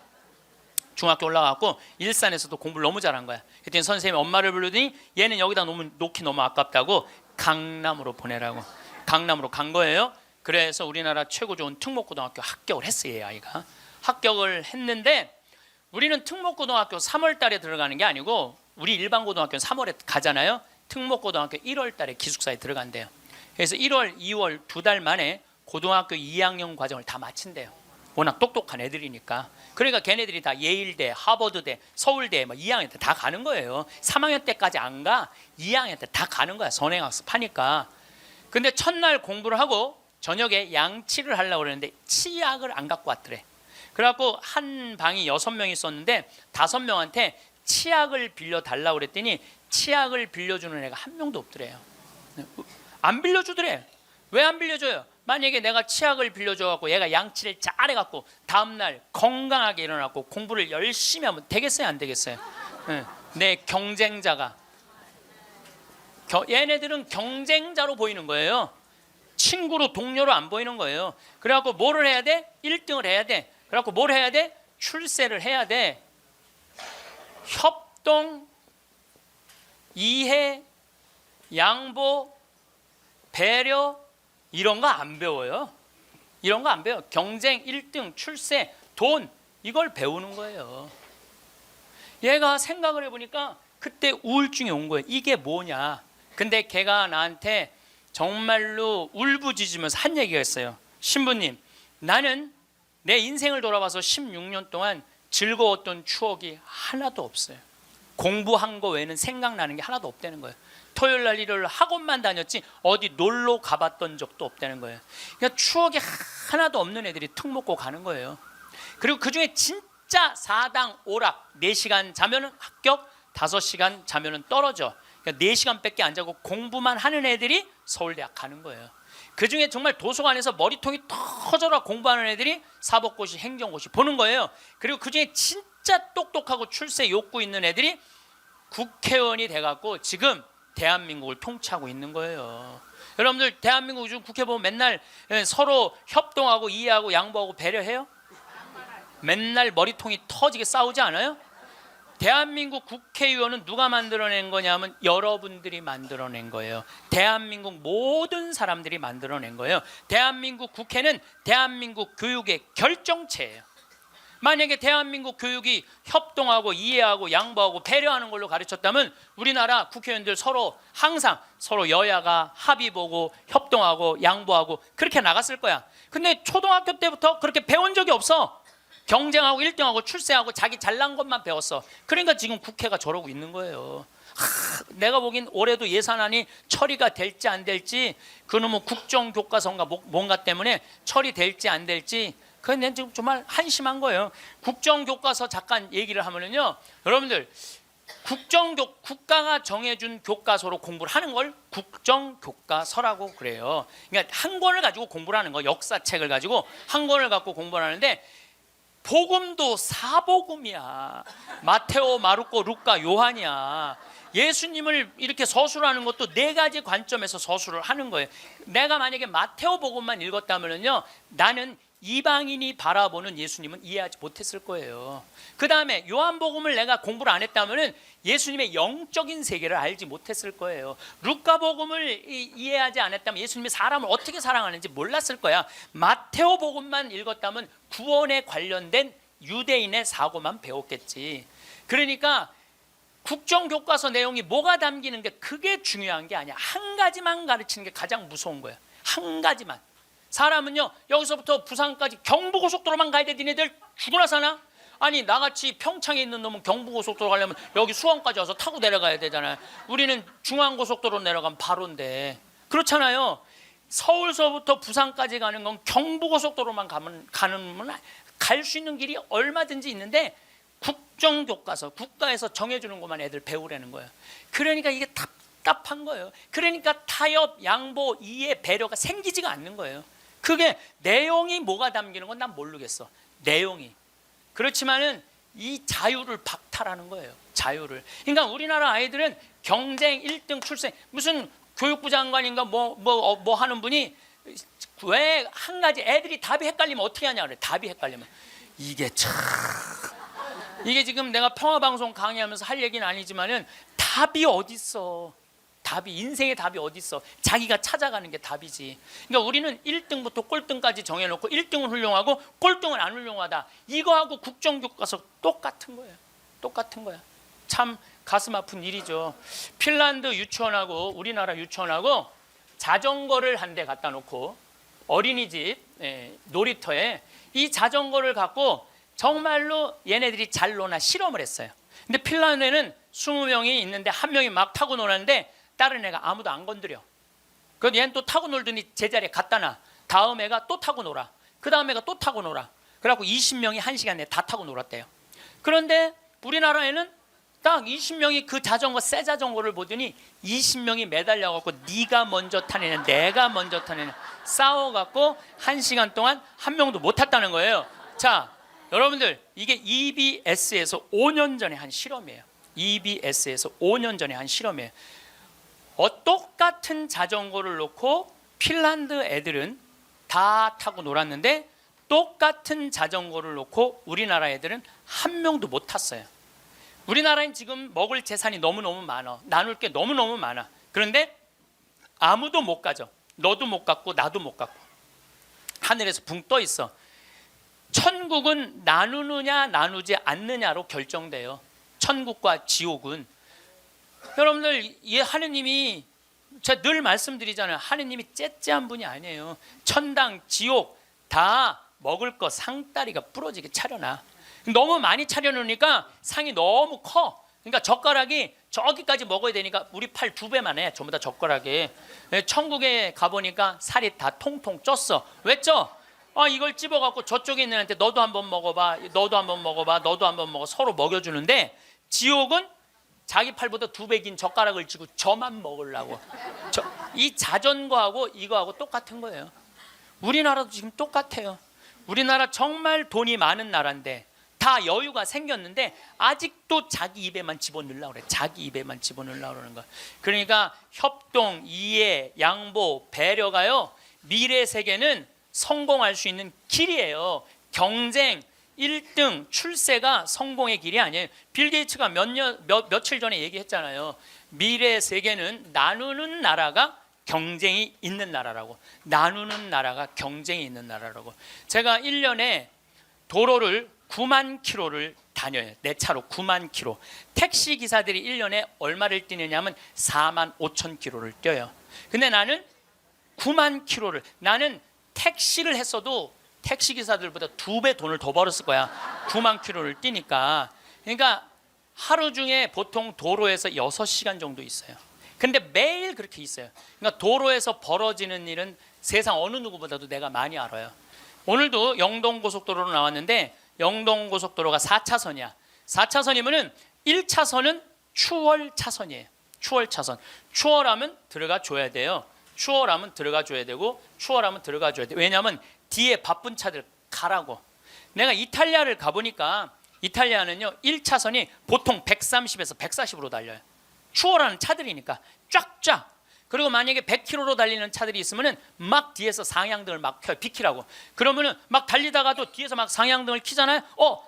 중학교 올라가고 일산에서도 공부를 너무 잘한 거야. 그랬더니 선생님이 엄마를 부르더니 얘는 여기다 놓기 너무 아깝다고 강남으로 보내라고. 강남으로 간 거예요. 그래서 우리나라 최고 좋은 특목고등학교 합격을 했어요. 이 아이가 합격을 했는데, 우리는 특목고등학교 3월 달에 들어가는 게 아니고 우리 일반 고등학교는 3월에 가잖아요. 특목고등학교 1월 달에 기숙사에 들어간대요. 그래서 1월, 2월 2달 만에 고등학교 2학년 과정을 다 마친대요. 워낙 똑똑한 애들이니까. 그러니까 걔네들이 다 예일대, 하버드대, 서울대 2학년 때 다 가는 거예요. 3학년 때까지 안 가. 2학년 때 다 가는 거야. 선행학습 하니까. 근데 첫날 공부를 하고 저녁에 양치를 하려고 그랬는데 치약을 안 갖고 왔더래. 그래갖고 한 방이 6명이 있었는데 5명한테 치약을 빌려달라고 그랬더니 치약을 빌려주는 애가 한 명도 없더래요. 안 빌려주더래. 왜 안 빌려줘요? 만약에 내가 치약을 빌려줘갖고 얘가 양치를 잘해갖고 다음날 건강하게 일어나고 공부를 열심히 하면 되겠어요? 안 되겠어요? 내 경쟁자가. 얘네들은 경쟁자로 보이는 거예요. 친구로, 동료로 안 보이는 거예요. 그래갖고 뭐를 해야 돼? 1등을 해야 돼. 그래갖고 뭘 해야 돼? 출세를 해야 돼. 협동, 이해, 양보, 배려, 이런 거 안 배워요. 이런 거 안 배워요. 경쟁, 1등, 출세, 돈, 이걸 배우는 거예요. 얘가 생각을 해보니까 그때 우울증이 온 거예요. 이게 뭐냐. 근데 걔가 나한테 정말로 울부짖으면서 한 얘기가 있어요. 신부님, 나는 내 인생을 돌아봐서 16년 동안 즐거웠던 추억이 하나도 없어요. 공부한 거 외에는 생각나는 게 하나도 없다는 거예요. 토요일 날 일요일 학원만 다녔지 어디 놀러 가봤던 적도 없다는 거예요. 그러니까 추억이 하나도 없는 애들이 특목고 가는 거예요. 그리고 그중에 진짜 4당 오락 4시간 자면은 합격, 5시간 자면은 떨어져. 그러니까 4시간밖에 안 자고 공부만 하는 애들이 서울대학 가는 거예요. 그중에 정말 도서관에서 머리통이 터져라 공부하는 애들이 사법고시, 행정고시 보는 거예요. 그리고 그중에 진짜 똑똑하고 출세 욕구 있는 애들이 국회의원이 돼갖고 지금 대한민국을 통치하고 있는 거예요. 여러분들 대한민국 요즘 국회 보면 맨날 서로 협동하고 이해하고 양보하고 배려해요? 맨날 머리통이 터지게 싸우지 않아요? 대한민국 국회의원은 누가 만들어낸 거냐면 여러분들이 만들어낸 거예요. 대한민국 모든 사람들이 만들어낸 거예요. 대한민국 국회는 대한민국 교육의 결정체예요. 만약에 대한민국 교육이 협동하고 이해하고 양보하고 배려하는 걸로 가르쳤다면 우리나라 국회의원들 서로 항상 서로 여야가 합의 보고 협동하고 양보하고 그렇게 나갔을 거야. 근데 초등학교 때부터 그렇게 배운 적이 없어. 경쟁하고 1등하고 출세하고 자기 잘난 것만 배웠어. 그러니까 지금 국회가 저러고 있는 거예요. 내가 보기엔 올해도 예산안이 처리가 될지 안 될지, 그놈의 국정교과서인가 뭔가 때문에 처리될지 안 될지, 그건 난 지금 정말 한심한 거예요. 국정교과서 잠깐 얘기를 하면은요, 여러분들 국가가 정해준 교과서로 공부를 하는 걸 국정교과서라고 그래요. 그러니까 한 권을 가지고 공부를 하는 거, 역사책을 가지고 한 권을 갖고 공부를 하는데, 복음도 사복음이야. 마테오, 마르코, 루카, 요한이야. 예수님을 이렇게 서술하는 것도 네 가지 관점에서 서술을 하는 거예요. 내가 만약에 마테오 복음만 읽었다면요, 나는 이방인이 바라보는 예수님은 이해하지 못했을 거예요. 그 다음에 요한복음을 내가 공부를 안 했다면 예수님의 영적인 세계를 알지 못했을 거예요. 루카복음을 이해하지 않았다면 예수님이 사람을 어떻게 사랑하는지 몰랐을 거야. 마테오복음만 읽었다면 구원에 관련된 유대인의 사고만 배웠겠지. 그러니까 국정교과서 내용이 뭐가 담기는 게 그게 중요한 게 아니야. 한 가지만 가르치는 게 가장 무서운 거야. 한 가지만. 사람은요, 여기서부터 부산까지 경부고속도로만 가야 돼. 니네들 죽으나 사나? 아니, 나같이 평창에 있는 놈은 경부고속도로 가려면 여기 수원까지 와서 타고 내려가야 되잖아요. 우리는 중앙고속도로 내려가면 바로인데. 그렇잖아요. 서울서부터 부산까지 가는 건 경부고속도로만 갈 수 있는 길이 얼마든지 있는데, 국정교과서, 국가에서 정해주는 것만 애들 배우라는 거예요. 그러니까 이게 답답한 거예요. 그러니까 타협, 양보, 이해, 배려가 생기지가 않는 거예요. 그게 내용이 뭐가 담기는 건 난 모르겠어. 내용이. 그렇지만은 이 자유를 박탈하는 거예요. 자유를. 그러니까 우리나라 아이들은 경쟁 1등 출생, 무슨 교육부 장관인가 뭐 하는 분이 왜 한 가지 애들이 답이 헷갈리면 어떻게 하냐 그래. 답이 헷갈리면. 이게 참, 이게 지금 내가 평화방송 강의하면서 할 얘기는 아니지만은 답이 어딨어. 답이, 인생의 답이 어딨어. 자기가 찾아가는 게 답이지. 그러니까 우리는 1등부터 꼴등까지 정해놓고 1등은 훌륭하고 꼴등은 안 훌륭하다. 이거하고 국정교과서 똑같은 거예요. 똑같은 거야. 참 가슴 아픈 일이죠. 핀란드 유치원하고 우리나라 유치원하고 자전거를 한 대 갖다 놓고 어린이집 놀이터에 이 자전거를 갖고 정말로 얘네들이 잘 노나 실험을 했어요. 근데 핀란드에는 20명이 있는데 한 명이 막 타고 노는데 다른 애가 아무도 안 건드려. 그래서 얘는 또 타고 놀더니 제자리에 갖다 놔. 다음 애가 또 타고 놀아. 그 다음 애가 또 타고 놀아. 그래갖고 20명이 1시간 내에 다 타고 놀았대요. 그런데 우리나라에는 딱 20명이 그 자전거, 새 자전거를 보더니 20명이 매달려갖고 네가 먼저 타느냐 내가 먼저 타느냐 싸워갖고 1시간 동안 한 명도 못 탔다는 거예요. 자, 여러분들, 이게 EBS에서 5년 전에 한 실험이에요. EBS에서 5년 전에 한 실험이에요. 똑같은 자전거를 놓고 핀란드 애들은 다 타고 놀았는데 똑같은 자전거를 놓고 우리나라 애들은 한 명도 못 탔어요. 우리나라엔 지금 먹을 재산이 너무너무 많아. 나눌 게 너무너무 많아. 그런데 아무도 못 가죠. 너도 못 갔고 나도 못 갔고. 하늘에서 붕 떠 있어. 천국은 나누느냐 나누지 않느냐로 결정돼요. 천국과 지옥은. 여러분들, 하느님이, 제가 늘 말씀드리잖아요. 하느님이 째째한 분이 아니에요. 천당, 지옥 다 먹을 거 상다리가 부러지게 차려놔. 너무 많이 차려놓으니까 상이 너무 커. 그러니까 젓가락이 저기까지 먹어야 되니까 우리 팔 2배만 해. 전부 다 젓가락에. 천국에 가보니까 살이 다 통통 쪘어. 왜 쪄? 이걸 찝어갖고 저쪽에 있는 애한테 너도 한번 먹어봐, 너도 한번 먹어봐, 너도 한번 먹어. 서로 먹여주는데, 지옥은 자기 팔보다 2배 긴 젓가락을 쥐고 저만 먹으려고. 이 자전거하고 이거하고 똑같은 거예요. 우리나라도 지금 똑같아요. 우리나라 정말 돈이 많은 나라인데 다 여유가 생겼는데 아직도 자기 입에만 집어넣으려고 그래. 자기 입에만 집어넣으려고 그러는 거야. 그러니까 협동, 이해, 양보, 배려가요, 미래 세계는 성공할 수 있는 길이에요. 경쟁, 1등, 출세가 성공의 길이 아니에요. 빌 게이츠가 며칠 전에 얘기했잖아요. 미래 세계는 나누는 나라가 경쟁이 있는 나라라고. 나누는 나라가 경쟁이 있는 나라라고. 제가 1년에 도로를 9만 킬로를 다녀요. 내 차로 9만 킬로. 택시 기사들이 1년에 얼마를 뛰느냐면 4만 5천 킬로를 뛰어요. 근데 나는 9만 킬로를, 나는 택시를 했어도 택시 기사들보다 2배 돈을 더 벌었을 거야. 9만 킬로를 뛰니까. 그러니까 하루 중에 보통 도로에서 6시간 정도 있어요. 근데 매일 그렇게 있어요. 그러니까 도로에서 벌어지는 일은 세상 어느 누구보다도 내가 많이 알아요. 오늘도 영동고속도로로 나왔는데 영동고속도로가 4차선이야. 4차선이면은 1차선은 추월 차선이에요. 추월 차선. 추월하면 들어가 줘야 돼요. 추월하면 들어가 줘야 되고 추월하면 들어가 줘야 돼. 왜냐하면 뒤에 바쁜 차들 가라고. 내가 이탈리아를 가보니까 이탈리아는요 1차선이 보통 130에서 140으로 달려요. 추월하는 차들이니까 쫙쫙. 그리고 만약에 100km로 달리는 차들이 있으면은 막 뒤에서 상향등을 막 켜요. 비키라고. 그러면은 막 달리다가도 뒤에서 막 상향등을 켜잖아요.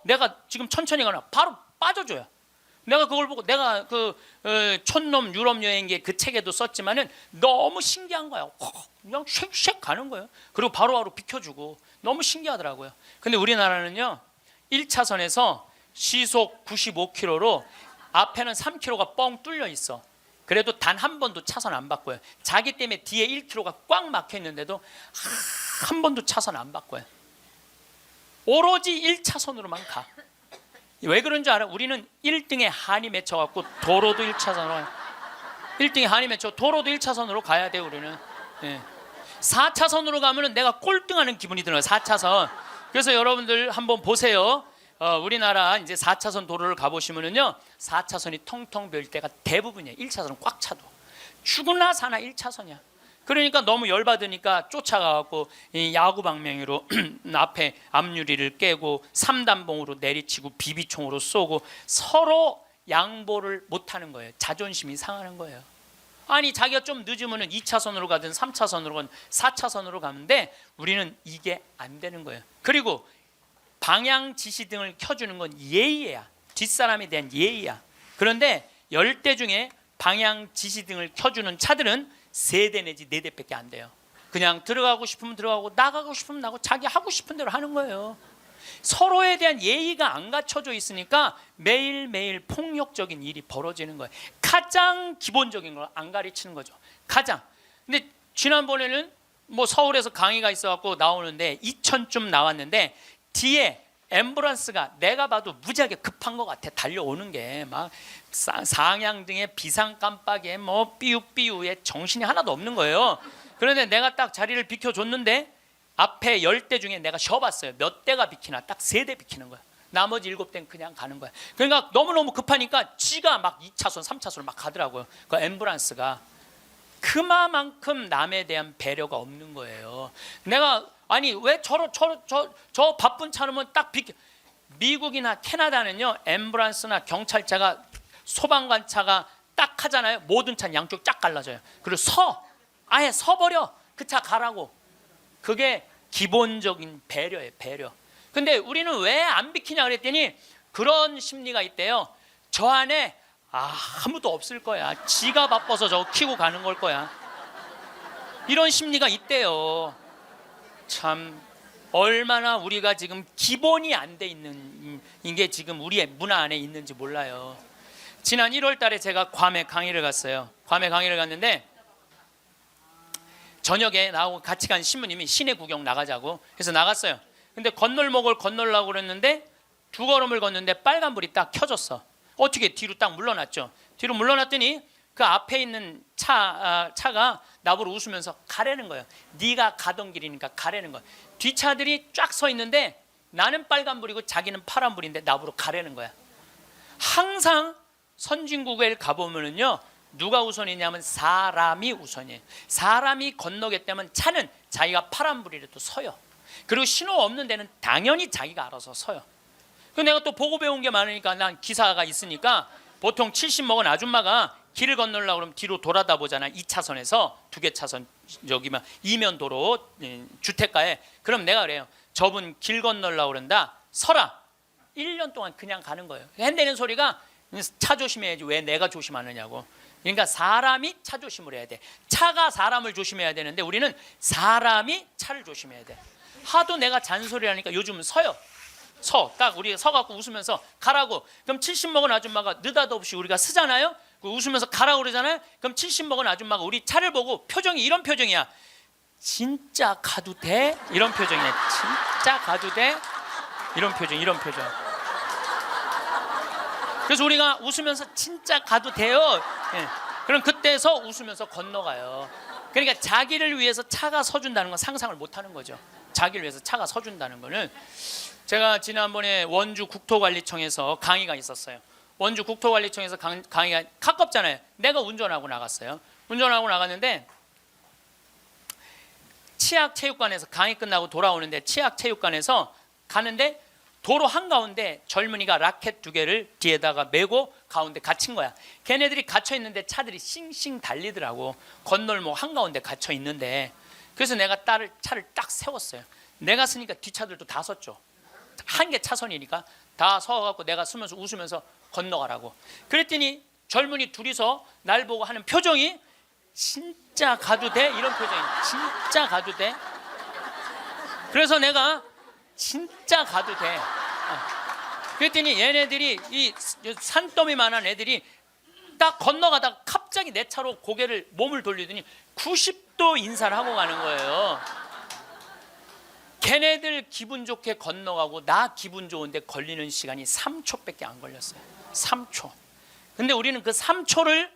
내가 지금 천천히 가나 바로 빠져줘요. 내가 그걸 보고 내가 촌놈 유럽 여행기 그 책에도 썼지만은 너무 신기한 거야. 그냥 쉑쉑 가는 거예요. 그리고 바로바로 비켜주고 너무 신기하더라고요. 근데 우리나라는요 1차선에서 시속 95km로 앞에는 3km가 뻥 뚫려 있어. 그래도 단 한 번도 차선 안 바꿔요. 자기 때문에 뒤에 1km가 꽉 막혀 있는데도 한 번도 차선 안 바꿔요. 오로지 1차선으로만 가. 왜 그런 줄 알아? 우리는 1등에 한이 맺혀갖고 도로도 1차선으로 1등에 한이 맺혀 도로도 1차선으로 가야 돼요. 우리는 4차선으로 가면은 내가 꼴등하는 기분이 들어요. 4차선. 그래서 여러분들 한번 보세요. 우리나라 이제 4차선 도로를 가보시면은요 4차선이 텅텅 비일 때가 대부분이에요. 1차선은 꽉 차도 죽으나 사나 1차선이야. 그러니까 너무 열받으니까 쫓아가갖고 이 야구 방망이로 앞에 앞유리를 깨고 3단봉으로 내리치고 비비총으로 쏘고 서로 양보를 못하는 거예요. 자존심이 상하는 거예요. 아니 자기가 좀 늦으면 2차선으로 가든 3차선으로 가든 4차선으로 가는데 우리는 이게 안 되는 거예요. 그리고 방향 지시등을 켜주는 건 예의야. 뒷사람에 대한 예의야. 그런데 10대 중에 방향 지시등을 켜주는 차들은 3대 내지 4대밖에 안 돼요. 그냥 들어가고 싶으면 들어가고 나가고 싶으면 나가고 자기 하고 싶은 대로 하는 거예요. 서로에 대한 예의가 안 갖춰져 있으니까 매일매일 폭력적인 일이 벌어지는 거예요. 가장 기본적인 걸 안 가르치는 거죠. 가장. 근데 지난번에는 뭐 서울에서 강의가 있어갖고 나오는데 2000쯤 나왔는데 뒤에 앰뷸런스가 내가 봐도 무지하게 급한 것 같아. 달려오는 게 막 상향등에 비상 깜빡이에 뭐 삐우삐우에 정신이 하나도 없는 거예요. 그런데 내가 딱 자리를 비켜줬는데 앞에 10대 중에 내가 쉬어봤어요. 몇 대가 비키나 딱 3대 비키는 거야. 나머지 7대는 그냥 가는 거야. 그러니까 너무너무 급하니까 지가 막 2차선 3차선으로 막 가더라고요. 그 앰뷸런스가. 그만큼 남에 대한 배려가 없는 거예요. 내가 아니 왜 저 바쁜 차로면 딱 비켜. 미국이나 캐나다는요 앰뷸런스나 경찰차가 소방관차가 딱 하잖아요. 모든 차는 양쪽 쫙 갈라져요. 그리고 아예 서버려. 그 차 가라고. 그게 기본적인 배려예요. 배려. 근데 우리는 왜 안 비키냐 그랬더니 그런 심리가 있대요. 저 안에 아무도 없을 거야. 지가 바빠서 저거 키고 가는 걸 거야. 이런 심리가 있대요. 참 얼마나 우리가 지금 기본이 안 돼 있는 이게 지금 우리의 문화 안에 있는지 몰라요. 지난 1월 달에 제가 괌에 강의를 갔어요. 괌에 강의를 갔는데 저녁에 나하고 같이 간 신부님이 시내 구경 나가자고 해서 나갔어요. 근데 건널목을 건널라고 그랬는데 2걸음을 걷는데 빨간불이 딱 켜졌어. 어떻게 뒤로 딱 물러났죠. 뒤로 물러났더니 그 앞에 있는 차가 나보고 웃으면서 가라는 거예요. 네가 가던 길이니까 가라는 거야. 뒷차들이 쫙 서 있는데 나는 빨간불이고 자기는 파란불인데 나보고 가라는 거야. 항상 선진국에 가보면은요 누가 우선이냐면 사람이 우선이에요. 사람이 건너겠다면 차는 자기가 파란불이라도 서요. 그리고 신호 없는 데는 당연히 자기가 알아서 서요. 그 내가 또 보고 배운 게 많으니까 난 기사가 있으니까 보통 70 먹은 아줌마가 길을 건너려고 그러면 뒤로 돌아다 보잖아. 2차선에서 2개 차선 여기만 이면 도로 주택가에. 그럼 내가 그래요. 저분 길 건너려고 그런다. 서라. 1년 동안 그냥 가는 거예요. 핸대는 소리가 차 조심해야지 왜 내가 조심하느냐고. 그러니까 사람이 차 조심을 해야 돼. 차가 사람을 조심해야 되는데 우리는 사람이 차를 조심해야 돼. 하도 내가 잔소리하니까 요즘은 서요. 딱 우리가 서갖고 웃으면서 가라고. 그럼 70 먹은 아줌마가 느닷없이 우리가 쓰잖아요. 웃으면서 가라고 그러잖아요. 그럼 70 먹은 아줌마가 우리 차를 보고 표정이 이런 표정이야. 진짜 가도 돼? 이런 표정이네. 진짜 가도 돼? 이런 표정, 이런 표정. 그래서 우리가 웃으면서 진짜 가도 돼요. 예. 그럼 그때서 웃으면서 건너가요. 그러니까 자기를 위해서 차가 서준다는 건 상상을 못하는 거죠. 자기를 위해서 차가 서준다는 거는. 제가 지난번에 원주 국토관리청에서 강의가 있었어요. 원주 국토관리청에서 강의가 가깝잖아요. 내가 운전하고 나갔어요. 운전하고 나갔는데 치악체육관에서 강의 끝나고 돌아오는데 치악체육관에서 가는데 도로 한가운데 젊은이가 라켓 2개를 뒤에다가 메고 가운데 갇힌 거야. 걔네들이 갇혀 있는데 차들이 싱싱 달리더라고. 건널목 한가운데 갇혀 있는데. 그래서 내가 차를 딱 세웠어요. 내가 쓰니까 뒷차들도 다 섰죠. 한 개 차선이니까 다 서갖고 내가 쓰면서 웃으면서 건너가라고. 그랬더니 젊은이 둘이서 날 보고 하는 표정이 진짜 가도 돼? 이런 표정이. 진짜 가도 돼? 그래서 내가 진짜 가도 돼. 그랬더니 얘네들이 이 산더미만한 애들이 딱 건너가다가 갑자기 내 차로 몸을 돌리더니 90도 인사를 하고 가는 거예요. 걔네들 기분 좋게 건너가고 나 기분 좋은데 걸리는 시간이 3초밖에 안 걸렸어요. 3초. 근데 우리는 그 3초를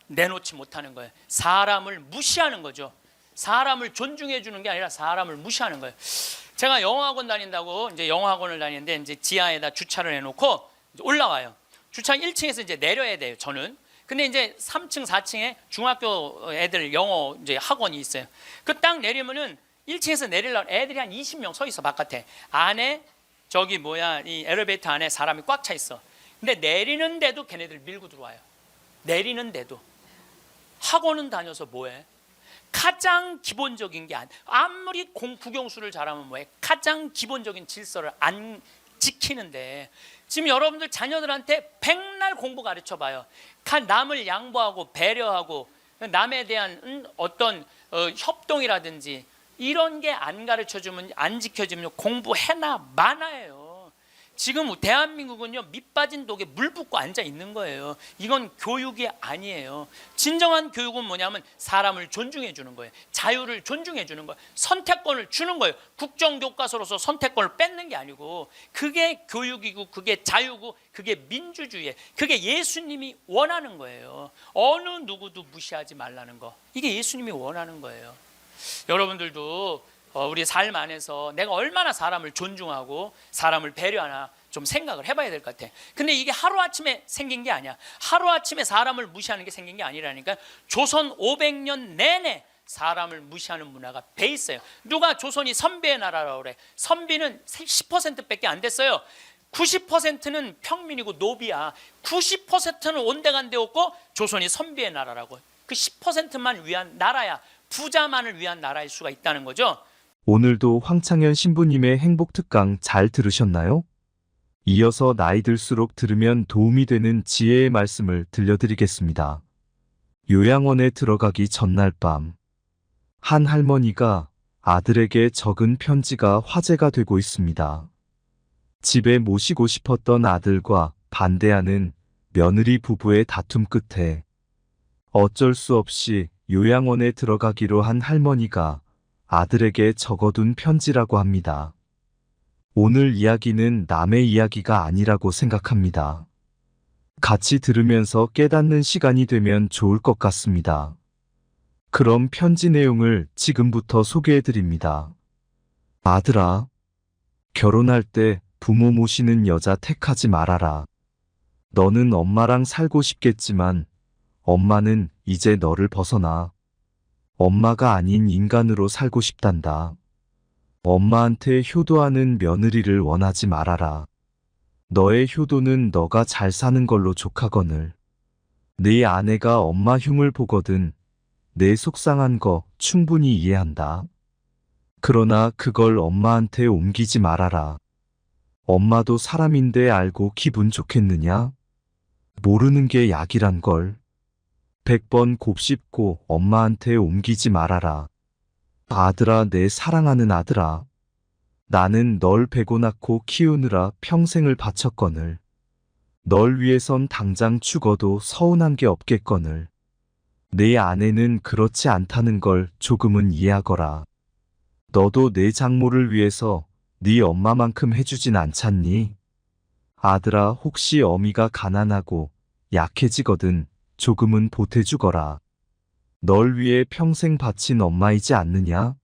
내놓지 못하는 거예요. 사람을 무시하는 거죠. 사람을 존중해 주는 게 아니라 사람을 무시하는 거예요. 제가 영어학원 다닌다고 이제 영어학원을 다니는데 이제 지하에다 주차를 해놓고 이제 올라와요. 주차 1층에서 이제 내려야 돼요. 저는. 근데 이제 3층, 4층에 중학교 애들 영어 이제 학원이 있어요. 그 딱 내리면은 1층에서 내리려면 애들이 한 20명 서 있어 바깥에. 안에 이 엘리베이터 안에 사람이 꽉 차 있어. 근데 내리는데도 걔네들 밀고 들어와요. 내리는데도. 학원은 다녀서 뭐해? 가장 기본적인 게 아무리 국영수를 잘하면 뭐해? 가장 기본적인 질서를 안 지키는데 지금 여러분들 자녀들한테 백날 공부 가르쳐 봐요. 남을 양보하고 배려하고 남에 대한 어떤 협동이라든지 이런 게 안 가르쳐주면 안 지켜주면 공부해나 마나예요. 지금 대한민국은요 밑빠진 독에 물 붓고 앉아 있는 거예요. 이건 교육이 아니에요. 진정한 교육은 뭐냐면 사람을 존중해 주는 거예요. 자유를 존중해 주는 거예요. 선택권을 주는 거예요. 국정교과서로서 선택권을 뺏는 게 아니고 그게 교육이고 그게 자유고 그게 민주주의예요. 그게 예수님이 원하는 거예요. 어느 누구도 무시하지 말라는 거. 이게 예수님이 원하는 거예요. 여러분들도 우리 삶 안에서 내가 얼마나 사람을 존중하고 사람을 배려하나 좀 생각을 해봐야 될 것 같아. 근데 이게 하루아침에 생긴 게 아니야. 하루아침에 사람을 무시하는 게 생긴 게 아니라니까. 조선 500년 내내 사람을 무시하는 문화가 배 있어요. 누가 조선이 선비의 나라라고 그래. 선비는 10%밖에 안 됐어요. 90%는 평민이고 노비야. 90%는 온데간데 없고 조선이 선비의 나라라고. 그 10%만 위한 나라야. 부자만을 위한 나라일 수가 있다는 거죠. 오늘도 황창현 신부님의 행복특강 잘 들으셨나요? 이어서 나이 들수록 들으면 도움이 되는 지혜의 말씀을 들려드리겠습니다. 요양원에 들어가기 전날 밤, 한 할머니가 아들에게 적은 편지가 화제가 되고 있습니다. 집에 모시고 싶었던 아들과 반대하는 며느리 부부의 다툼 끝에 어쩔 수 없이 요양원에 들어가기로 한 할머니가 아들에게 적어둔 편지라고 합니다. 오늘 이야기는 남의 이야기가 아니라고 생각합니다. 같이 들으면서 깨닫는 시간이 되면 좋을 것 같습니다. 그럼 편지 내용을 지금부터 소개해드립니다. 아들아, 결혼할 때 부모 모시는 여자 택하지 말아라. 너는 엄마랑 살고 싶겠지만 엄마는 이제 너를 벗어나 엄마가 아닌 인간으로 살고 싶단다. 엄마한테 효도하는 며느리를 원하지 말아라. 너의 효도는 너가 잘 사는 걸로 족하거늘. 네 아내가 엄마 흉을 보거든 내 속상한 거 충분히 이해한다. 그러나 그걸 엄마한테 옮기지 말아라. 엄마도 사람인데 알고 기분 좋겠느냐? 모르는 게 약이란 걸. 100번 곱씹고 엄마한테 옮기지 말아라. 아들아, 내 사랑하는 아들아. 나는 널 베고 낳고 키우느라 평생을 바쳤거늘. 널 위해선 당장 죽어도 서운한 게 없겠거늘. 내 아내는 그렇지 않다는 걸 조금은 이해하거라. 너도 내 장모를 위해서 네 엄마만큼 해주진 않잖니? 아들아, 혹시 어미가 가난하고 약해지거든 조금은 보태주거라. 널 위해 평생 바친 엄마이지 않느냐?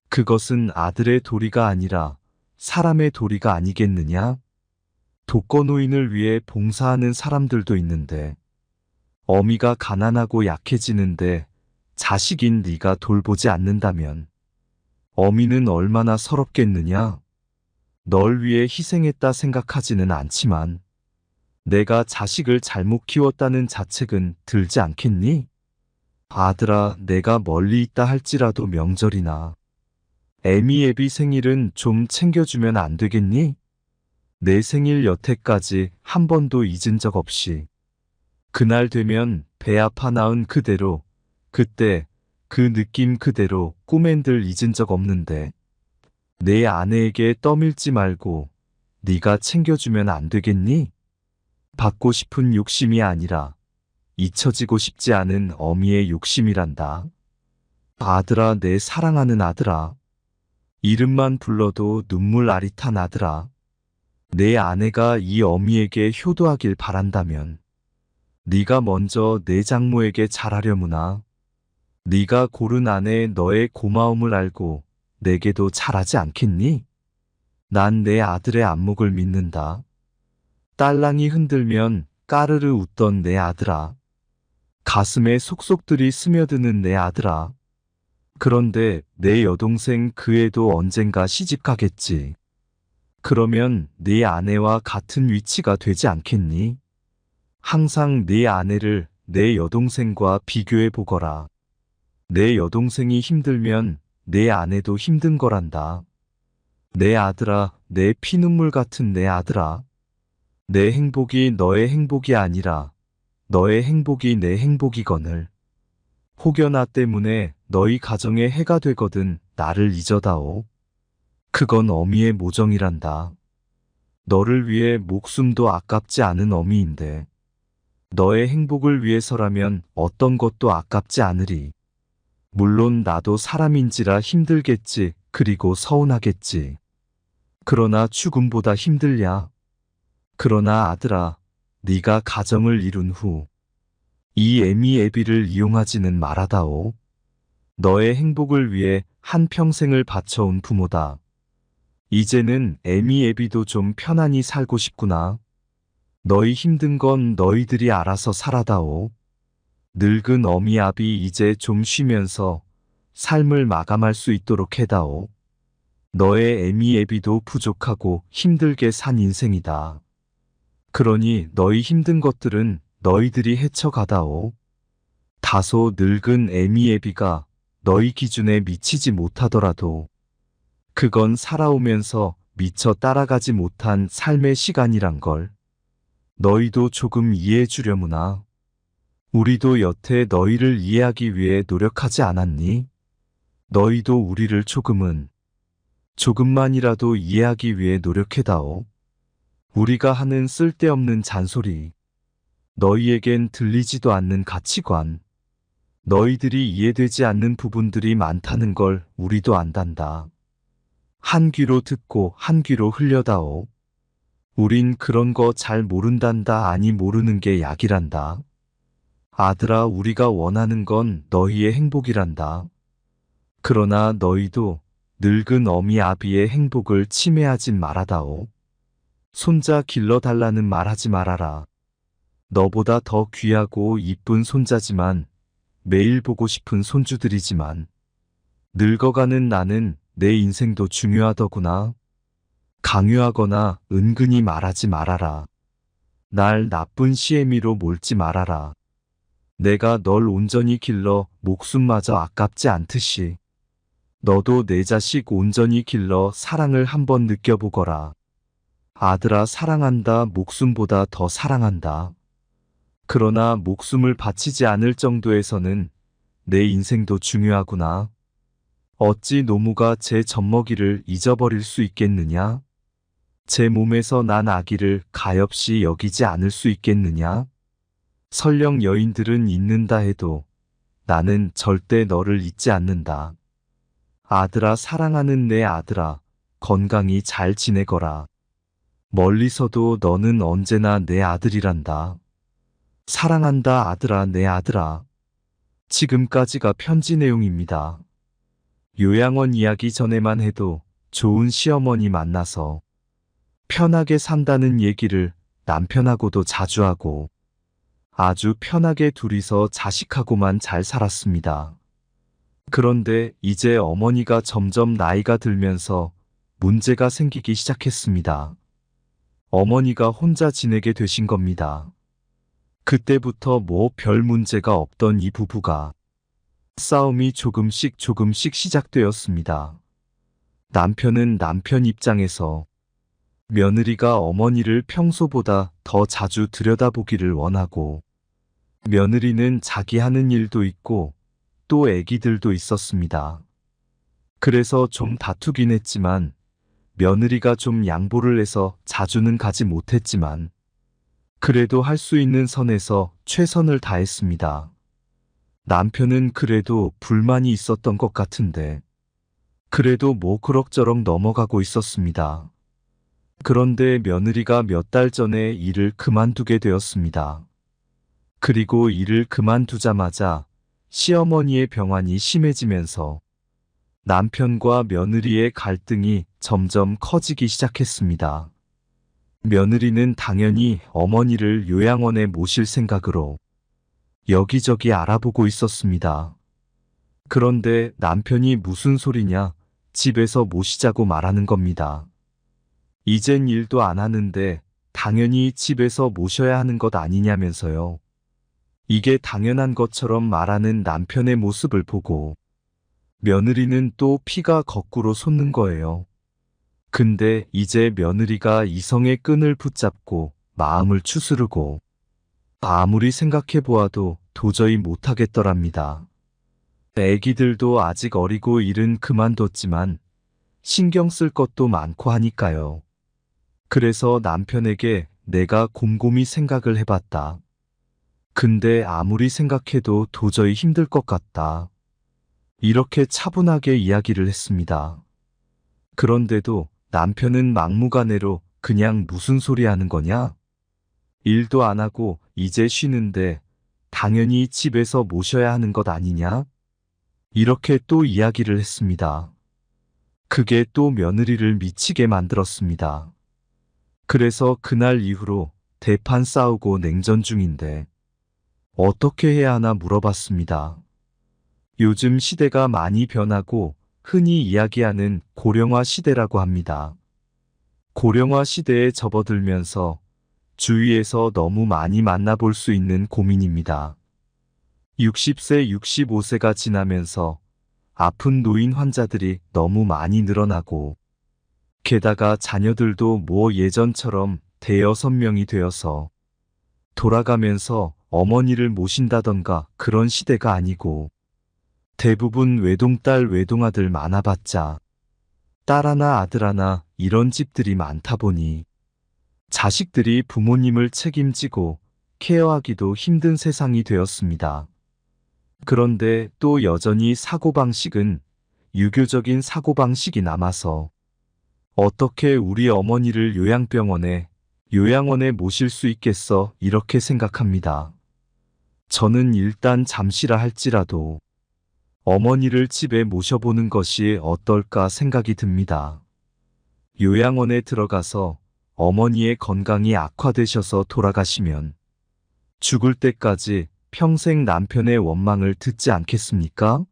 그것은 아들의 도리가 아니라 사람의 도리가 아니겠느냐? 독거노인을 위해 봉사하는 사람들도 있는데 어미가 가난하고 약해지는데 자식인 네가 돌보지 않는다면 어미는 얼마나 서럽겠느냐? 널 위해 희생했다 생각하지는 않지만 내가 자식을 잘못 키웠다는 자책은 들지 않겠니? 아들아, 내가 멀리 있다 할지라도 명절이나 애미 애비 생일은 좀 챙겨주면 안 되겠니? 내 생일 여태까지 한 번도 잊은 적 없이 그날 되면 배 아파 낳은 그대로 그때 그 느낌 그대로 꼬맨들 잊은 적 없는데 내 아내에게 떠밀지 말고 네가 챙겨주면 안 되겠니? 받고 싶은 욕심이 아니라 잊혀지고 싶지 않은 어미의 욕심이란다. 아들아, 내 사랑하는 아들아. 이름만 불러도 눈물 아릿한 아들아. 내 아내가 이 어미에게 효도하길 바란다면 네가 먼저 내 장모에게 잘하려무나. 네가 고른 아내의 너의 고마움을 알고 내게도 잘하지 않겠니? 난 내 아들의 안목을 믿는다. 딸랑이 흔들면 까르르 웃던 내 아들아. 가슴에 속속들이 스며드는 내 아들아. 그런데 내 여동생 그 애도 언젠가 시집가겠지. 그러면 네 아내와 같은 위치가 되지 않겠니? 항상 네 아내를 내 여동생과 비교해 보거라. 내 여동생이 힘들면 내 아내도 힘든 거란다. 내 아들아, 내 피눈물 같은 내 아들아. 내 행복이 너의 행복이 아니라 너의 행복이 내 행복이거늘. 혹여 나 때문에 너희 가정에 해가 되거든 나를 잊어다오. 그건 어미의 모정이란다. 너를 위해 목숨도 아깝지 않은 어미인데 너의 행복을 위해서라면 어떤 것도 아깝지 않으리. 물론 나도 사람인지라 힘들겠지. 그리고 서운하겠지. 그러나 죽음보다 힘들랴. 그러나 아들아, 네가 가정을 이룬 후 이 애미 애비를 이용하지는 말아다오. 너의 행복을 위해 한평생을 바쳐온 부모다. 이제는 애미 애비도 좀 편안히 살고 싶구나. 너희 힘든 건 너희들이 알아서 살아다오. 늙은 어미 아비 이제 좀 쉬면서 삶을 마감할 수 있도록 해다오. 너의 애미 애비도 부족하고 힘들게 산 인생이다. 그러니 너희 힘든 것들은 너희들이 헤쳐가다오. 다소 늙은 애미 애비가 너희 기준에 미치지 못하더라도 그건 살아오면서 미처 따라가지 못한 삶의 시간이란 걸 너희도 조금 이해해 주려무나. 우리도 여태 너희를 이해하기 위해 노력하지 않았니? 너희도 우리를 조금만이라도 이해하기 위해 노력해다오. 우리가 하는 쓸데없는 잔소리, 너희에겐 들리지도 않는 가치관, 너희들이 이해되지 않는 부분들이 많다는 걸 우리도 안단다. 한 귀로 듣고 한 귀로 흘려다오. 우린 그런 거 잘 모른단다. 아니 모르는 게 약이란다. 아들아, 우리가 원하는 건 너희의 행복이란다. 그러나 너희도 늙은 어미 아비의 행복을 침해하진 말아다오. 손자 길러달라는 말하지 말아라. 너보다 더 귀하고 이쁜 손자지만 매일 보고 싶은 손주들이지만 늙어가는 나는 내 인생도 중요하더구나. 강요하거나 은근히 말하지 말아라. 날 나쁜 시애미로 몰지 말아라. 내가 널 온전히 길러 목숨마저 아깝지 않듯이 너도 내 자식 온전히 길러 사랑을 한번 느껴보거라. 아들아, 사랑한다. 목숨보다 더 사랑한다. 그러나 목숨을 바치지 않을 정도에서는 내 인생도 중요하구나. 어찌 노무가 제 젖먹이를 잊어버릴 수 있겠느냐? 제 몸에서 난 아기를 가엾이 여기지 않을 수 있겠느냐? 설령 여인들은 잊는다 해도 나는 절대 너를 잊지 않는다. 아들아, 사랑하는 내 아들아, 건강히 잘 지내거라. 멀리서도 너는 언제나 내 아들이란다. 사랑한다, 아들아, 내 아들아. 지금까지가 편지 내용입니다. 요양원 이야기 전에만 해도 좋은 시어머니 만나서 편하게 산다는 얘기를 남편하고도 자주 하고 아주 편하게 둘이서 자식하고만 잘 살았습니다. 그런데 이제 어머니가 점점 나이가 들면서 문제가 생기기 시작했습니다. 어머니가 혼자 지내게 되신 겁니다. 그때부터 뭐 별 문제가 없던 이 부부가 싸움이 조금씩 시작되었습니다. 남편은 남편 입장에서 며느리가 어머니를 평소보다 더 자주 들여다보기를 원하고 며느리는 자기 하는 일도 있고 또 애기들도 있었습니다. 그래서 좀 다투긴 했지만 며느리가 좀 양보를 해서 자주는 가지 못했지만 그래도 할 수 있는 선에서 최선을 다했습니다. 남편은 그래도 불만이 있었던 것 같은데 그래도 뭐 그럭저럭 넘어가고 있었습니다. 그런데 며느리가 몇 달 전에 일을 그만두게 되었습니다. 그리고 일을 그만두자마자 시어머니의 병환이 심해지면서 남편과 며느리의 갈등이 점점 커지기 시작했습니다. 며느리는 당연히 어머니를 요양원에 모실 생각으로 여기저기 알아보고 있었습니다. 그런데 남편이 무슨 소리냐, 집에서 모시자고 말하는 겁니다. 이젠 일도 안 하는데 당연히 집에서 모셔야 하는 것 아니냐면서요. 이게 당연한 것처럼 말하는 남편의 모습을 보고 며느리는 또 피가 거꾸로 솟는 거예요. 근데 이제 며느리가 이성의 끈을 붙잡고 마음을 추스르고 아무리 생각해 보아도 도저히 못하겠더랍니다. 애기들도 아직 어리고 일은 그만뒀지만 신경 쓸 것도 많고 하니까요. 그래서 남편에게 내가 곰곰이 생각을 해봤다. 근데 아무리 생각해도 도저히 힘들 것 같다. 이렇게 차분하게 이야기를 했습니다. 그런데도 남편은 막무가내로 그냥 무슨 소리 하는 거냐? 일도 안 하고 이제 쉬는데 당연히 집에서 모셔야 하는 것 아니냐? 이렇게 또 이야기를 했습니다. 그게 또 며느리를 미치게 만들었습니다. 그래서 그날 이후로 대판 싸우고 냉전 중인데 어떻게 해야 하나 물어봤습니다. 요즘 시대가 많이 변하고 흔히 이야기하는 고령화 시대라고 합니다. 고령화 시대에 접어들면서 주위에서 너무 많이 만나볼 수 있는 고민입니다. 60세, 65세가 지나면서 아픈 노인 환자들이 너무 많이 늘어나고 게다가 자녀들도 뭐 예전처럼 대여섯 명이 되어서 돌아가면서 어머니를 모신다던가 그런 시대가 아니고 대부분 외동딸, 외동아들 많아봤자 딸 하나, 아들 하나 이런 집들이 많다 보니 자식들이 부모님을 책임지고 케어하기도 힘든 세상이 되었습니다. 그런데 또 여전히 사고방식은 유교적인 사고방식이 남아서 어떻게 우리 어머니를 요양원에 모실 수 있겠어 이렇게 생각합니다. 저는 일단 잠시라 할지라도 어머니를 집에 모셔보는 것이 어떨까 생각이 듭니다. 요양원에 들어가서 어머니의 건강이 악화되셔서 돌아가시면 죽을 때까지 평생 남편의 원망을 듣지 않겠습니까?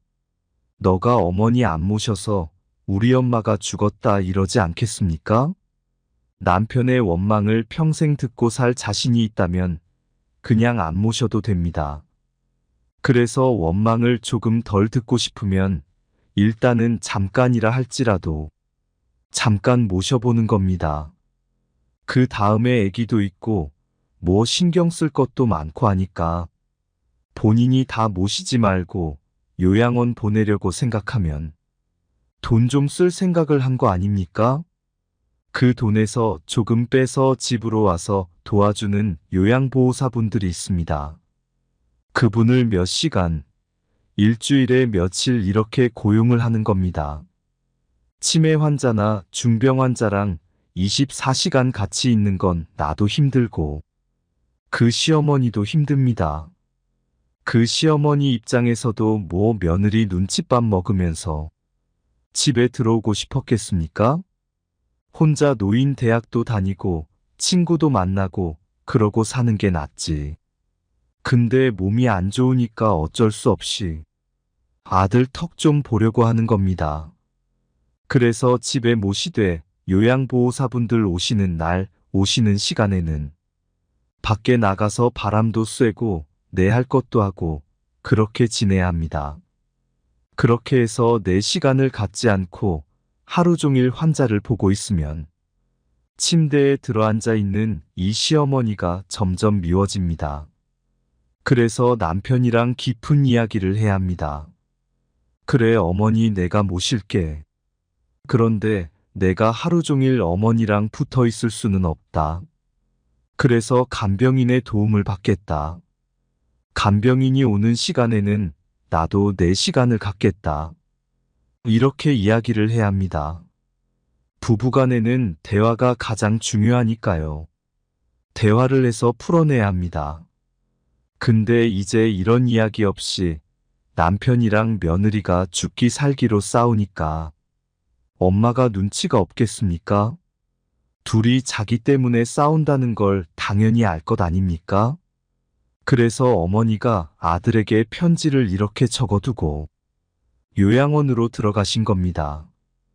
너가 어머니 안 모셔서 우리 엄마가 죽었다 이러지 않겠습니까? 남편의 원망을 평생 듣고 살 자신이 있다면 그냥 안 모셔도 됩니다. 그래서 원망을 조금 덜 듣고 싶으면 일단은 잠깐이라 할지라도 잠깐 모셔보는 겁니다. 그 다음에 애기도 있고 뭐 신경 쓸 것도 많고 하니까 본인이 다 모시지 말고 요양원 보내려고 생각하면 돈 좀 쓸 생각을 한 거 아닙니까? 그 돈에서 조금 빼서 집으로 와서 도와주는 요양보호사분들이 있습니다. 그분을 몇 시간, 일주일에 며칠 이렇게 고용을 하는 겁니다. 치매 환자나 중병 환자랑 24시간 같이 있는 건 나도 힘들고 그 시어머니도 힘듭니다. 그 시어머니 입장에서도 뭐 며느리 눈칫밥 먹으면서 집에 들어오고 싶었겠습니까? 혼자 노인 대학도 다니고 친구도 만나고 그러고 사는 게 낫지. 근데 몸이 안 좋으니까 어쩔 수 없이 아들 턱 좀 보려고 하는 겁니다. 그래서 집에 모시되 요양보호사분들 오시는 날, 오시는 시간에는 밖에 나가서 바람도 쐬고 내 할 것도 하고 그렇게 지내야 합니다. 그렇게 해서 내 시간을 갖지 않고 하루 종일 환자를 보고 있으면 침대에 들어앉아 있는 이 시어머니가 점점 미워집니다. 그래서 남편이랑 깊은 이야기를 해야 합니다. 그래, 어머니 내가 모실게. 그런데 내가 하루 종일 어머니랑 붙어 있을 수는 없다. 그래서 간병인의 도움을 받겠다. 간병인이 오는 시간에는 나도 내 시간을 갖겠다. 이렇게 이야기를 해야 합니다. 부부간에는 대화가 가장 중요하니까요. 대화를 해서 풀어내야 합니다. 근데 이제 이런 이야기 없이 남편이랑 며느리가 죽기 살기로 싸우니까 엄마가 눈치가 없겠습니까? 둘이 자기 때문에 싸운다는 걸 당연히 알 것 아닙니까? 그래서 어머니가 아들에게 편지를 이렇게 적어두고 요양원으로 들어가신 겁니다.